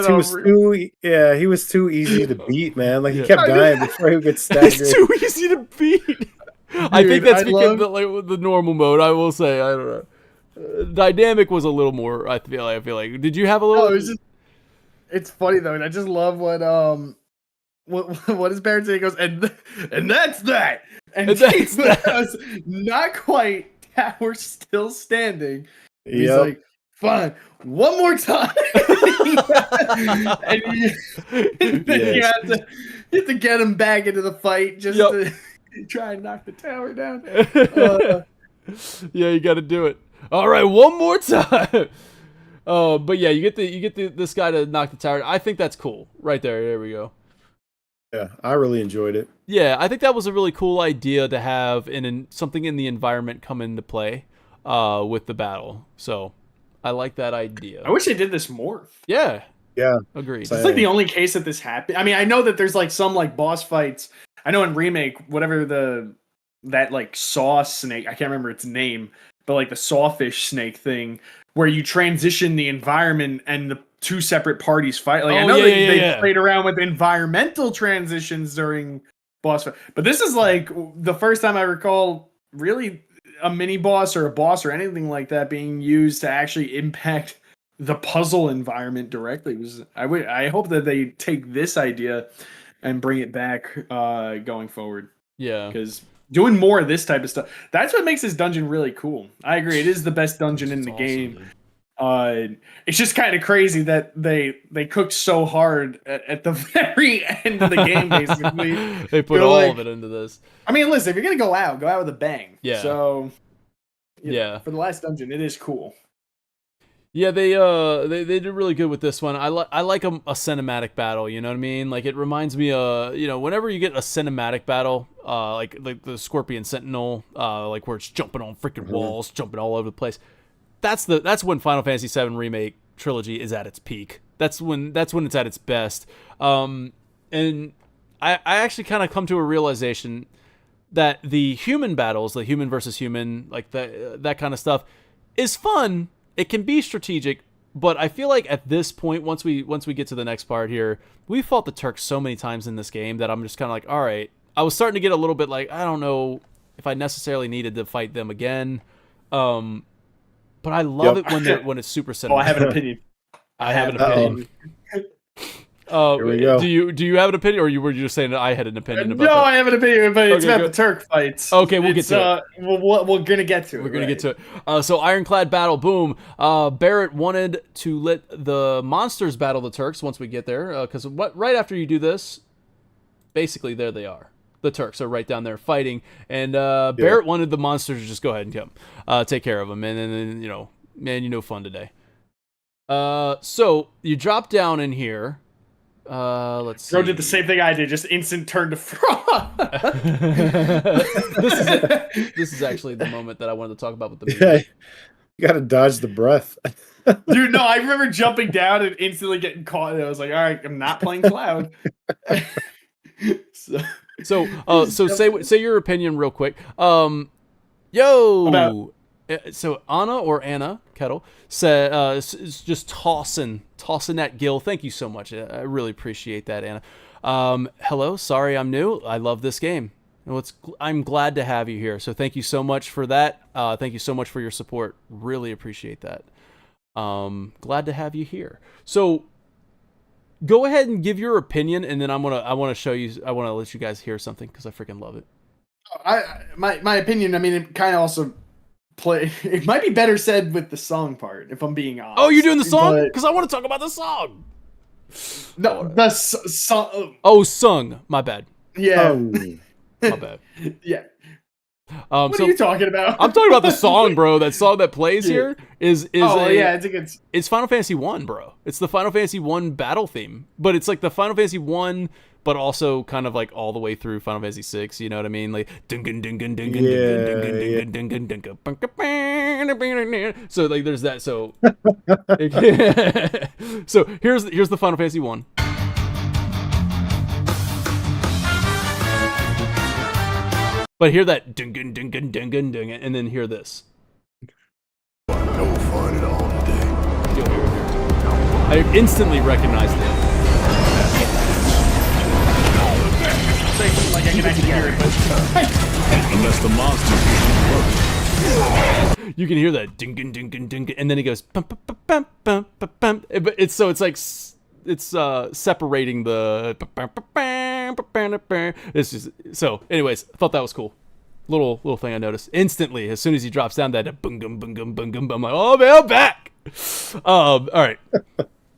too easy to beat, man. Like he kept dying before he would get staggered. It's too easy to beat. Dude, I think that's because the normal mode. I will say, I don't know. Dynamic was a little more. I feel like. Did you have a little? It's funny though, and I just love what his parents say. He goes, and that's that, and that's that. Not quite. We're still standing. He's like, fine, one more time. and then you have to get him back into the fight just to try and knock the tower down. Yeah, you got to do it. All right, one more time. But yeah, you get this guy to knock the tower. I think that's cool. Right there. There we go. Yeah, I really enjoyed it. Yeah, I think that was a really cool idea to have something in the environment come into play with the battle. So I like that idea. I wish they did this more. Yeah. Yeah. Agreed. It's like the only case that this happened. I mean, I know that there's like some like boss fights. I know in Remake, whatever that like saw snake, I can't remember its name, but like the sawfish snake thing where you transition the environment and the two separate parties fight. Like I know they played around with environmental transitions during boss fight, but this is like the first time I recall really a mini boss or a boss or anything like that being used to actually impact the puzzle environment directly. I hope that they take this idea and bring it back going forward. Yeah, because doing more of this type of stuff, that's what makes this dungeon really cool. I agree, it is the best dungeon in the game. It's just kind of crazy that they cooked so hard at the very end of the game. Basically, they put all of it into this. I mean, listen, if you're gonna go out with a bang. Yeah. So yeah, for the last dungeon, it is cool. Yeah, they did really good with this one. I like a cinematic battle. You know what I mean? Like it reminds me whenever you get a cinematic battle, like the Scorpion Sentinel, like where it's jumping on freaking walls, jumping all over the place. That's when Final Fantasy VII Remake Trilogy is at its peak. That's when it's at its best. And I actually kind of come to a realization that the human battles, the human versus human, like that kind of stuff, is fun. It can be strategic, but I feel like at this point, once we get to the next part here, we fought the Turks so many times in this game that I'm just kind of like, all right. I was starting to get a little bit like, I don't know if I necessarily needed to fight them again. But I love it when it's super cinematic. Oh, I have an opinion. I have an opinion. Here we go. Do you have an opinion, or were you just saying that I had an opinion about that? No, I have an opinion, but it's about the Turk fights. Okay, we'll get to it. We're gonna get to it. We're gonna get to it. So Ironclad battle, boom. Barrett wanted to let the monsters battle the Turks once we get there, because right after you do this, basically there they are. The Turks are right down there fighting, and Barrett wanted the monsters to just go ahead and come, take care of them, and then man, fun today. So you drop down in here. Let's see. Bro did the same thing I did, just instant turn to frog. This is actually the moment that I wanted to talk about with the movie. Yeah, you gotta dodge the breath. Dude, no, I remember jumping down and instantly getting caught, and I was like, all right, I'm not playing Cloud. So say your opinion real quick. Yo, So Anna or Anna Kettle said, is just tossing that Gil. Thank you so much. I really appreciate that, Anna. Hello. Sorry, I'm new. I love this game. I'm glad to have you here. So thank you so much for that. Thank you so much for your support. Really appreciate that. Glad to have you here. So go ahead and give your opinion, and then I want to show you. I want to let you guys hear something because I freaking love it. My opinion. I mean, it kind of also. It might be better said with the song part, if I'm being honest. Oh, you're doing the song? Because I want to talk about the song. No, the song. Oh, sung. My bad. Yeah. My bad. Yeah. What are you talking about? I'm talking about the song, bro. That song that plays here is it's Final Fantasy 1, bro. It's the Final Fantasy 1 battle theme, but it's like the Final Fantasy 1, but also kind of like all the way through Final Fantasy 6. You know what I mean? Like so like there's that. So so here's the Final Fantasy 1. But hear that ding ding ding ding ding ding ding, and then hear this. No fun at all today. You'll hear it here. I instantly recognized it. Like I can actually hear it, but Unless the monster gets You can hear that ding ding ding ding ding, and then he goes bum bum bum bum bum bum. It's like it's separating the. It's just so. Anyways, I thought that was cool. Little thing I noticed instantly as soon as he drops down that boom gum boom gum boom gum. I'm like, oh man, I'm back. All right.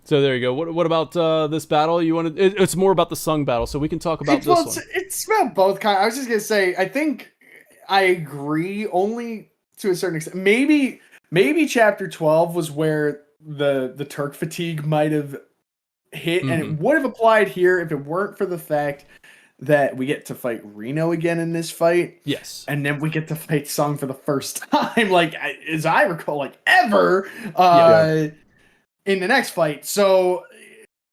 So there you go. What about this battle? You want to? It's more about the sung battle, so we can talk about this one. It's about both kind. I was just gonna say, I think I agree only to a certain extent. Maybe Chapter 12 was where the Turk fatigue might have hit, and it would have applied here if it weren't for the fact that we get to fight Reno again in this fight. Yes. And then we get to fight Sung for the first time, like as I recall, like ever in the next fight. So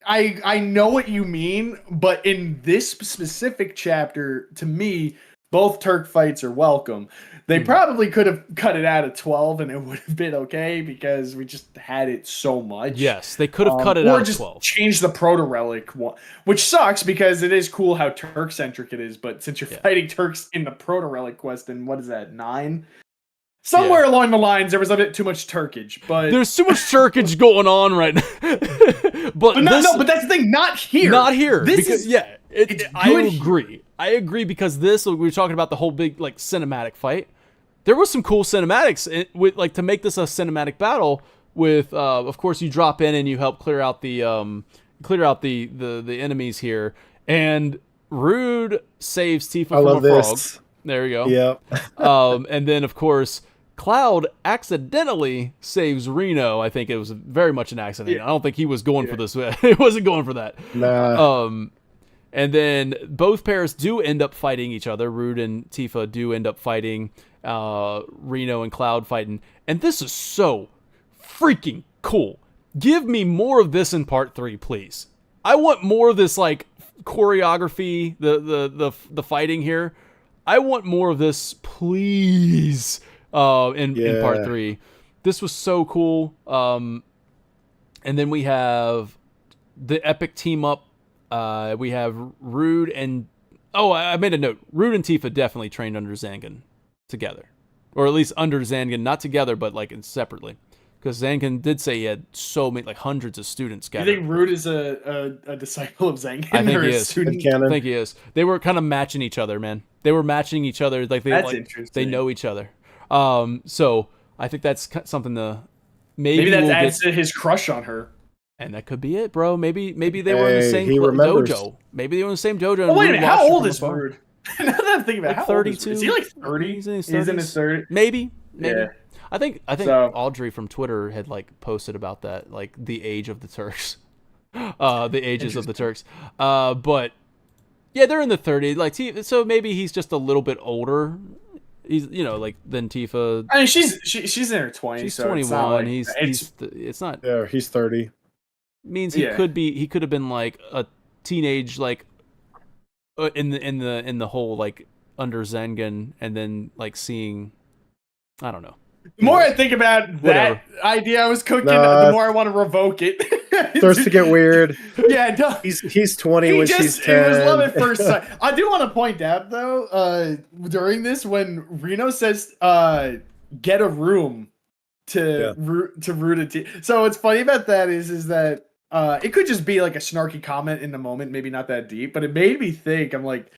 I know what you mean, but in this specific chapter, to me, both Turk fights are welcome. They probably could have cut it out at 12 and it would have been okay because we just had it so much. Yes, they could have cut it out at 12. Or just change the Protorelic one, which sucks because it is cool how Turk-centric it is, but since you're fighting Turks in the Protorelic quest, and what is that, 9? Somewhere along the lines, there was a bit too much Turkage, but... There's too much Turkage going on right now. but that's the thing, not here. Not here. I agree. I agree because we were talking about the whole big like cinematic fight. There was some cool cinematics with like to make this a cinematic battle with of course you drop in and you help clear out the enemies here, and Rude saves Tifa from a frog. There you go. Yep. And then of course Cloud accidentally saves Reno. I think it was very much an accident. I don't think he was going for this. He wasn't going for that. Nah. And then both pairs do end up fighting each other. Rude and Tifa do end up fighting. Reno and Cloud fighting. And this is so freaking cool. Give me more of this in part 3, please. I want more of this like choreography, the fighting here. I want more of this, please. In part 3. This was so cool. And then we have the epic team up. We have Rude and... Oh, I made a note. Rude and Tifa definitely trained under Zangan together. Or at least under Zangan. Not together, but like separately. Because Zangan did say he had so many, like hundreds of students gathered. You think Rude is a disciple of Zangan? I think or he a is. Student? I think he is. They were kind of matching each other, man. They were matching each other. Like That's interesting. They know each other. So I think that's something to... Maybe that adds to his crush on her. And that could be it, bro. Maybe they were in the same dojo. Maybe they were in the same dojo. Oh, wait a minute. How old is Rude? Now that I'm thinking about like how 32. Is he like 30? He's in his 30s. Maybe. Yeah. I think Audrey from Twitter had like posted about that, like the age of the Turks, the ages of the Turks. But yeah, they're in the 30s. Like, so maybe he's just a little bit older. He's like than Tifa. I mean, she's in her 20s. She's so 21. It's not. Yeah, he's 30. Means he could have been like a teenage like in the whole like under Zangan, and then like seeing, I don't know. The more I think about that idea I was cooking, the more I want to revoke it. Starts to get weird. Yeah, it does. He's 20 when she's 10. It was love at first sight. I do want to point out though, during this when Reno says, "Get a room to root a team." So what's funny about that is that it could just be like a snarky comment in the moment, maybe not that deep, but it made me think. I'm like,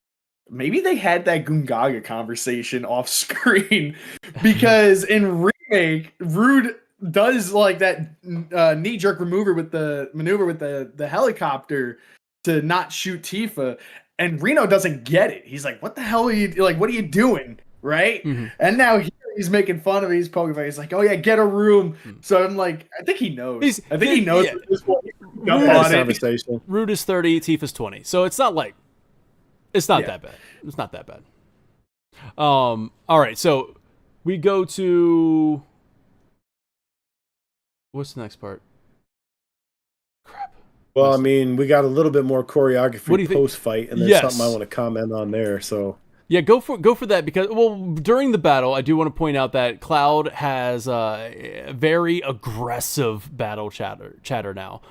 maybe they had that Gungaga conversation off screen because in Remake, Rude does like that knee-jerk maneuver with the helicopter to not shoot Tifa, and Reno doesn't get it. He's like, what the hell are you like? What are you doing? Right? Mm-hmm. And now he's making fun of it. He's poking fun. He's like, oh yeah, get a room. So I'm like, I think he knows. I think he knows. Yeah. At this point. Rude is 30, Tifa's 20. So it's not like it's not that bad. It's not that bad. All right, so we go to what's the next part? Crap. Well, I mean, we got a little bit more choreography post fight, and there's something I want to comment on there. So yeah, go for that because during the battle, I do want to point out that Cloud has a very aggressive battle chatter now.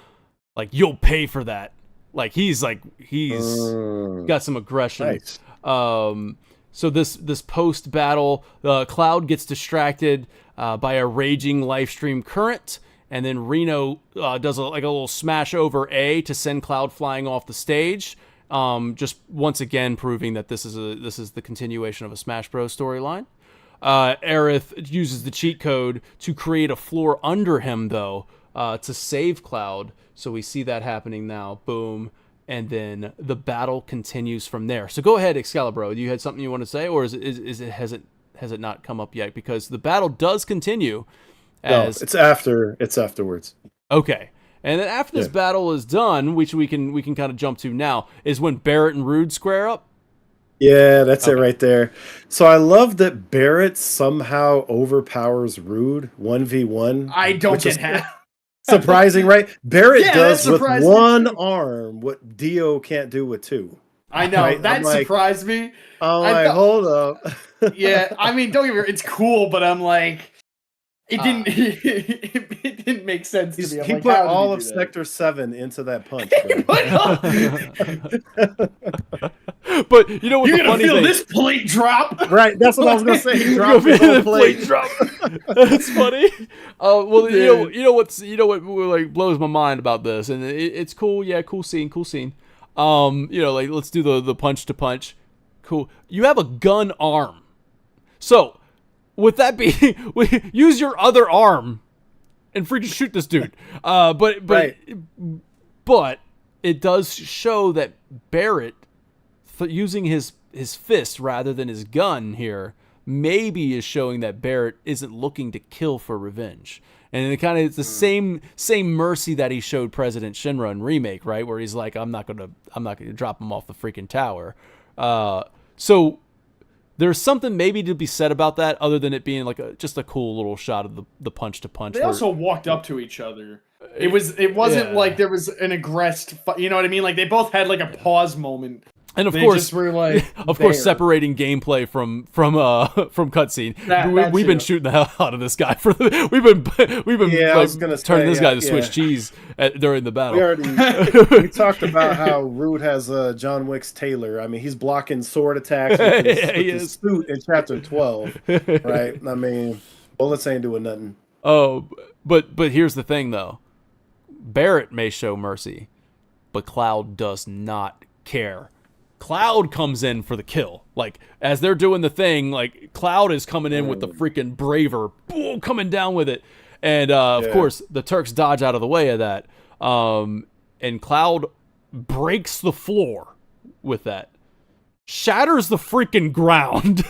Like, you'll pay for that. Like he's got some aggression. Nice. So this post battle, Cloud gets distracted by a raging live stream current, and then Reno does a little smash over A to send Cloud flying off the stage. Just once again proving that this is the continuation of a Smash Bros. Storyline. Aerith uses the cheat code to create a floor under him though to save Cloud. So we see that happening now. Boom. And then the battle continues from there. So go ahead, Excalibur. You had something you want to say, or has it not come up yet? Because the battle does continue. No, it's afterwards. Okay. And then after this battle is done, which we can kind of jump to now, is when Barrett and Rude square up. Yeah, that's it right there. So I love that Barrett somehow overpowers Rude 1v1. I don't get how. Surprising, right? Barrett does with one arm what Dio can't do with two. I know. Right? That surprised me. I'm like, hold up. Yeah, I mean, don't get me wrong, it's cool, but I'm like, it didn't make sense to me. He put all of Sector 7 into that punch. But you know what? You're the gonna funny feel thing, this plate drop, right? That's what I was gonna say. He dropped the plate drop. That's funny. Well, you know what like blows my mind about this, and it's cool. Yeah, cool scene. Like let's do the punch to punch. Cool. You have a gun arm, so with that being, use your other arm and freaking shoot this dude. But it does show that Barrett, using his fist rather than his gun here, maybe is showing that Barrett isn't looking to kill for revenge. And it's the same mercy that he showed President Shinra in Remake, right? Where he's like, I'm not gonna drop him off the freaking tower. So there's something maybe to be said about that, other than it being like just a cool little shot of the punch to punch. They also walked up to each other. It wasn't like there was an aggressed, you know what I mean? Like they both had like a pause moment. And of course, separating gameplay from cutscene. We've been shooting the hell out of this guy we've been turning this guy to Swiss cheese during the battle. We talked about how Rude has John Wick's Taylor. I mean, he's blocking sword attacks with his suit in Chapter 12, right? I mean, bullets ain't doing nothing. Oh, but here's the thing though. Barrett may show mercy, but Cloud does not care. Cloud comes in for the kill. Like, as they're doing the thing, like, Cloud is coming in with the freaking braver, boom, coming down with it. And, of course, the Turks dodge out of the way of that. And Cloud breaks the floor with that. Shatters the freaking ground.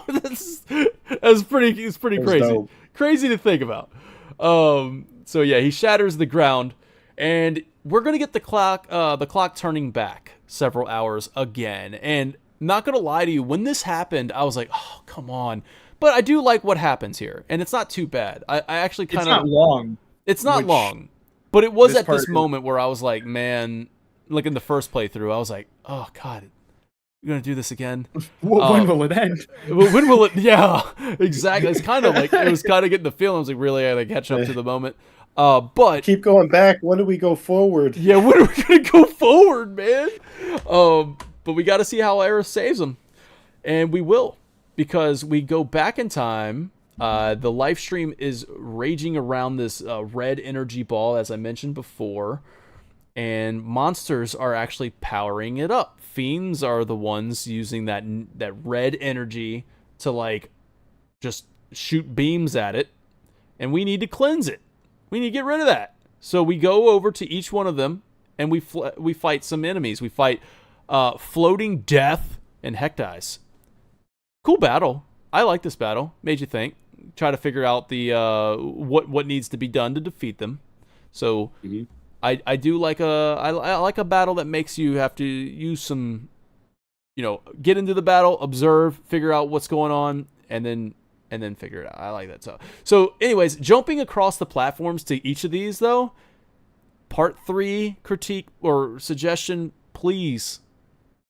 It's pretty crazy. Dope. Crazy to think about. So, yeah, he shatters the ground. And we're going to get the clock turning back several hours again. And not going to lie to you, when this happened, I was like, oh, come on. But I do like what happens here. And it's not too bad. I actually kind of... It's not long. It's not long. But it was at this moment where I was like, man, like in the first playthrough, I was like, oh, God, You're gonna do this again. When will it end? When will it? Yeah, exactly. It's kind of like it was kind of getting the feeling. I was like, really, I had to catch up to the moment. But keep going back. When do we go forward? Yeah, when are we gonna go forward, man? But we got to see how Aerith saves him, and we will, because we go back in time. The live stream is raging around this red energy ball, as I mentioned before, and monsters are actually powering it up. Fiends are the ones using that red energy to like just shoot beams at it, and we need to cleanse it. We need to get rid of that. So we go over to each one of them, and we fight some enemies. We fight Floating Death and Hectize. Cool battle. I like this battle. Made you think. Try to figure out the what needs to be done to defeat them. So I do like I like a battle that makes you have to use some, get into the battle, observe, figure out what's going on, and then figure it out. I like that. So anyways, jumping across the platforms to each of these though, part 3 critique or suggestion, please.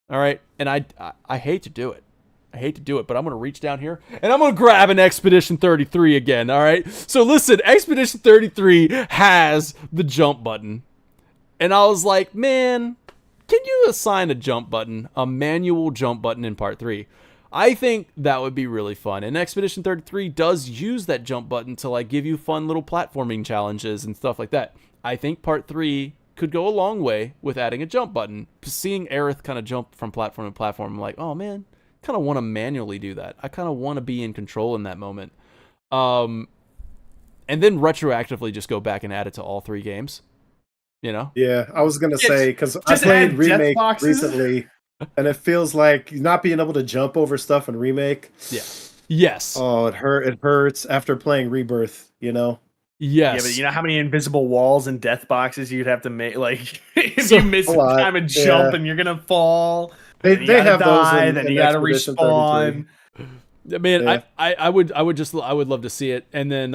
All right, and I hate to do it. But I'm going to reach down here, and I'm going to grab an Expedition 33 again, all right? So listen, Expedition 33 has the jump button. And I was like, man, can you assign a jump button, a manual jump button in Part 3? I think that would be really fun. And Expedition 33 does use that jump button to like give you fun little platforming challenges and stuff like that. I think Part 3 could go a long way with adding a jump button. Seeing Aerith kind of jump from platform to platform, I'm like, oh man, kind of want to manually do that. I kind of want to be in control in that moment. And then retroactively just go back and add it to all 3 games. Yeah, I was gonna say, because I played Remake recently, and it feels like not being able to jump over stuff in Remake. Yeah. Yes. Oh, it hurts after playing Rebirth. Yes. Yeah, but you know how many invisible walls and death boxes you'd have to make? Like, if you miss time and jump, and you're gonna fall. They have die, those. Then you gotta respawn. Man, yeah. I would love to see it, and then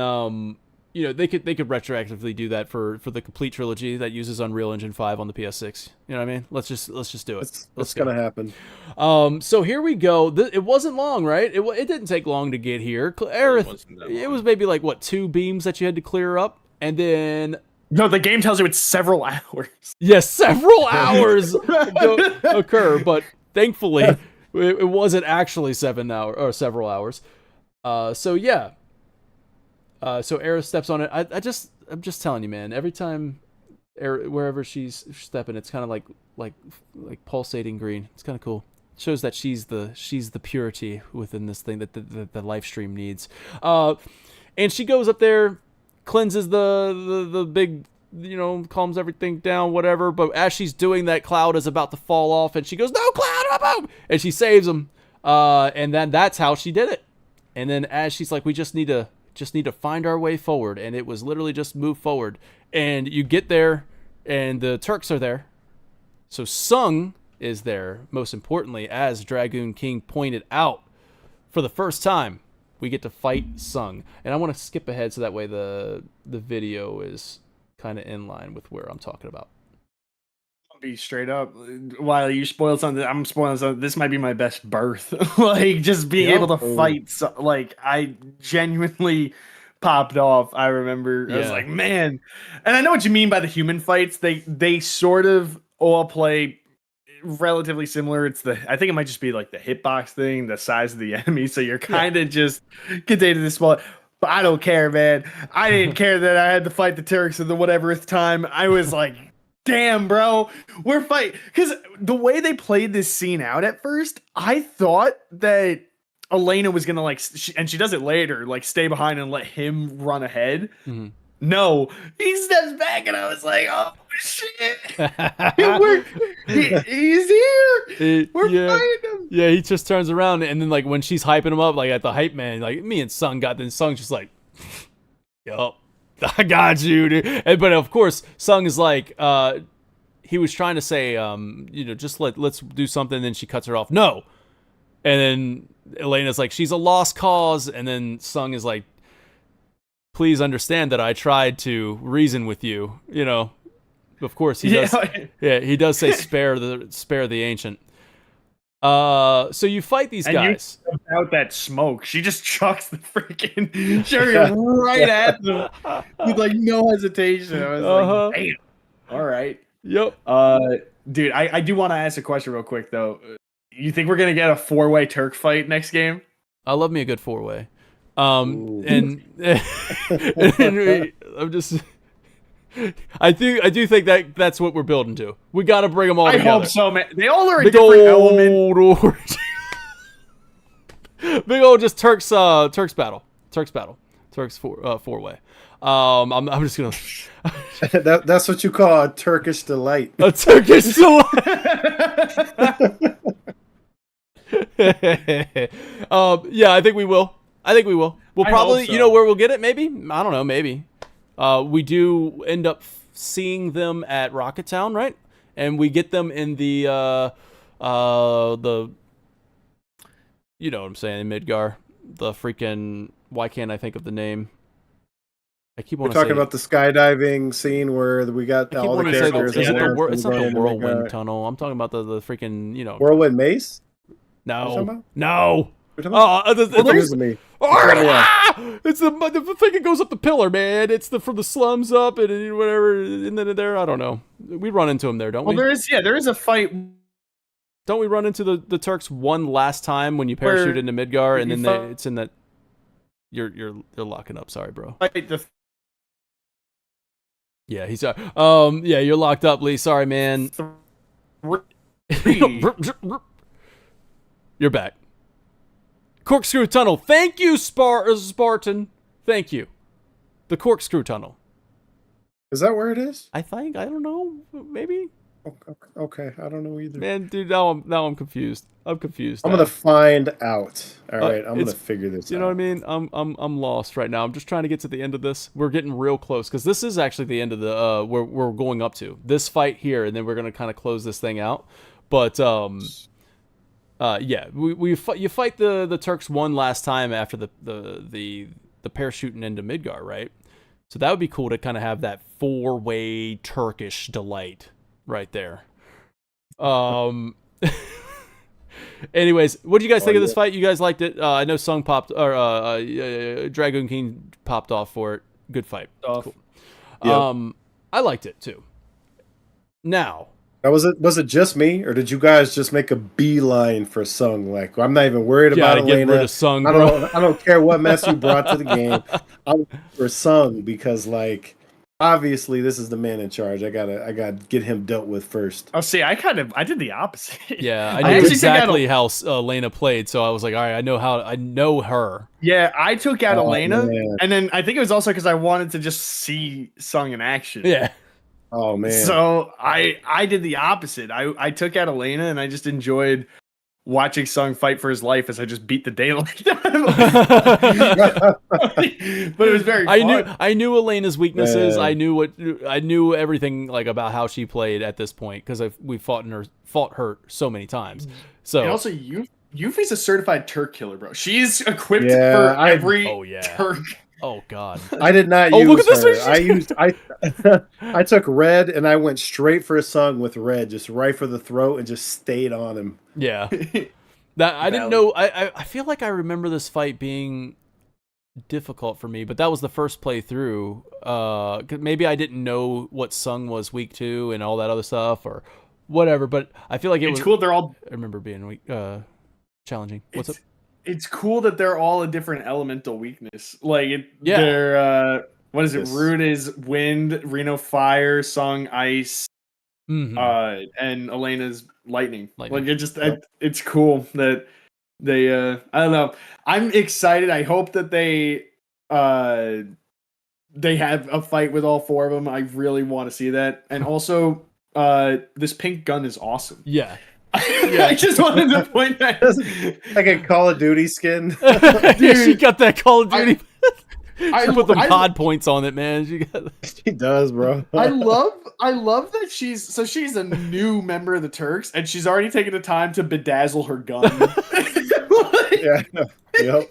they could retroactively do that for the complete trilogy that uses Unreal Engine 5 on the PS6. You know what I mean? Let's just do it. It's gonna happen. So here we go. It wasn't long, right? It didn't take long to get here. Aerith, it was maybe like 2 beams that you had to clear up, and then. No, the game tells you it's several hours. Yes, several hours occur, but thankfully it wasn't actually 7 hours or several hours. So yeah. So Aerith steps on it. I'm just telling you, man. Every time, wherever she's stepping, it's kind of like pulsating green. It's kind of cool. It shows that she's the purity within this thing that the live stream needs. And she goes up there, cleanses the big, calms everything down, whatever. But as she's doing that, Cloud is about to fall off, and she goes, "No, Cloud!" And she saves him. And then that's how she did it. And then as she's like, "We just need to find our way forward," and it was literally just move forward. And you get there, and the Turks are there. So Sung is there. Most importantly, as Dragoon King pointed out, for the first time, we get to fight Sung. And I want to skip ahead so that way the video is kind of in line with where I'm talking about. I'll be straight up. While you spoiled something, I'm spoiling something. This might be my best birth. Like, just being able to fight. Like, I genuinely popped off. I remember. I was like, man. And I know what you mean by the human fights. They sort of all play relatively similar. I think it might just be like the hitbox thing, the size of the enemy. So you're kind of just contained in this small. But I don't care, man. I didn't care that I had to fight the Turks or the whateverth time. I was like, damn, bro, we're fighting. Because the way they played this scene out at first, I thought that Elena was going to and she does it later, stay behind and let him run ahead. Mm-hmm. No, he steps back and I was like, oh, shit. He's here. We're fighting him. Yeah, he just turns around and then when she's hyping him up, at the hype man, me and Sung got this. Sung's just like, yup, I got you, dude. But of course, Sung is he was trying to say, just let's do something. And then she cuts her off. No. And then Elena's like, she's a lost cause. And then Sung is like, please understand that I tried to reason with you. Of course he does. Yeah, he does say spare the ancient. So you fight these guys. About that smoke, she just chucks the freaking chariot right at them with like no hesitation. I was like, damn. All right. Yep. Dude, I do want to ask a question real quick though. You think we're gonna get a 4-way Turk fight next game? I love me a good 4-way. And I'm just. I do think that's what we're building to. We got to bring them all together. I hope so, man. They all are a different element. Big old just Turks battle. Turks 4-way. I'm just gonna. That's what you call a Turkish delight. A Turkish delight. Yeah, I think we will. We'll probably, so. You know where we'll get it? Maybe, I don't know. Maybe we do end up seeing them at Rocket Town, right? And we get them in the you know what I'm saying, in Midgar. The freaking, why can't I think of the name? I keep We're talking about the skydiving scene where we got all the characters. It's not the whirlwind tunnel. I'm talking about the freaking, you know, whirlwind maze. No. It's the thing that goes up the pillar, man. It's from the slums up and whatever, and then there. I don't know. We run into them there, don't we? Well, there is a fight. Don't we run into the Turks one last time when you parachute into Midgar, and then it's in that. You're locking up. Sorry, bro. Yeah, he's yeah, you're locked up, Lee. Sorry, man. You're back. Corkscrew Tunnel. Thank you, Spartan. Thank you. The Corkscrew Tunnel. Is that where it is? I think. I don't know. Maybe. Okay, I don't know either. Man, dude, now I'm confused. I'm gonna find out. All right, I'm gonna figure this out. You know what I mean? I'm lost right now. I'm just trying to get to the end of this. We're getting real close because this is actually the end of the where we're going up to this fight here, and then we're gonna kind of close this thing out. But yeah, you fight the Turks one last time after the parachuting into Midgar, right? So that would be cool to kind of have that 4-way Turkish delight right there. Anyways, what do you guys think of this fight? You guys liked it? I know Sung popped, or Dragoon King popped off for it. Good fight. Cool. Yep. I liked it too. Now, was it just me, or did you guys just make a beeline for Sung? Like, I'm not even worried about Elena. Get rid of Sung, I don't care what mess you brought to the game. I'm for Sung because, like, obviously this is the man in charge. I gotta get him dealt with first. Oh, see, I did the opposite. Yeah, I knew exactly how Elena played, so I was like, all right, I know her. Yeah, I took out Elena, and then I think it was also because I wanted to just see Sung in action. Yeah. Oh man. So I did the opposite. I took out Elena, and I just enjoyed watching Sung fight for his life as I just beat the daylight out of him. But it was very fun. I knew Elena's weaknesses. I knew everything like about how she played at this point because we fought her so many times. So and also Yuffie's a certified Turk killer, bro. She's equipped for every Turk. Oh God! I did not use her. I took red and I went straight for Sung with red, just right for the throat, and just stayed on him. Yeah, that I didn't know. I feel like I remember this fight being difficult for me, but that was the first playthrough. Maybe I didn't know what Sung was weak to and all that other stuff or whatever. But I feel like it's cool. They're all. I remember being weak, challenging. What's up? It's cool that they're all a different elemental weakness. Like they're what is it? Rude is wind, Reno fire, Sung ice, and Elena's lightning. Like it's cool that they I don't know. I'm excited. I hope that they have a fight with all four of them. I really want to see that. And also this pink gun is awesome. Yeah. I just wanted to point that like a Call of Duty skin. Dude, she got that Call of Duty. I put the pod points on it, man. She does, bro. I love that she's a new member of the Turks, and she's already taken the time to bedazzle her gun. Yep.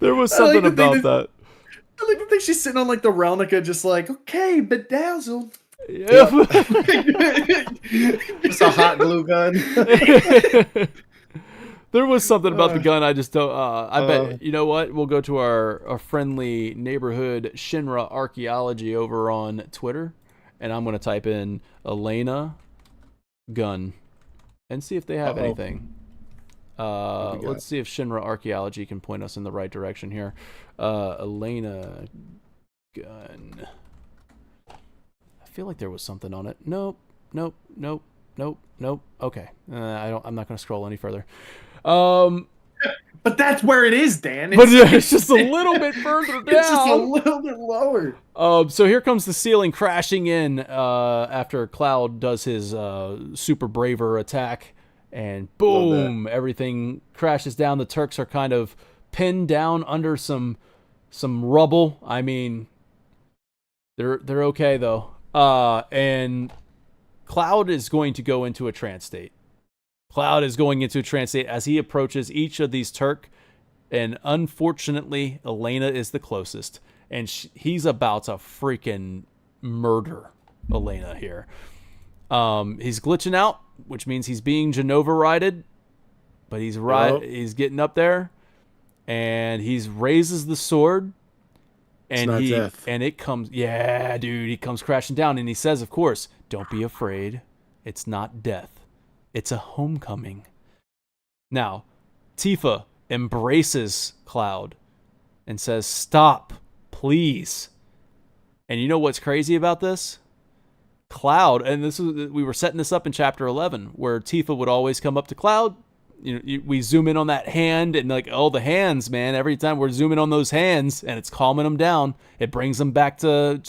There was something about that. I like to think she's sitting on like the Relnica, just like, okay, bedazzle. It's a hot glue gun. There was something about the gun. I just don't. I bet you know what? We'll go to our friendly neighborhood Shinra Archaeology over on Twitter, and I'm going to type in Elena gun and see if they have anything. Let's see if Shinra Archaeology can point us in the right direction here. Elena gun. I feel like there was something on it. Nope. Okay. I'm not going to scroll any further. But that's where it is, Dan. It's just a little bit further down. It's just a little bit lower. So here comes the ceiling crashing in after Cloud does his super braver attack, and boom, everything crashes down. The Turks are kind of pinned down under some rubble. I mean, they're okay though. And Cloud is going to go into a trance state. Cloud is going into a trance state as he approaches each of these Turk, and unfortunately, Elena is the closest, and he's about to freaking murder Elena here. He's glitching out, which means he's being Genova-righted, but he's getting up there, and he raises the sword, and it comes, he comes crashing down, and he says, of course, don't be afraid, it's not death. It's a homecoming. Now, Tifa embraces Cloud and says, stop, please. And you know what's crazy about this? Cloud, and we were setting this up in Chapter 11, where Tifa would always come up to Cloud. We zoom in on that hand, and like, oh, the hands, man. Every time we're zooming on those hands, and it's calming them down. It brings them back to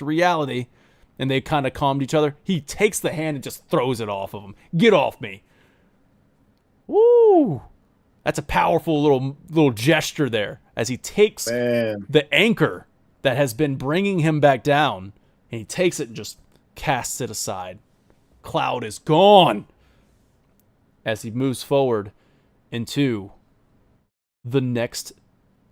reality. And they kind of calmed each other. He takes the hand and just throws it off of him. Get off me. Woo! That's a powerful little gesture there as he takes the anchor that has been bringing him back down, and he takes it and just casts it aside. Cloud is gone as he moves forward into the next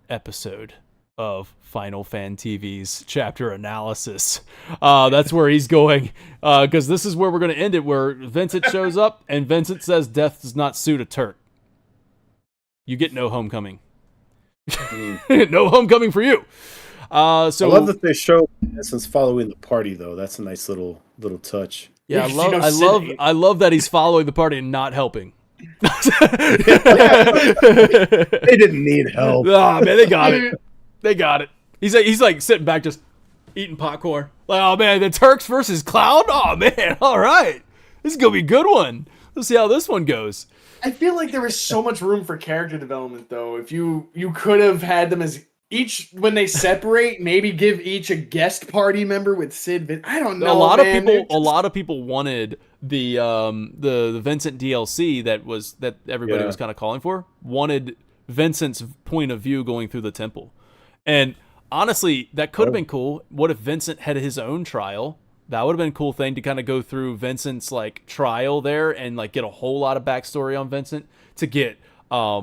episode of Final Fan TV's chapter analysis. That's where he's going, because this is where we're going to end it, where Vincent shows up and Vincent says death does not suit a Turk. You get no homecoming. No homecoming for you. I love that they show Vincent's following the party, though. That's a nice little touch. Yeah, I love that he's following the party and not helping. They didn't need help. Ah, man, they got it. They got it. He's like sitting back just eating popcorn. Like, oh man, the Turks versus Cloud? Oh man, all right. This is going to be a good one. Let's see how this one goes. I feel like there was so much room for character development, though. If you could have had them as each, when they separate, maybe give each a guest party member with Sid. I don't know. A lot of people wanted the Vincent DLC that everybody was kind of calling for. Wanted Vincent's point of view going through the temple. And honestly, that could have been cool. What if Vincent had his own trial? That would have been a cool thing to kind of go through Vincent's like trial there and like get a whole lot of backstory on Vincent to get a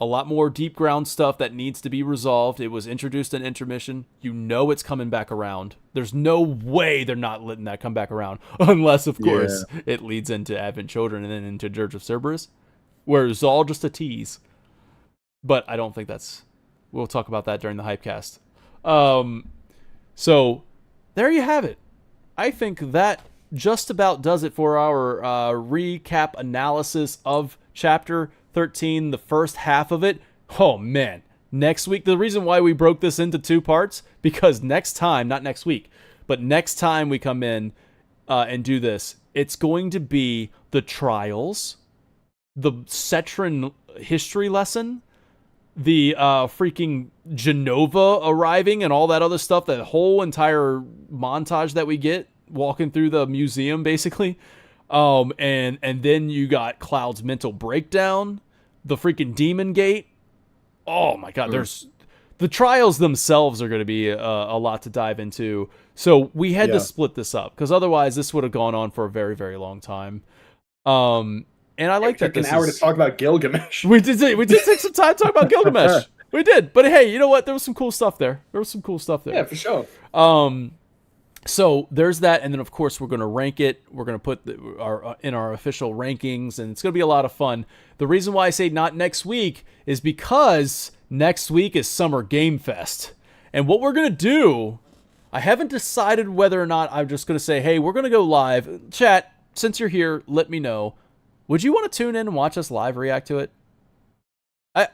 lot more deep ground stuff that needs to be resolved. It was introduced in intermission. You know it's coming back around. There's no way they're not letting that come back around unless, of course, it leads into Advent Children and then into Dirge of Cerberus, where it's all just a tease. But I don't think that's... We'll talk about that during the Hypecast. So there you have it. I think that just about does it for our recap analysis of Chapter 13, the first half of it. Oh, man. Next week, the reason why we broke this into two parts, because next time, not next week, but next time we come in and do this, it's going to be the trials, the Cetran history lesson, the freaking Genova arriving and all that other stuff, that whole entire montage that we get walking through the museum, basically. And then you got Cloud's mental breakdown, the freaking Demon Gate. Oh my God, there's the trials themselves are going to be a lot to dive into. So we had to split this up because otherwise this would have gone on for a very, very long time. And I like that this an hour to talk about Gilgamesh. We did take some time to talk about Gilgamesh. We did. But hey, you know what? There was some cool stuff there. Yeah, for sure. So there's that, and then of course we're going to rank it. We're going to put in our official rankings, and it's going to be a lot of fun. The reason why I say not next week is because next week is Summer Game Fest, and what we're going to do, I haven't decided whether or not I'm just going to say, hey, we're going to go live. Chat, since you're here, let me know. Would you want to tune in and watch us live react to it? I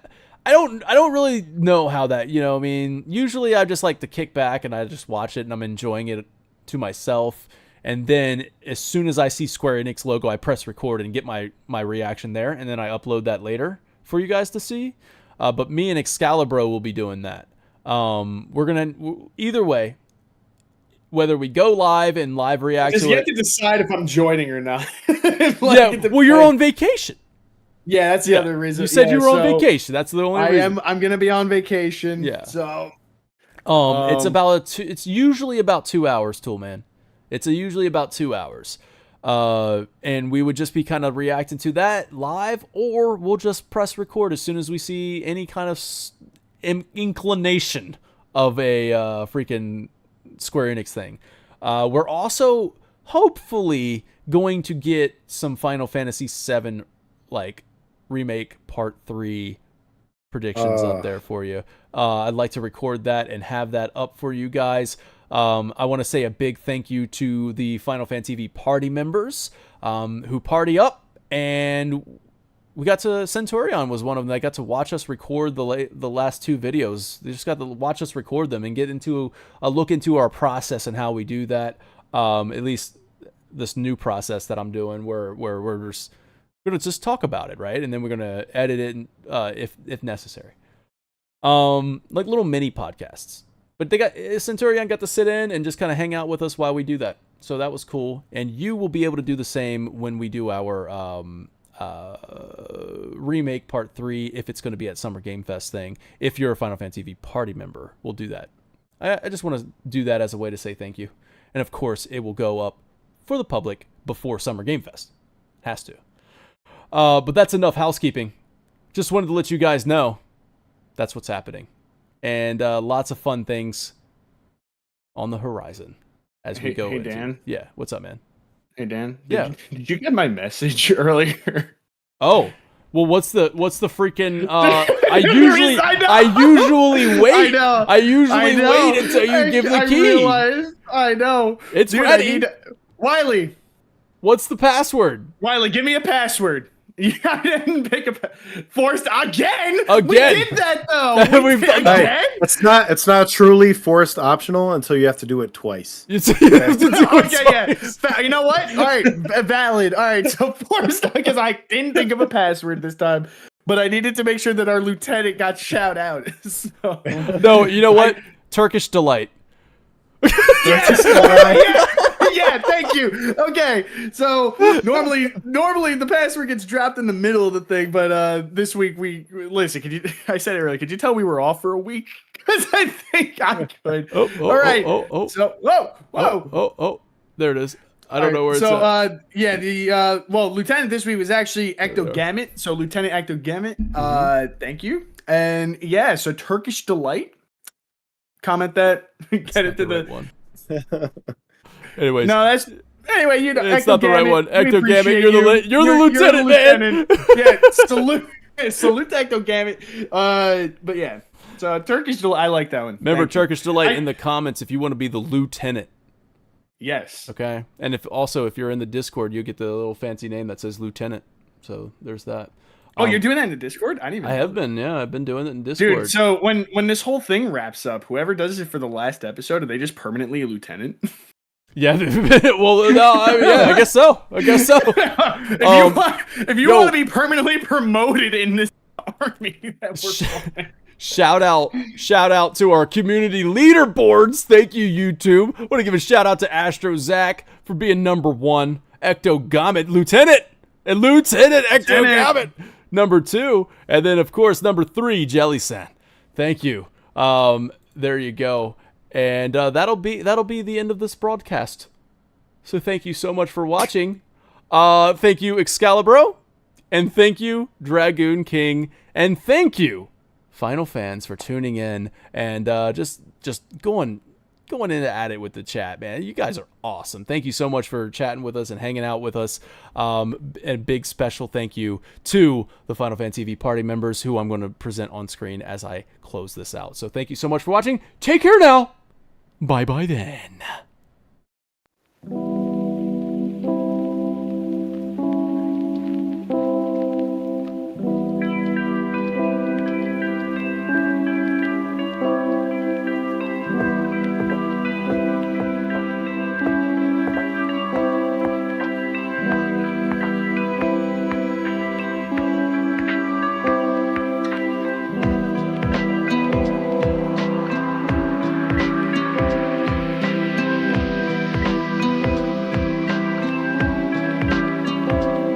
don't really know how that, I mean, usually I just like to kick back and I just watch it and I'm enjoying it to myself. And then as soon as I see Square Enix logo, I press record and get my reaction there. And then I upload that later for you guys to see. But me and Excalibur will be doing that. We're going to, either way, whether we go live and live react to it. Because you have to decide if I'm joining or not. Well, you're on vacation. Yeah, that's the other reason. You said you were on vacation. That's the only reason. I'm gonna be on vacation. Yeah. So, it's usually about 2 hours, Toolman. It's usually about 2 hours. And we would just be kind of reacting to that live, or we'll just press record as soon as we see any kind of inclination of a freaking Square Enix thing. We're also hopefully going to get some Final Fantasy VII Remake Part 3 predictions up there for you. I'd like to record that and have that up for you guys. I want to say a big thank you to the Final Fantasy V party members who party up, and we got to Centurion was one of them. They got to watch us record the last 2 videos. They just got to watch us record them and get into a look into our process and how we do that. At least this new process that I'm doing, where we're just going to just talk about it, right? And then we're going to edit it if necessary. Like little mini podcasts. But Centurion got to sit in and just kind of hang out with us while we do that. So that was cool. And you will be able to do the same when we do our remake Part 3, if it's going to be at Summer Game Fest thing. If you're a Final Fantasy V party member, we'll do that. I just want to do that as a way to say thank you. And of course, it will go up for the public before Summer Game Fest. Has to. But that's enough housekeeping. Just wanted to let you guys know that's what's happening. And lots of fun things on the horizon as we go. Hey, Dan. Yeah, what's up, man? Hey, Dan. Did you get my message earlier? Oh, well, what's the freaking? I usually wait. I usually wait until you give the key. I know. It's ready. Wiley. What's the password? Wiley, give me a password. I didn't pick a forced again. We did that though. Again? It's not truly forced optional until you have to do it twice. Yeah. You know what? All right, valid. All right, so forced because I didn't think of a password this time, but I needed to make sure that our lieutenant got shout out. So. No, you know what? Turkish delight. Yeah, thank you. Okay, so normally the password gets dropped in the middle of the thing, but this week listen. I said it earlier. Could you tell we were off for a week? Because I think I could. All right. So whoa. There it is. I don't know where it's at. Lieutenant this week was actually Ectogamut. So Lieutenant Ectogamut. Thank you. And yeah, so Turkish delight. Comment that. Get it to the one. Anyways, anyway. You know, it's not the right one. Ectogamut, you're the lieutenant, man. Yeah, salute to Ectogamut. But yeah, so Turkish delight. I like that one. Remember Turkish delight in the comments if you want to be the lieutenant. Yes. Okay, and if you're in the Discord, you'll get the little fancy name that says lieutenant. So there's that. Oh, you're doing that in the Discord? I didn't even know. Have been, yeah. I've been doing it in Discord. Dude, so when this whole thing wraps up, whoever does it for the last episode, are they just permanently a lieutenant? Yeah, well, no, I guess so. If you want to be permanently promoted in this army, shout out to our community leaderboards. Thank you, YouTube. I want to give a shout out to Astro Zach for being number 1, Ectogamut Lieutenant Ectogamut number 2, and then of course number 3, Jelly-san. Thank you. There you go. And that'll be the end of this broadcast. So thank you so much for watching. Thank you, Excalibur, and thank you, Dragoon King, and thank you, Final fans, for tuning in and just going going in at it with the chat, man. You guys are awesome. Thank you so much for chatting with us and hanging out with us. And big special thank you to the Final Fan TV party members who I'm going to present on screen as I close this out. So thank you so much for watching. Take care now. Bye-bye then.